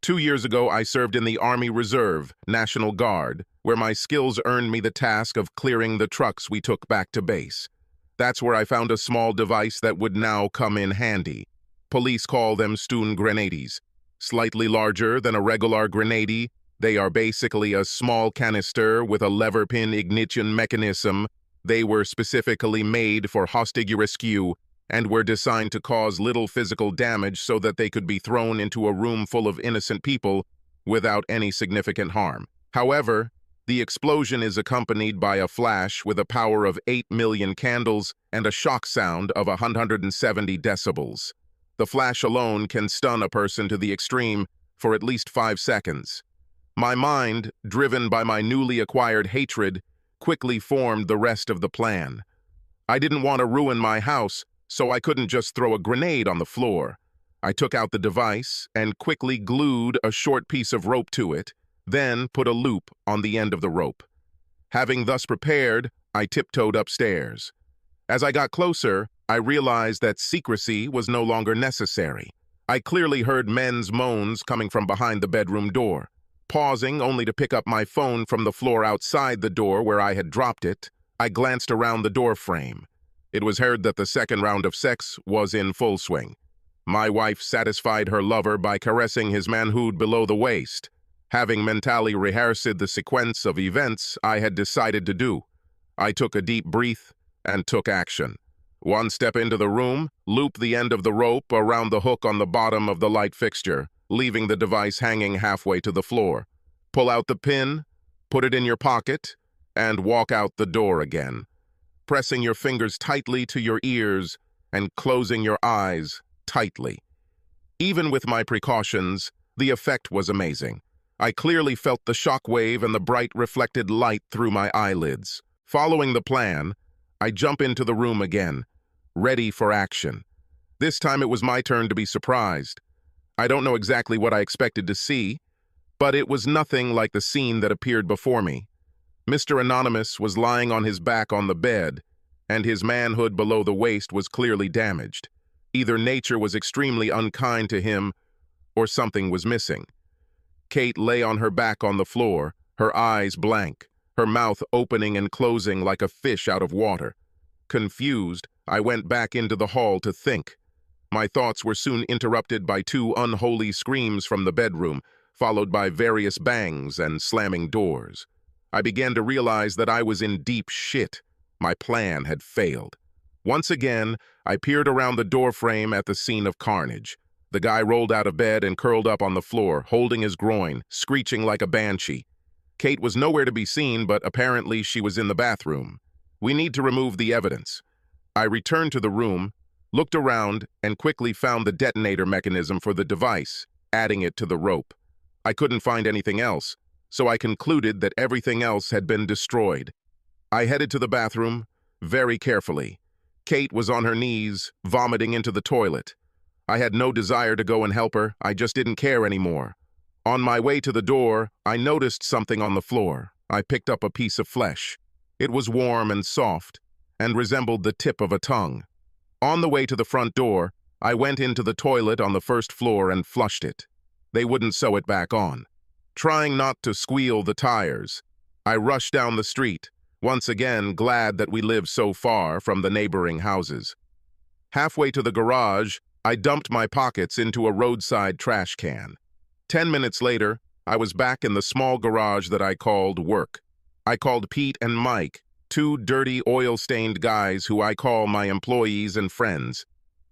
2 years ago, I served in the Army Reserve, National Guard, where my skills earned me the task of clearing the trucks we took back to base. That's where I found a small device that would now come in handy. Police call them stun grenades. Slightly larger than a regular grenade, they are basically a small canister with a lever pin ignition mechanism. They were specifically made for hostage rescue and were designed to cause little physical damage so that they could be thrown into a room full of innocent people without any significant harm. However, the explosion is accompanied by a flash with a power of 8 million candles and a shock sound of 170 decibels. The flash alone can stun a person to the extreme for at least 5 seconds. My mind, driven by my newly acquired hatred, quickly formed the rest of the plan. I didn't want to ruin my house, so I couldn't just throw a grenade on the floor. I took out the device and quickly glued a short piece of rope to it, then put a loop on the end of the rope. Having thus prepared, I tiptoed upstairs. As I got closer, I realized that secrecy was no longer necessary. I clearly heard men's moans coming from behind the bedroom door. Pausing only to pick up my phone from the floor outside the door where I had dropped it, I glanced around the door frame. It was heard that the second round of sex was in full swing. My wife satisfied her lover by caressing his manhood below the waist. Having mentally rehearsed the sequence of events I had decided to do, I took a deep breath and took action. One step into the room, loop the end of the rope around the hook on the bottom of the light fixture, leaving the device hanging halfway to the floor. Pull out the pin, put it in your pocket, and walk out the door again, pressing your fingers tightly to your ears and closing your eyes tightly. Even with my precautions, the effect was amazing. I clearly felt the shock wave and the bright reflected light through my eyelids. Following the plan, I jump into the room again, ready for action. This time it was my turn to be surprised. I don't know exactly what I expected to see, but it was nothing like the scene that appeared before me. Mr. Anonymous was lying on his back on the bed, and his manhood below the waist was clearly damaged. Either nature was extremely unkind to him, or something was missing. Kate lay on her back on the floor, her eyes blank, her mouth opening and closing like a fish out of water. Confused, I went back into the hall to think. My thoughts were soon interrupted by 2 unholy screams from the bedroom, followed by various bangs and slamming doors. I began to realize that I was in deep shit. My plan had failed. Once again, I peered around the doorframe at the scene of carnage. The guy rolled out of bed and curled up on the floor, holding his groin, screeching like a banshee. Kate was nowhere to be seen, but apparently she was in the bathroom. We need to remove the evidence. I returned to the room, looked around, and quickly found the detonator mechanism for the device, adding it to the rope. I couldn't find anything else, so I concluded that everything else had been destroyed. I headed to the bathroom, very carefully. Kate was on her knees, vomiting into the toilet. I had no desire to go and help her, I just didn't care anymore. On my way to the door, I noticed something on the floor. I picked up a piece of flesh. It was warm and soft, and resembled the tip of a tongue. On the way to the front door, I went into the toilet on the first floor and flushed it. They wouldn't sew it back on. Trying not to squeal the tires, I rushed down the street, once again glad that we lived so far from the neighboring houses. Halfway to the garage, I dumped my pockets into a roadside trash can. 10 minutes later, I was back in the small garage that I called work. I called Pete and Mike, two dirty, oil-stained guys who I call my employees and friends.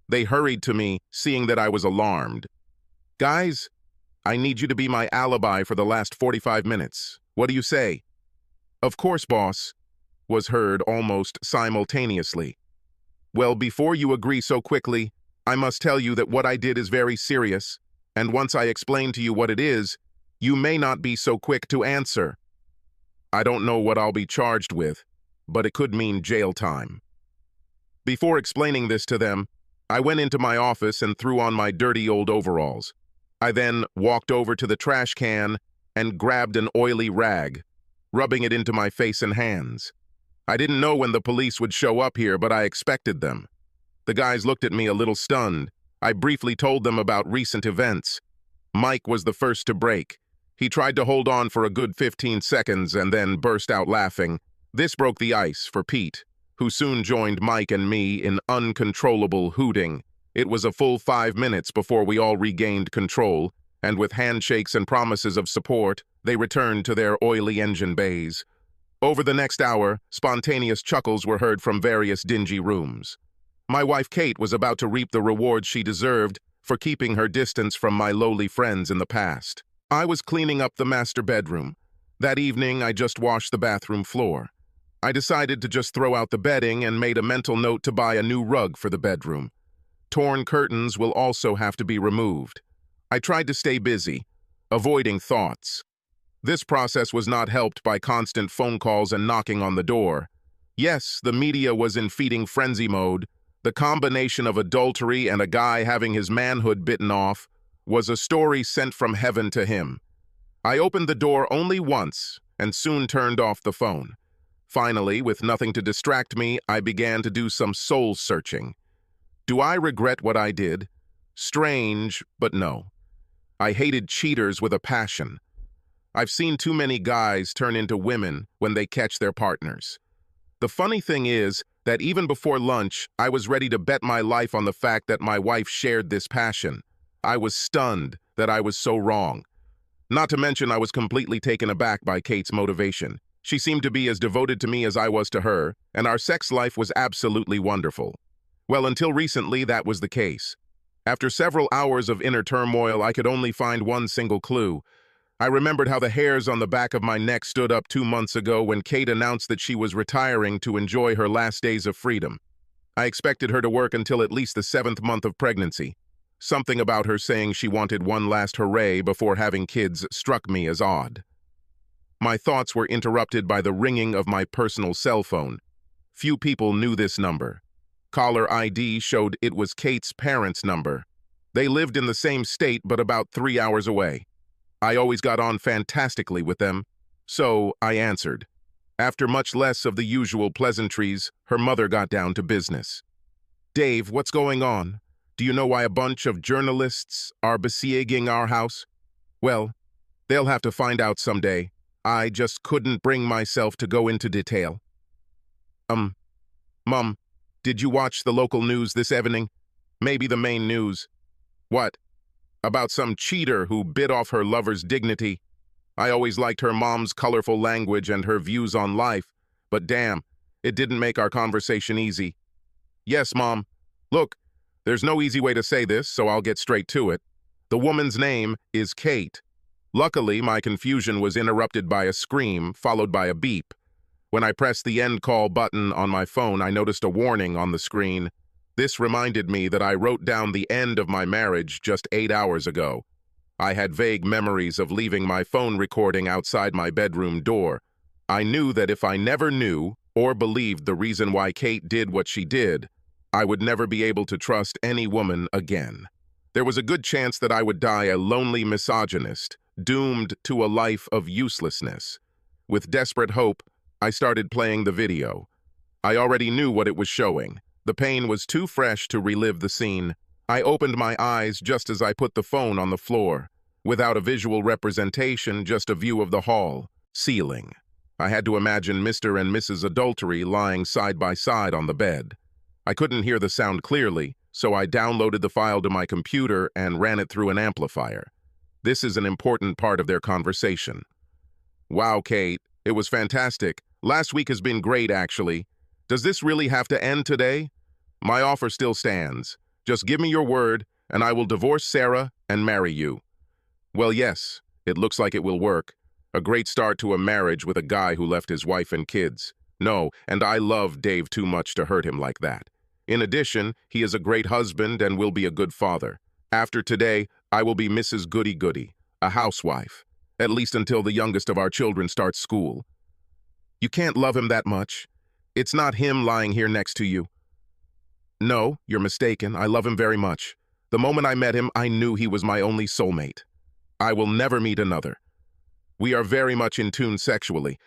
They hurried to me, seeing that I was alarmed. "Guys, I need you to be my alibi for the last 45 minutes. What do you say?" "Of course, boss," was heard almost simultaneously. "Well, before you agree so quickly, I must tell you that what I did is very serious, and once I explain to you what it is, you may not be so quick to answer." I don't know what I'll be charged with, but it could mean jail time. Before explaining this to them, I went into my office and threw on my dirty old overalls. I then walked over to the trash can and grabbed an oily rag, rubbing it into my face and hands. I didn't know when the police would show up here, but I expected them. The guys looked at me a little stunned. I briefly told them about recent events. Mike was the first to break. He tried to hold on for a good 15 seconds and then burst out laughing. This broke the ice for Pete, who soon joined Mike and me in uncontrollable hooting. It was a full 5 minutes before we all regained control, and with handshakes and promises of support, they returned to their oily engine bays. Over the next hour, spontaneous chuckles were heard from various dingy rooms. My wife Kate was about to reap the rewards she deserved for keeping her distance from my lowly friends in the past. I was cleaning up the master bedroom. That evening, I just washed the bathroom floor. I decided to just throw out the bedding and made a mental note to buy a new rug for the bedroom. Torn curtains will also have to be removed. I tried to stay busy, avoiding thoughts. This process was not helped by constant phone calls and knocking on the door. Yes, the media was in feeding frenzy mode. The combination of adultery and a guy having his manhood bitten off was a story sent from heaven to him. I opened the door only once and soon turned off the phone. Finally, with nothing to distract me, I began to do some soul-searching. Do I regret what I did? Strange, but no. I hated cheaters with a passion. I've seen too many guys turn into women when they catch their partners. The funny thing is that even before lunch, I was ready to bet my life on the fact that my wife shared this passion. I was stunned that I was so wrong. Not to mention I was completely taken aback by Kate's motivation. She seemed to be as devoted to me as I was to her, and our sex life was absolutely wonderful. Well, until recently, that was the case. After several hours of inner turmoil, I could only find one single clue. I remembered how the hairs on the back of my neck stood up 2 months ago when Kate announced that she was retiring to enjoy her last days of freedom. I expected her to work until at least the 7th month of pregnancy. Something about her saying she wanted one last hooray before having kids struck me as odd. My thoughts were interrupted by the ringing of my personal cell phone. Few people knew this number. Caller ID showed it was Kate's parents' number. They lived in the same state but about 3 hours away. I always got on fantastically with them, so I answered. After much less of the usual pleasantries, her mother got down to business. "Dave, what's going on? Do you know why a bunch of journalists are besieging our house?" "Well, they'll have to find out someday. I just couldn't bring myself to go into detail." Mom, did you watch the local news this evening? Maybe the main news." "What? About some cheater who bit off her lover's dignity? I always liked her mom's colorful language and her views on life, but damn, it didn't make our conversation easy." "Yes, Mom. Look, there's no easy way to say this, so I'll get straight to it. The woman's name is Kate. Luckily, my confusion was interrupted by a scream, followed by a beep. When I pressed the end call button on my phone, I noticed a warning on the screen. This reminded me that I wrote down the end of my marriage just 8 hours ago. I had vague memories of leaving my phone recording outside my bedroom door. I knew that if I never knew or believed the reason why Kate did what she did, I would never be able to trust any woman again. There was a good chance that I would die a lonely misogynist, doomed to a life of uselessness. With desperate hope, I started playing the video. I already knew what it was showing. The pain was too fresh to relive the scene. I opened my eyes just as I put the phone on the floor. Without a visual representation, just a view of the hall, ceiling. I had to imagine Mr. and Mrs. Adultery lying side by side on the bed. I couldn't hear the sound clearly, so I downloaded the file to my computer and ran it through an amplifier. This is an important part of their conversation. Wow, Kate, it was fantastic. Last week has been great, actually. Does this really have to end today? My offer still stands. Just give me your word, and I will divorce Sarah and marry you. Well, yes, it looks like it will work. A great start to a marriage with a guy who left his wife and kids. No, and I love Dave too much to hurt him like that. In addition, he is a great husband and will be a good father. After today, I will be Mrs. Goody-Goody, a housewife, at least until the youngest of our children starts school. You can't love him that much. It's not him lying here next to you. No, you're mistaken. I love him very much. The moment I met him, I knew he was my only soulmate. I will never meet another. We are very much in tune sexually.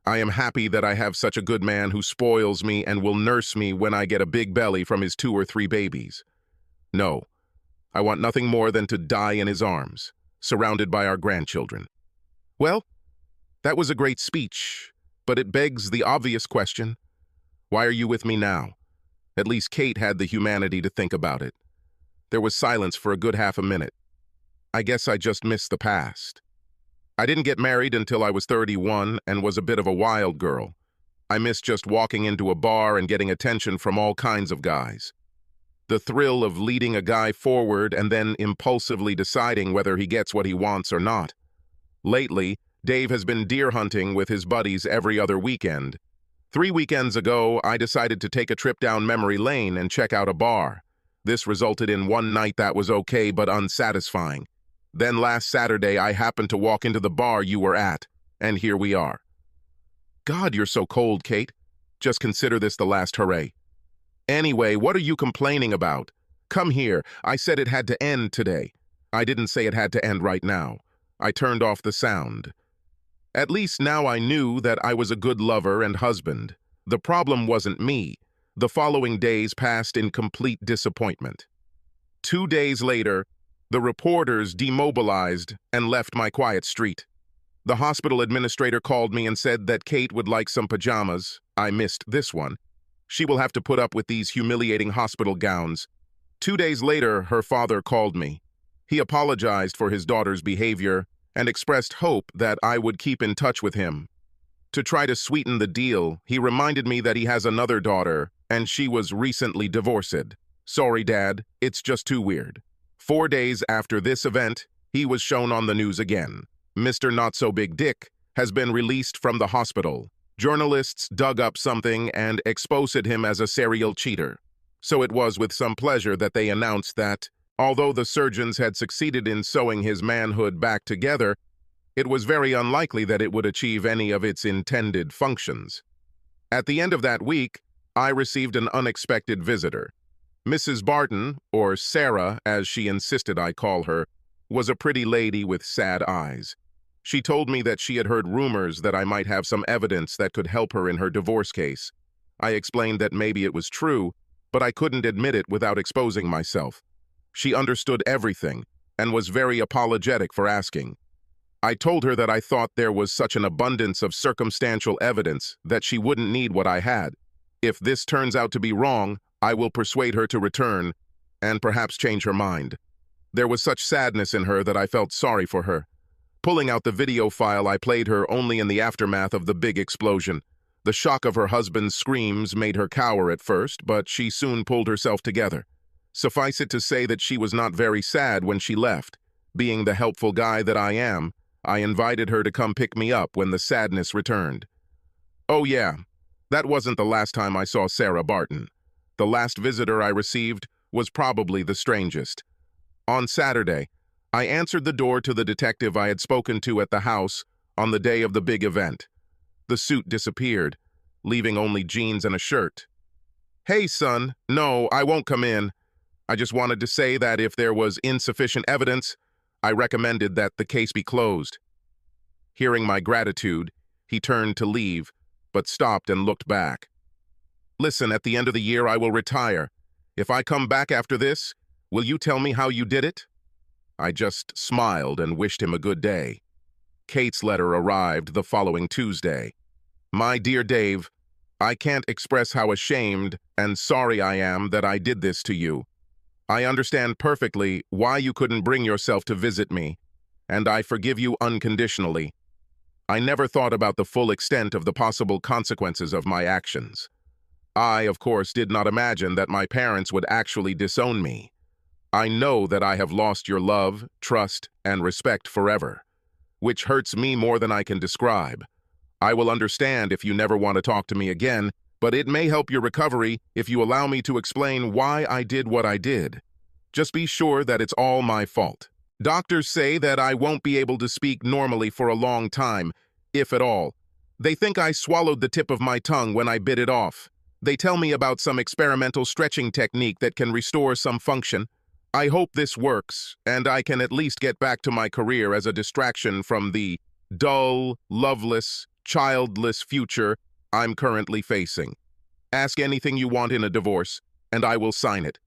I am happy that I have such a good man who spoils me and will nurse me when I get a big belly from his 2 or 3 babies. No, I want nothing more than to die in his arms, surrounded by our grandchildren. Well, that was a great speech, but it begs the obvious question. Why are you with me now? At least Kate had the humanity to think about it. There was silence for a good half a minute. I guess I just missed the past. I didn't get married until I was 31 and was a bit of a wild girl. I missed just walking into a bar and getting attention from all kinds of guys. The thrill of leading a guy forward and then impulsively deciding whether he gets what he wants or not. Lately, Dave has been deer hunting with his buddies every other weekend. 3 weekends ago, I decided to take a trip down memory lane and check out a bar. This resulted in one night that was okay but unsatisfying. Then last Saturday, I happened to walk into the bar you were at, and here we are. God, you're so cold, Kate. Just consider this the last hooray. Anyway, what are you complaining about? Come here. I said it had to end today. I didn't say it had to end right now. I turned off the sound. At least now I knew that I was a good lover and husband. The problem wasn't me. The following days passed in complete disappointment. 2 days later, the reporters demobilized and left my quiet street. The hospital administrator called me and said that Kate would like some pajamas. I missed this one. She will have to put up with these humiliating hospital gowns. 2 days later, her father called me. He apologized for his daughter's behavior and expressed hope that I would keep in touch with him. To try to sweeten the deal, he reminded me that he has another daughter and she was recently divorced. Sorry, Dad, it's just too weird. 4 days after this event, he was shown on the news again. Mr. Not-So-Big-Dick has been released from the hospital. Journalists dug up something and exposed him as a serial cheater. So it was with some pleasure that they announced that, although the surgeons had succeeded in sewing his manhood back together, it was very unlikely that it would achieve any of its intended functions. At the end of that week, I received an unexpected visitor. Mrs. Barton, or Sarah, as she insisted I call her, was a pretty lady with sad eyes. She told me that she had heard rumors that I might have some evidence that could help her in her divorce case. I explained that maybe it was true, but I couldn't admit it without exposing myself. She understood everything and was very apologetic for asking. I told her that I thought there was such an abundance of circumstantial evidence that she wouldn't need what I had. If this turns out to be wrong, I will persuade her to return and perhaps change her mind. There was such sadness in her that I felt sorry for her. Pulling out the video file, I played her only in the aftermath of the big explosion. The shock of her husband's screams made her cower at first, but she soon pulled herself together. Suffice it to say that she was not very sad when she left. Being the helpful guy that I am, I invited her to come pick me up when the sadness returned. Oh yeah, that wasn't the last time I saw Sarah Barton. The last visitor I received was probably the strangest. On Saturday, I answered the door to the detective I had spoken to at the house on the day of the big event. The suit disappeared, leaving only jeans and a shirt. Hey, son, no, I won't come in. I just wanted to say that if there was insufficient evidence, I recommended that the case be closed. Hearing my gratitude, he turned to leave, but stopped and looked back. Listen, at the end of the year, I will retire. If I come back after this, will you tell me how you did it? I just smiled and wished him a good day. Kate's letter arrived the following Tuesday. My dear Dave, I can't express how ashamed and sorry I am that I did this to you. I understand perfectly why you couldn't bring yourself to visit me, and I forgive you unconditionally. I never thought about the full extent of the possible consequences of my actions. I, of course, did not imagine that my parents would actually disown me. I know that I have lost your love, trust, and respect forever, which hurts me more than I can describe. I will understand if you never want to talk to me again, but it may help your recovery if you allow me to explain why I did what I did. Just be sure that it's all my fault. Doctors say that I won't be able to speak normally for a long time, if at all. They think I swallowed the tip of my tongue when I bit it off. They tell me about some experimental stretching technique that can restore some function. I hope this works, and I can at least get back to my career as a distraction from the dull, loveless, childless future I'm currently facing. Ask anything you want in a divorce, and I will sign it.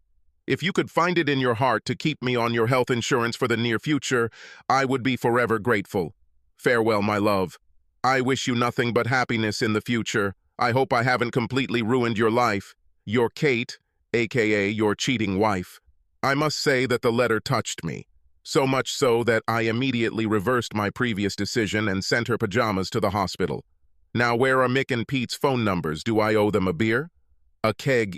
If you could find it in your heart to keep me on your health insurance for the near future, I would be forever grateful. Farewell, my love. I wish you nothing but happiness in the future. I hope I haven't completely ruined your life. Your Kate, aka your cheating wife. I must say that the letter touched me. So much so that I immediately reversed my previous decision and sent her pajamas to the hospital. Now, where are Mick and Pete's phone numbers? Do I owe them a beer? A keg